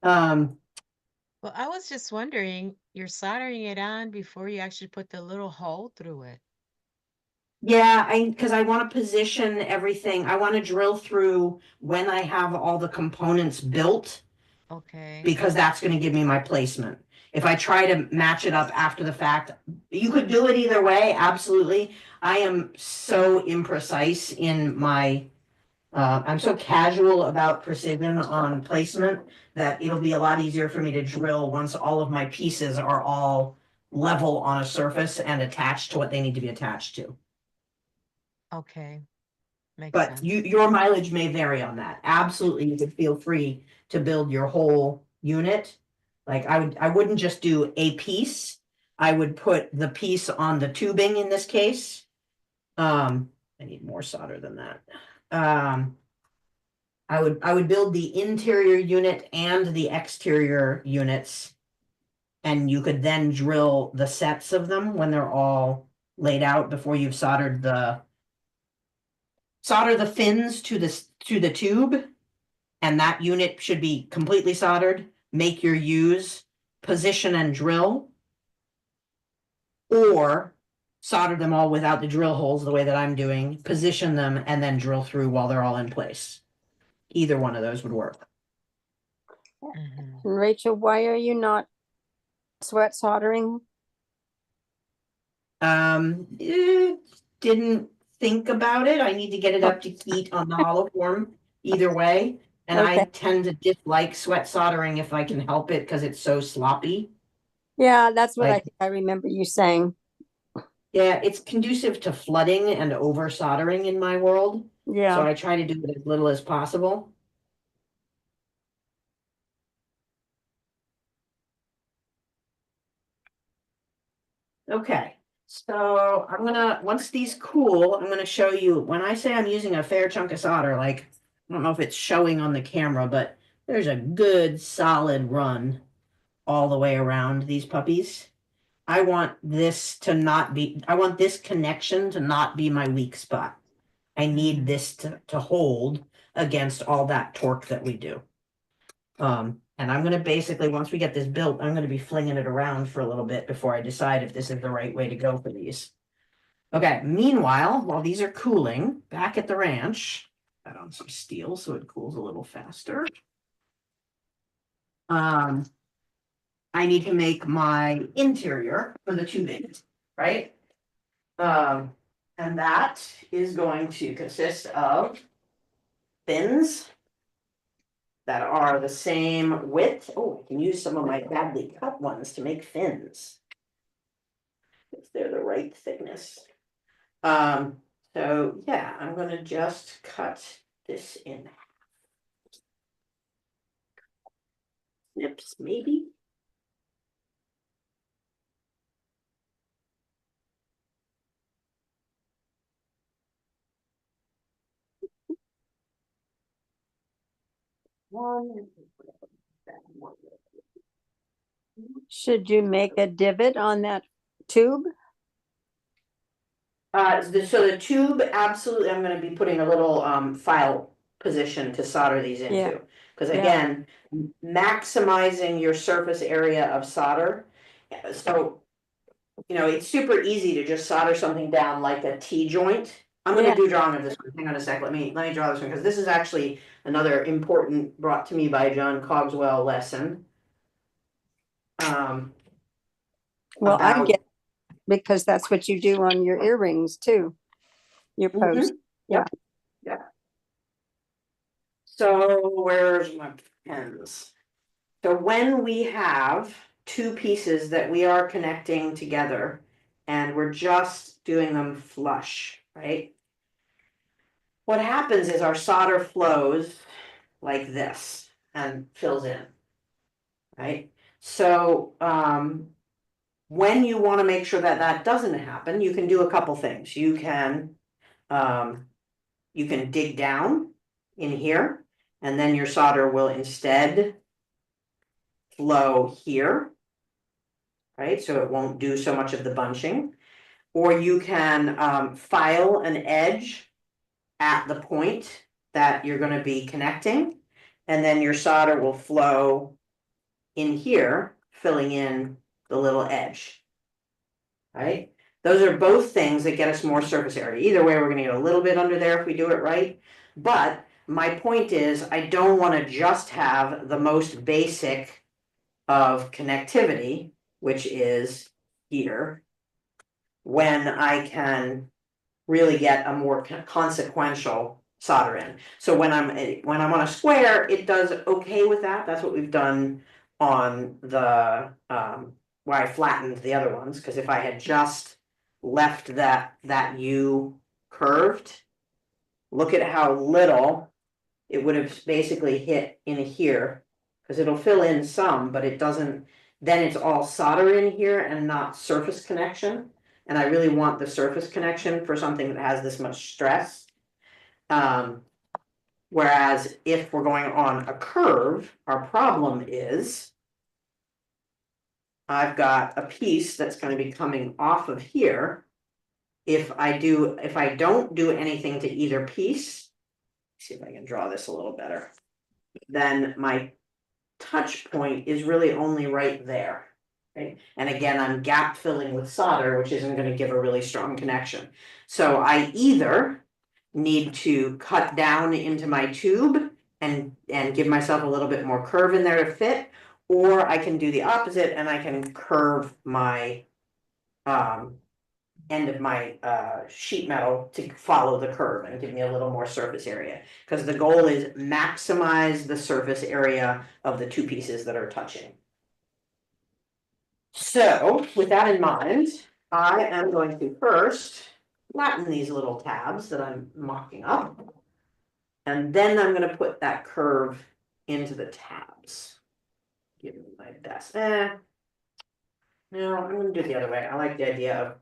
Well, I was just wondering, you're soldering it on before you actually put the little hole through it. Yeah, because I want to position everything. I want to drill through when I have all the components built, Okay. because that's going to give me my placement. If I try to match it up after the fact, you could do it either way, absolutely. I am so imprecise in my, I'm so casual about precision on placement that it'll be a lot easier for me to drill once all of my pieces are all level on a surface and attached to what they need to be attached to. Okay. Makes But sense. your mileage may vary on that. Absolutely, you could feel free to build your whole unit. Like I wouldn't just do a piece. I would put the piece on the tubing in this case. I need more solder than that. I would build the interior unit and the exterior units. And you could then drill the sets of them when they're all laid out before you've solder the fins to the tube, and that unit should be completely soldered. Make your U's, position and drill, or solder them all without the drill holes the way that I'm doing, position them, and then drill through while they're all in place. Either one of those would work. Mhm. And Rachel, why are you not sweat soldering? Didn't think about it. I need to get it up to heat on the hollow form either way. And I Okay. tend to dislike sweat soldering if I can help it because it's so sloppy. Yeah, that's what I Like, think I remember you saying. yeah, it's conducive to flooding and over soldering in my world. So Yeah. I try to do it as little as possible. Okay, so I'm gonna, once these cool, I'm gonna show you, when I say I'm using a fair chunk of solder, like, I don't know if it's showing on the camera, but there's a good solid run all the way around these puppies. I want this to not be, I want this connection to not be my weak spot. I need this to hold against all that torque that we do. And I'm gonna basically, once we get this built, I'm gonna be flinging it around for a little bit before I decide if this is the right way to go for these. Okay, meanwhile, while these are cooling, back at the ranch, got on some steel so it cools a little faster. I need to make my interior for the tubing, right? And that is going to consist of fins that are the same width. Oh, I can use some of my badly cut ones to make fins. If they're the right thickness. So yeah, I'm gonna just cut this in snips, maybe. One. Should you make a divot on that tube? So the tube, absolutely, I'm gonna be putting a little file position to solder these Yeah. into. Because Yeah. again, maximizing your surface area of solder. So, you know, it's super easy to just solder something down like a T-joint. I'm gonna Yeah. do a drawing of this one. Hang on a sec. Let me draw this one because this is actually another important brought to me by John Cogswell lesson. Well, I About get, because that's what you do on your earrings too. Your post. Yeah. Yeah. So where's my pens? So when we have two pieces that we are connecting together and we're just doing them flush, right? What happens is our solder flows like this and fills in, right? So when you want to make sure that that doesn't happen, you can do a couple things. You can dig down in here, and then your solder will instead flow here, right? So it won't do so much of the bunching. or you can file an edge at the point that you're gonna be connecting. And then your solder will flow in here, filling in the little edge. Right? Those are both things that get us more surface area. Either way, we're gonna get a little bit under there if we do it right. But my point is, I don't wanna just have the most basic of connectivity, which is here, when I can really get a more consequential solder in. So when I'm on a square, it does okay with that. That's what we've done on the where I flattened the other ones, because if I had just left that U curved, look at how little it would have basically hit in here, because it'll fill in some, but it doesn't, then it's all solder in here and not surface connection. And I really want the surface connection for something that has this much stress. Whereas if we're going on a curve, our problem is I've got a piece that's going to be coming off of here. If I don't do anything to either piece, see if I can draw this a little better, then my touch point is really only right there. Right? And again, I'm gap filling with solder, which isn't going to give a really strong connection. So I either need to cut down into my tube and give myself a little bit more curve in there to fit, or I can do the opposite and I can curve my end of my sheet metal to follow the curve and give me a little more surface area, because the goal is maximize the surface area of the two pieces that are touching. So with that in mind, I am going to first flatten these little tabs that I'm mocking up, and then I'm going to put that curve into the tabs. Give me my best. No, I'm gonna do it the other way. I like the idea of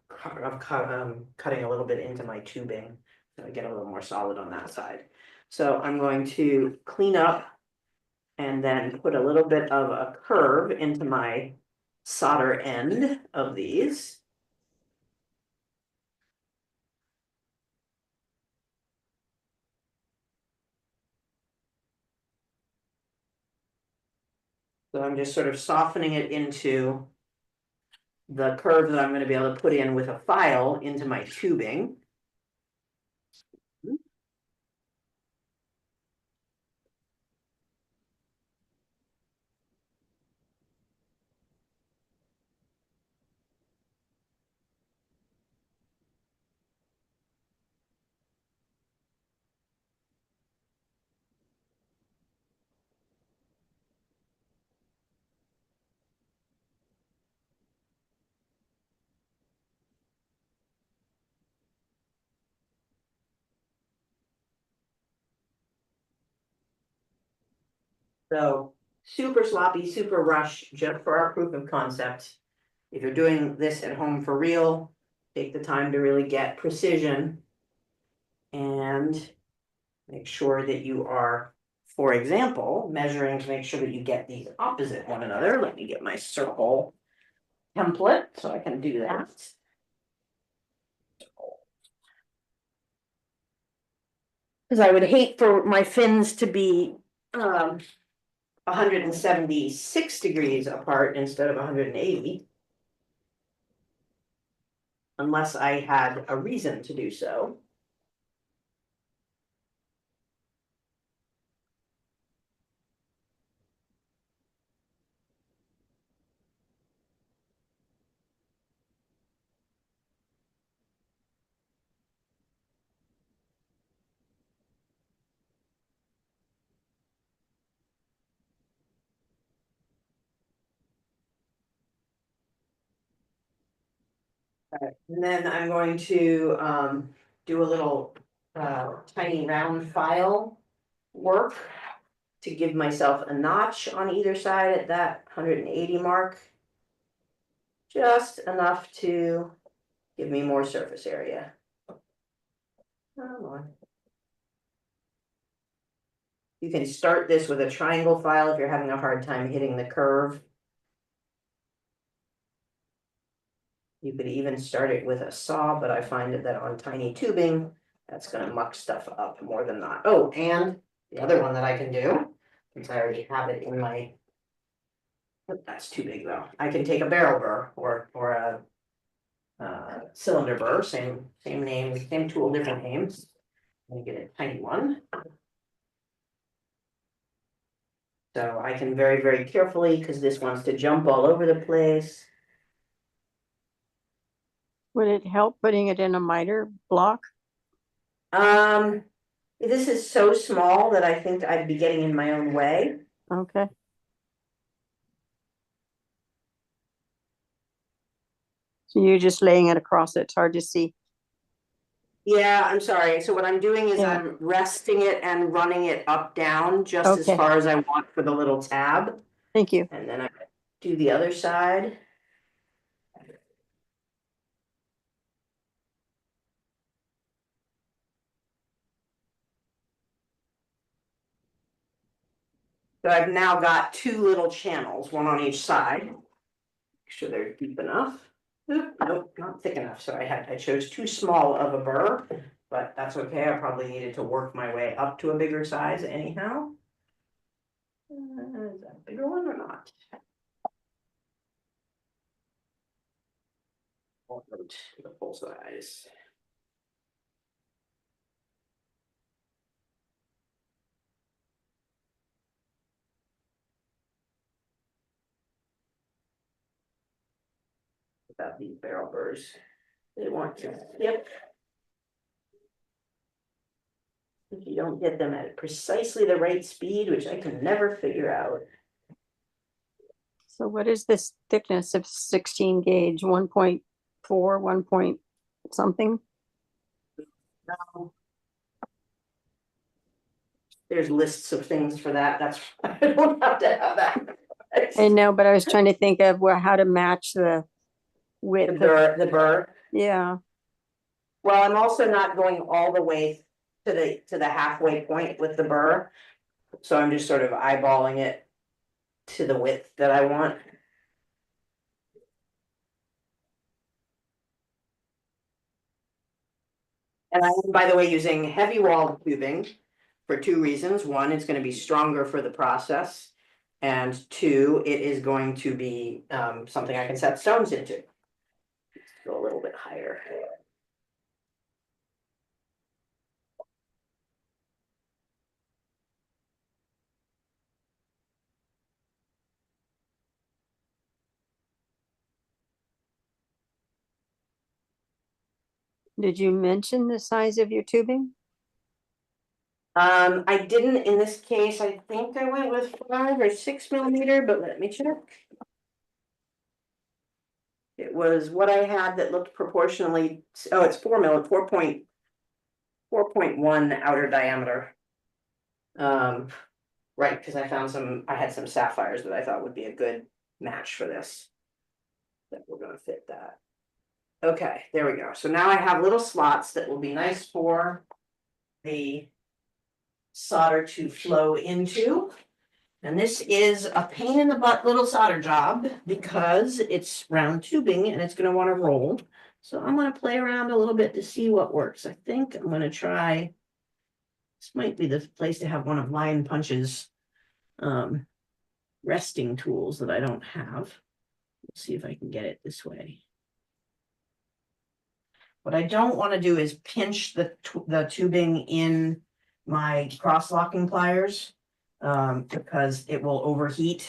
cutting a little bit into my tubing, so I get a little more solid on that side. So I'm going to clean up and then put a little bit of a curve into my solder end of these. So I'm just sort of softening it into the curve that I'm going to be able to put in with a file into my tubing. So super sloppy, super rush, just for our proof of concept. If you're doing this at home for real, take the time to really get precision and make sure that you are, for example, measuring to make sure that you get these opposite one another. Let me get my circle template so I can do that. Because I would hate for my fins to be 176 degrees apart instead of 180. Unless I had a reason to do so. And then I'm going to do a little tiny round file work to give myself a notch on either side at that 180 mark. Just enough to give me more surface area. Come on. You can start this with a triangle file if you're having a hard time hitting the curve. You could even start it with a saw, but I find that on tiny tubing, that's gonna muck stuff up more than not. Oh, and the other one that I can do, since I already have it in my. That's too big though. I can take a barrel burr or a cylinder burr, same name, same tool, different names. Let me get a tiny one. So I can very, very carefully, because this wants to jump all over the place. Would it help putting it in a miter block? This is so small that I think I'd be getting in my own way. Okay. So you're just laying it across it. It's hard to see. Yeah, I'm sorry. So what I'm doing is Yeah. I'm resting it and running it up, down, just as Okay. far as I want for the little tab. Thank you. And then I do the other side. So I've now got two little channels, one on each side. Make sure they're deep enough. Oop, nope, not thick enough. So I chose too small of a burr, but that's okay. I probably needed to work my way up to a bigger size anyhow. Is that a bigger one or not? The full size. About these barrel burrs, they want to skip. If you don't get them at precisely the right speed, which I can never figure out. So what is this thickness of 16 gauge? 1.4, 1 point something? There's lists of things for that. That's I don't have to have that. I know, but I was trying to think of how to match the width. The burr. Yeah. Well, I'm also not going all the way to the halfway point with the burr. So I'm just sort of eyeballing it to the width that I want. And I am, by the way, using heavy walled tubing for two reasons. One, it's going to be stronger for the process. And two, it is going to be something I can set stones into. Let's go a little bit higher. Did you mention the size of your tubing? I didn't in this case. I think I went with 5 or 6 millimeter, but let me check. It was what I had that looked proportionally. Oh, it's 4.1 outer diameter. Right, because I had some sapphires that I thought would be a good match for this. That we're gonna fit that. Okay, there we go. So now I have little slots that will be nice for the solder to flow into. And this is a pain in the butt little solder job because it's round tubing and it's gonna want to roll. So I'm gonna play around a little bit to see what works. I think I'm gonna try. This might be the place to have one of Lion Punch's resting tools that I don't have. Let's see if I can get it this way. What I don't want to do is pinch the tubing in my cross-locking pliers because it will overheat.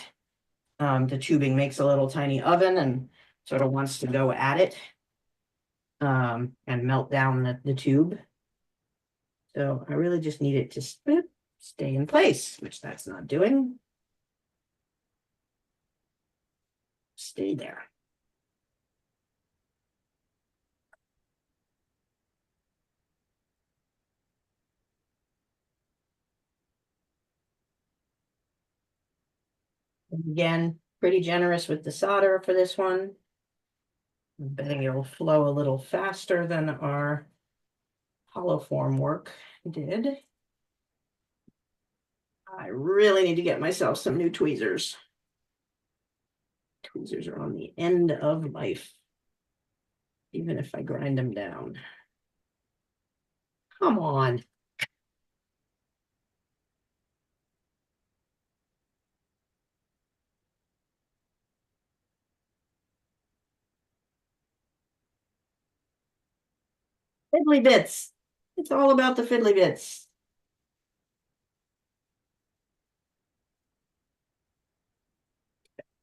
The tubing makes a little tiny oven and sort of wants to go at it and melt down the tube. So I really just need it to stay in place, which that's not doing. Stay there. Again, pretty generous with the solder for this one. I'm betting it'll flow a little faster than our hollow form work did. I really need to get myself some new tweezers. Tweezers are on the end of life. even if I grind them down. Come on. Fiddly bits. It's all about the fiddly bits.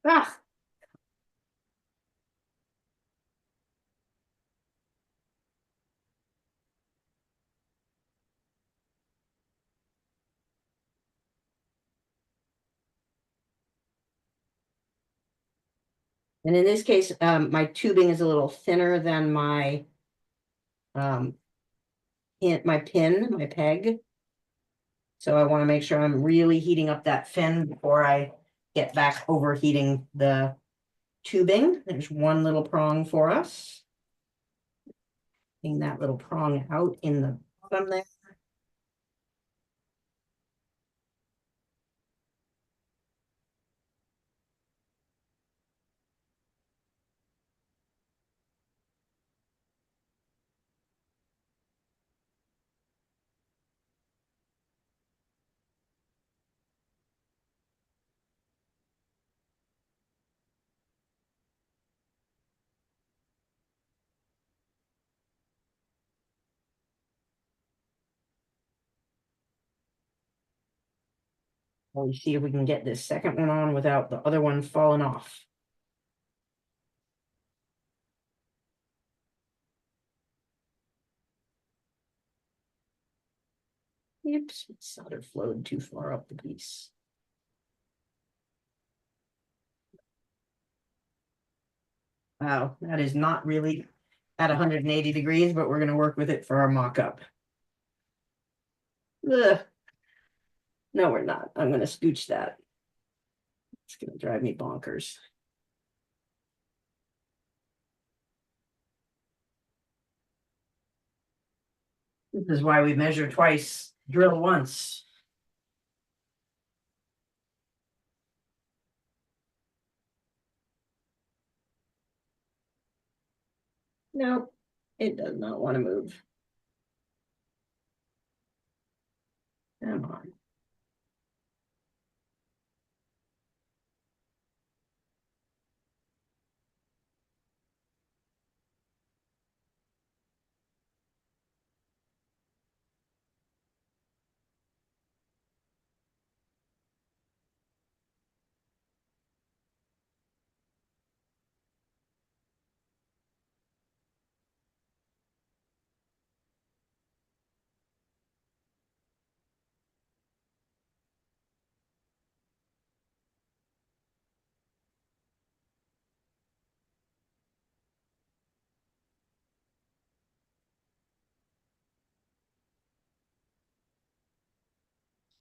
Ah. And in this case, my tubing is a little thinner than my my peg. So I want to make sure I'm really heating up that fin before I get back overheating the tubing. There's one little prong for us. Getting that little prong out in the bottom there. We'll see if we can get this second one on without the other one falling off. Oops, solder flowed too far up the piece. Wow, that is not really at 180 degrees, but we're going to work with it for our mock-up. No, we're not. I'm going to scooch that. It's going to drive me bonkers. This is why we measure twice, drill once. Nope, it does not want to move. Come on.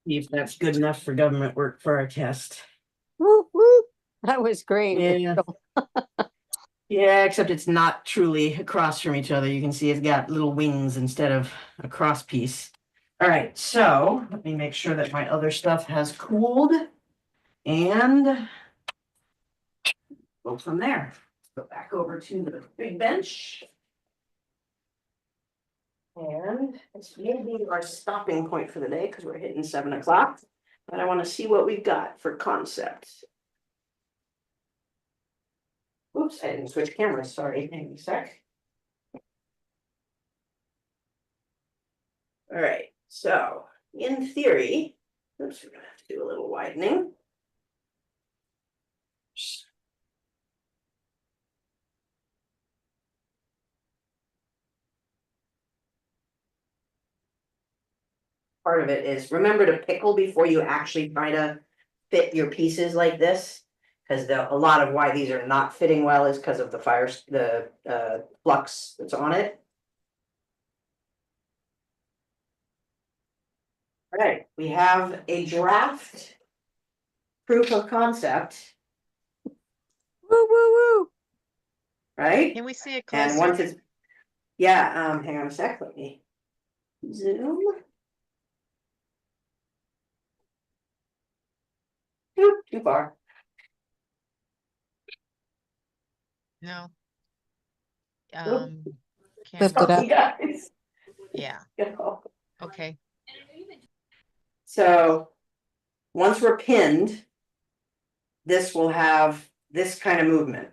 See if that's good enough for government work for our test. Woo, woo. That was great. Yeah. Yeah, except it's not truly across from each other. You can see it's got little wings instead of a cross piece. All right, so let me make sure that my other stuff has cooled and go from there. Go back over to the big bench. And this may be our stopping point for the day because we're hitting 7 o'clock. But I want to see what we've got for concepts. Oops, I didn't switch cameras. Sorry, hang on a sec. All right, so in theory, oops, we're gonna have to do a little widening. Part of it is remember to pickle before you actually try to fit your pieces like this. Because a lot of why these are not fitting well is because of the flux that's on it. All right, we have a draft proof of concept, Woo, woo, woo. right? Can we see it And closer? once it's, yeah, hang on a sec, let me zoom. Oop, too far. No. Lift it Sorry, up. guys. Yeah, Go. okay. So once we're pinned, this will have this kind of movement.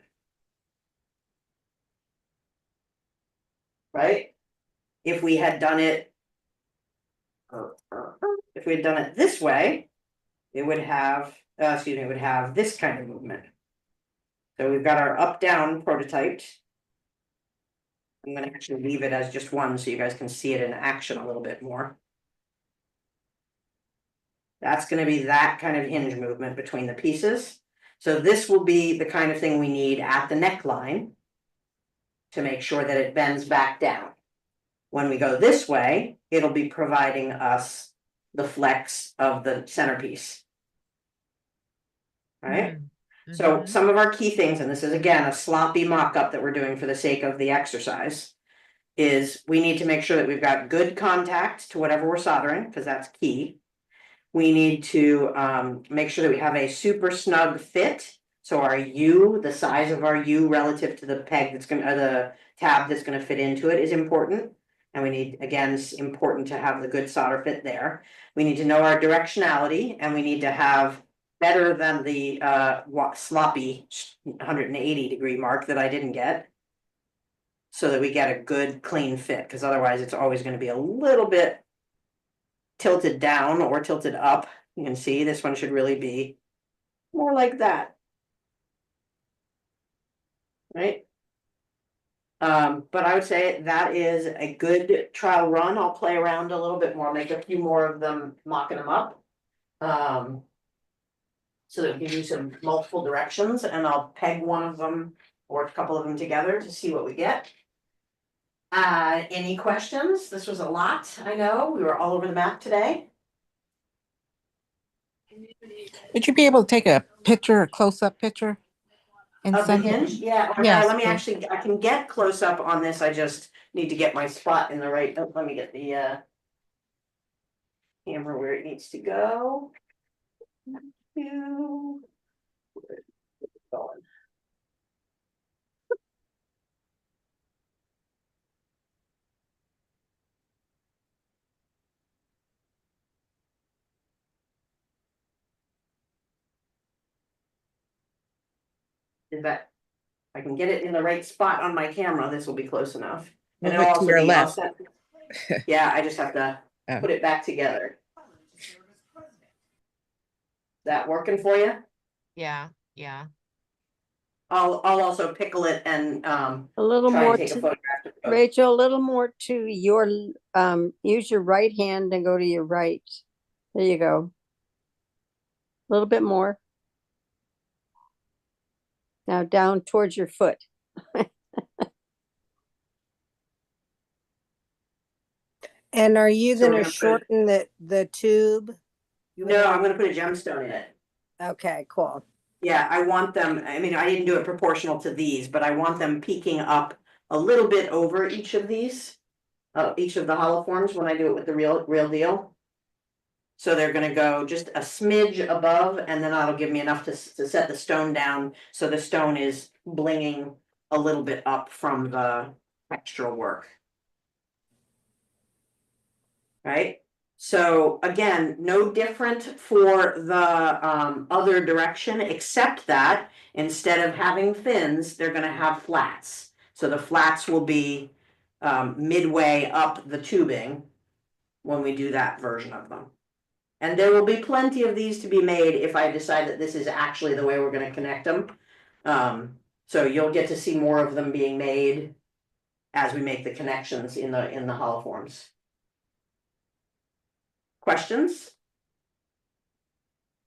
Right? If we had done it, if we had done it this way, it would have, it would have this kind of movement. So we've got our up-down prototyped. I'm gonna actually leave it as just one so you guys can see it in action a little bit more. That's gonna be that kind of hinge movement between the pieces. So this will be the kind of thing we need at the neckline to make sure that it bends back down. When we go this way, it'll be providing us the flex of the centerpiece. Right? So some of our key things, and this is again a sloppy mock-up that we're doing for the sake of the exercise, is we need to make sure that we've got good contact to whatever we're soldering, because that's key. We need to make sure that we have a super snug fit. So our U, the size of our U relative to the peg that's gonna, the tab that's gonna fit into it is important. And we need, again, it's important to have the good solder fit there. We need to know our directionality, and we need to have better than the sloppy 180-degree mark that I didn't get. So that we get a good clean fit, because otherwise it's always going to be a little bit tilted down or tilted up. You can see this one should really be more like that. Right? But I would say that is a good trial run. I'll play around a little bit more, make a few more of them, mocking them up. So that we can do some multiple directions, and I'll peg one of them or a couple of them together to see what we get. Any questions? This was a lot, I know. We were all over the map today. Would you be able to take a picture, a close-up picture? And Of the send it? hinge? Yeah, Yes, let me please. actually, I can get close up on this, I just need to get my spot in the right, oh, let me get the camera where it needs to go. Going. Is that, if I can get it in the right spot on my camera, this will be close enough. And Move it'll it to also your be, left. yeah, I just have to Oh. put it back together. That working for you? Yeah, yeah. I'll also pickle it and A little try more and take a to, photograph of both. Rachel, a little more to your, use your right hand and go to your right. There you go. A little bit more. Now down towards your foot. And are you So we're gonna gonna put- shorten the tube? You would No, have- I'm gonna put a gemstone in it. Okay, cool. Yeah, I want them, I mean, I didn't do it proportional to these, but I want them peeking up a little bit over each of these. Each of the hollow forms when I do it with the real deal. So they're gonna go just a smidge above, and then that'll give me enough to set the stone down, so the stone is blinging a little bit up from the textural work. Right? So again, no different for the other direction, except that instead of having fins, they're gonna have flats. So the flats will be midway up the tubing when we do that version of them. And there will be plenty of these to be made if I decide that this is actually the way we're gonna connect them. So you'll get to see more of them being made as we make the connections in the hollow forms. Questions?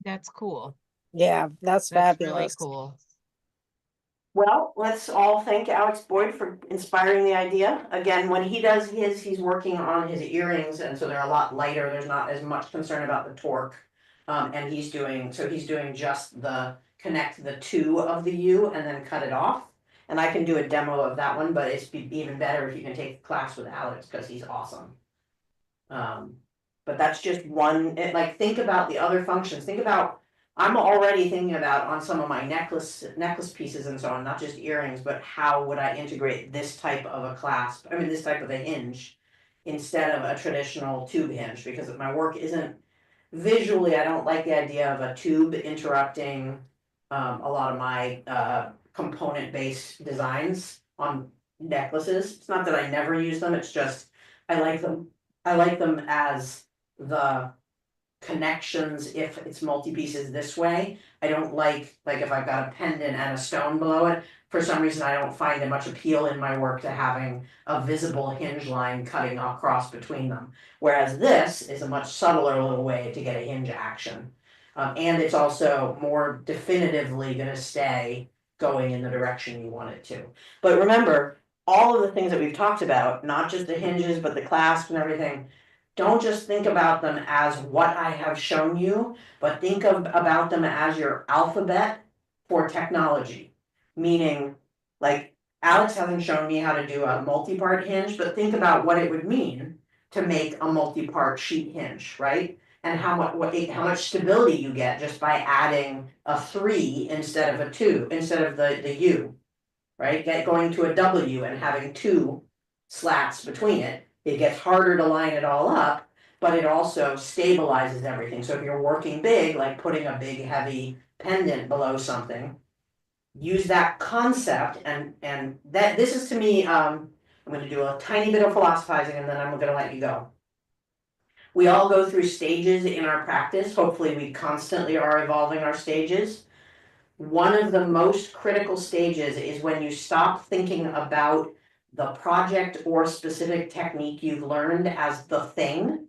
That's cool. Yeah, that's That's really fabulous. cool. Well, let's all thank Alex Boyd for inspiring the idea. Again, when he does his, he's working on his earrings, and so they're a lot lighter. There's not as much concern about the torque. And he's doing just the connect the two of the U and then cut it off. And I can do a demo of that one, but it's even better if you can take the class with Alex, because he's awesome. But that's just one, like think about the other functions. Think about I'm already thinking about on some of my necklace pieces and so on, not just earrings, but how would I integrate this type of a clasp, I mean, this type of a hinge instead of a traditional tube hinge, because my work isn't visually, I don't like the idea of a tube interrupting a lot of my component-based designs on necklaces. It's not that I never use them, it's just I like them. I like them as the connections if it's multi-pieces this way. I don't like if I've got a pendant and a stone below it, for some reason I don't find it much appeal in my work to having a visible hinge line cutting across between them. Whereas this is a much subtler little way to get a hinge action. And it's also more definitively gonna stay going in the direction you want it to. But remember, all of the things that we've talked about, not just the hinges, but the clasp and everything, don't just think about them as what I have shown you, but think about them as your alphabet for technology. Meaning, like, Alex hasn't shown me how to do a multi-part hinge, but think about what it would mean to make a multi-part sheet hinge, right? And how much stability you get just by adding a 3 instead of a 2, instead of the U, right? Going to a W and having 2 slats between it. It gets harder to line it all up, but it also stabilizes everything. So if you're working big, like putting a big heavy pendant below something, use that concept and that this is to me, I'm gonna do a tiny bit of philosophizing and then I'm gonna let you go. We all go through stages in our practice. Hopefully we constantly are evolving our stages. One of the most critical stages is when you stop thinking about the project or specific technique you've learned as the thing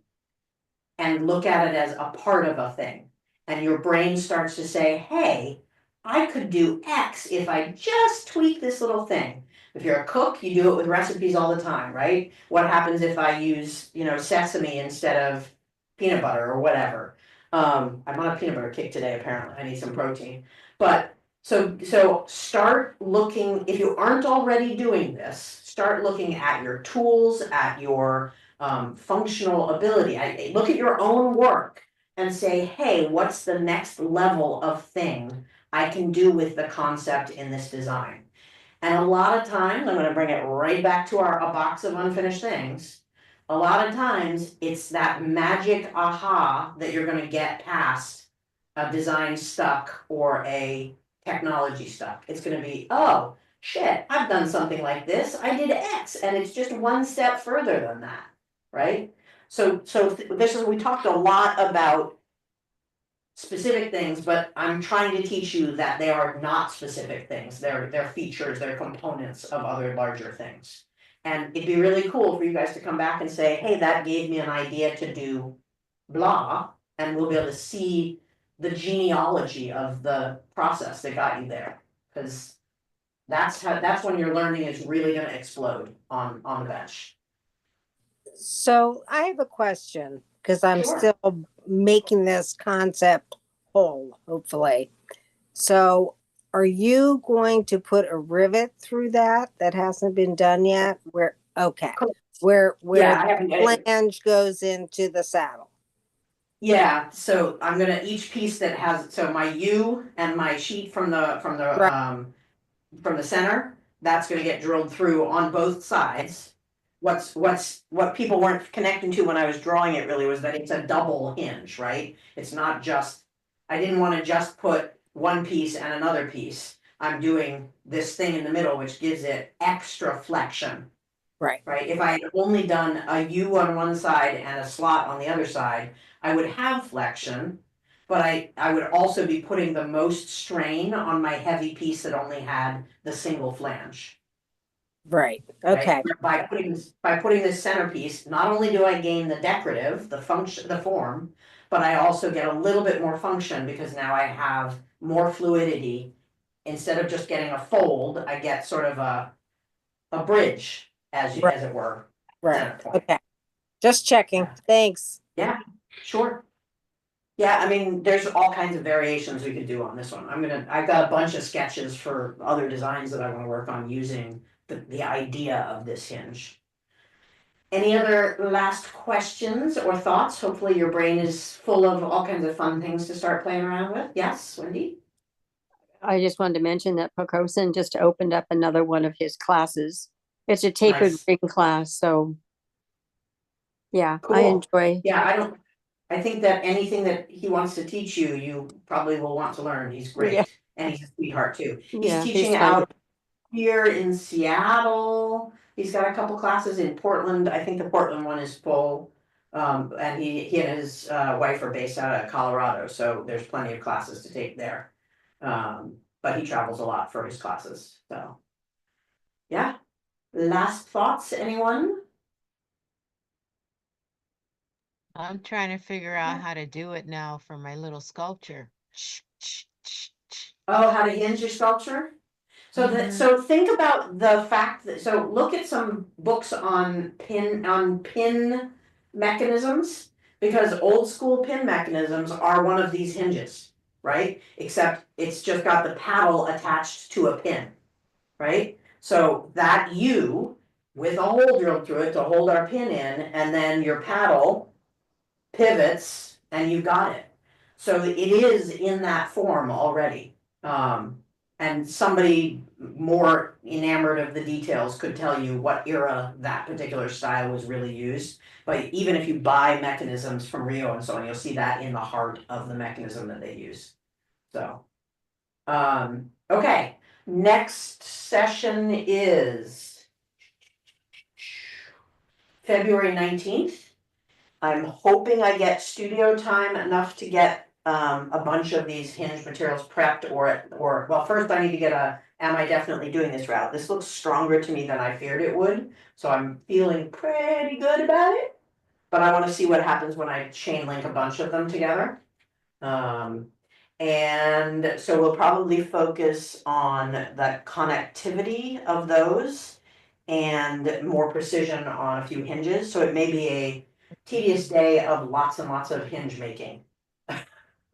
and look at it as a part of a thing. And your brain starts to say, hey, I could do X if I just tweak this little thing. If you're a cook, you do it with recipes all the time, right? What happens if I use, sesame instead of peanut butter or whatever? I'm on a peanut butter kick today, apparently. I need some protein. But so start looking, if you aren't already doing this, start looking at your tools, at your functional ability. I look at your own work and say, hey, what's the next level of thing I can do with the concept in this design? And a lot of times, I'm going to bring it right back to a box of unfinished things. A lot of times, it's that magic aha that you're going to get past a design stuck or a technology stuck. It's going to be, oh, shit, I've done something like this. I did X, and it's just one step further than that, right? So we talked a lot about specific things, but I'm trying to teach you that they are not specific things. They're features, they're components of other larger things. And it'd be really cool for you guys to come back and say, hey, that gave me an idea to do blah, and we'll be able to see the genealogy of the process that got you there. Because that's when your learning is really gonna explode on the bench. So I have a question because I'm Sure. still making this concept whole, hopefully. So are you going to put a rivet through that hasn't been done yet? Okay. Where Yeah, I haven't. the flange goes into the saddle. Yeah, so I'm gonna, each piece that has, so my U and my sheet from the Right. from the center, that's gonna get drilled through on both sides. What people weren't connecting to when I was drawing it really was that it's a double hinge, right? It's not just, I didn't wanna just put one piece and another piece. I'm doing this thing in the middle, which gives it extra flexion. Right. Right, if I had only done a U on one side and a slot on the other side, I would have flexion. But I would also be putting the most strain on my heavy piece that only had the single flange. Right. Right? Okay. By putting this centerpiece, not only do I gain the decorative, the function, the form, but I also get a little bit more function because now I have more fluidity. Instead of just getting a fold, I get sort of a bridge, as Right. it were. Right. Center point. Okay. Just checking. Yeah. Thanks. Yeah, sure. Yeah, I mean, there's all kinds of variations we could do on this one. I've got a bunch of sketches for other designs that I want to work on using the idea of this hinge. Any other last questions or thoughts? Hopefully your brain is full of all kinds of fun things to start playing around with. Yes, Wendy? I just wanted to mention that Pocosin just opened up another one of his classes. It's a tapered Nice. ring class, so yeah, I Cool. enjoy. Yeah, I think that anything that he wants to teach you, you probably will want to learn. He's great. Yeah. And he's a sweetheart too. He's Yeah, teaching he's fun. out here in Seattle. He's got a couple classes in Portland. I think the Portland one is full. And he and his wife are based out of Colorado, so there's plenty of classes to take there. But he travels a lot for his classes, so. Yeah. Last thoughts, anyone? I'm trying to figure out how to do it now for my little sculpture. Oh, how to hinge your sculpture? So Mhm. so think about the fact that, so look at some books on pin mechanisms, because old school pin mechanisms are one of these hinges, right? Except it's just got the paddle attached to a pin, right? So that U with a hole drilled through it to hold our pin in, and then your paddle pivots and you've got it. So it is in that form already. And somebody more enamored of the details could tell you what era that particular style was really used. But even if you buy mechanisms from Rio and so on, you'll see that in the heart of the mechanism that they use. So, okay, next session is February 19th. I'm hoping I get studio time enough to get a bunch of these hinge materials prepped, or well, first I need to get am I definitely doing this route? This looks stronger to me than I feared it would, so I'm feeling pretty good about it. But I want to see what happens when I chain link a bunch of them together. And so we'll probably focus on the connectivity of those and more precision on a few hinges. So it may be a tedious day of lots and lots of hinge making.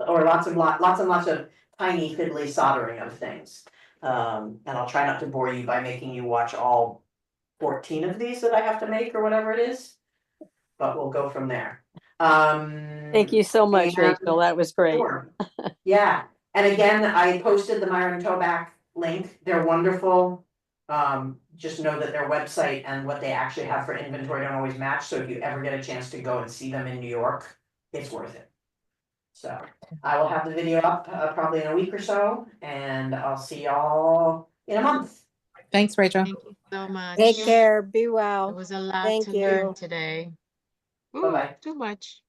Or lots and lots of tiny fiddly soldering of things. And I'll try not to bore you by making you watch all 14 of these that I have to make or whatever it is. But we'll go from there. Thank you so much, Rachel. That was great. Sure. Yeah, and again, I posted the Myron Toback link. They're wonderful. Just know that their website and what they actually have for inventory don't always match, so if you ever get a chance to go and see them in New York, it's worth it. So I will have the video up probably in a week or so, and I'll see y'all in a month. Thanks, Rachel. Thank you so much. Take care. Be It well. was a lot Thank to learn you. today. Ooh, Bye-bye. too much.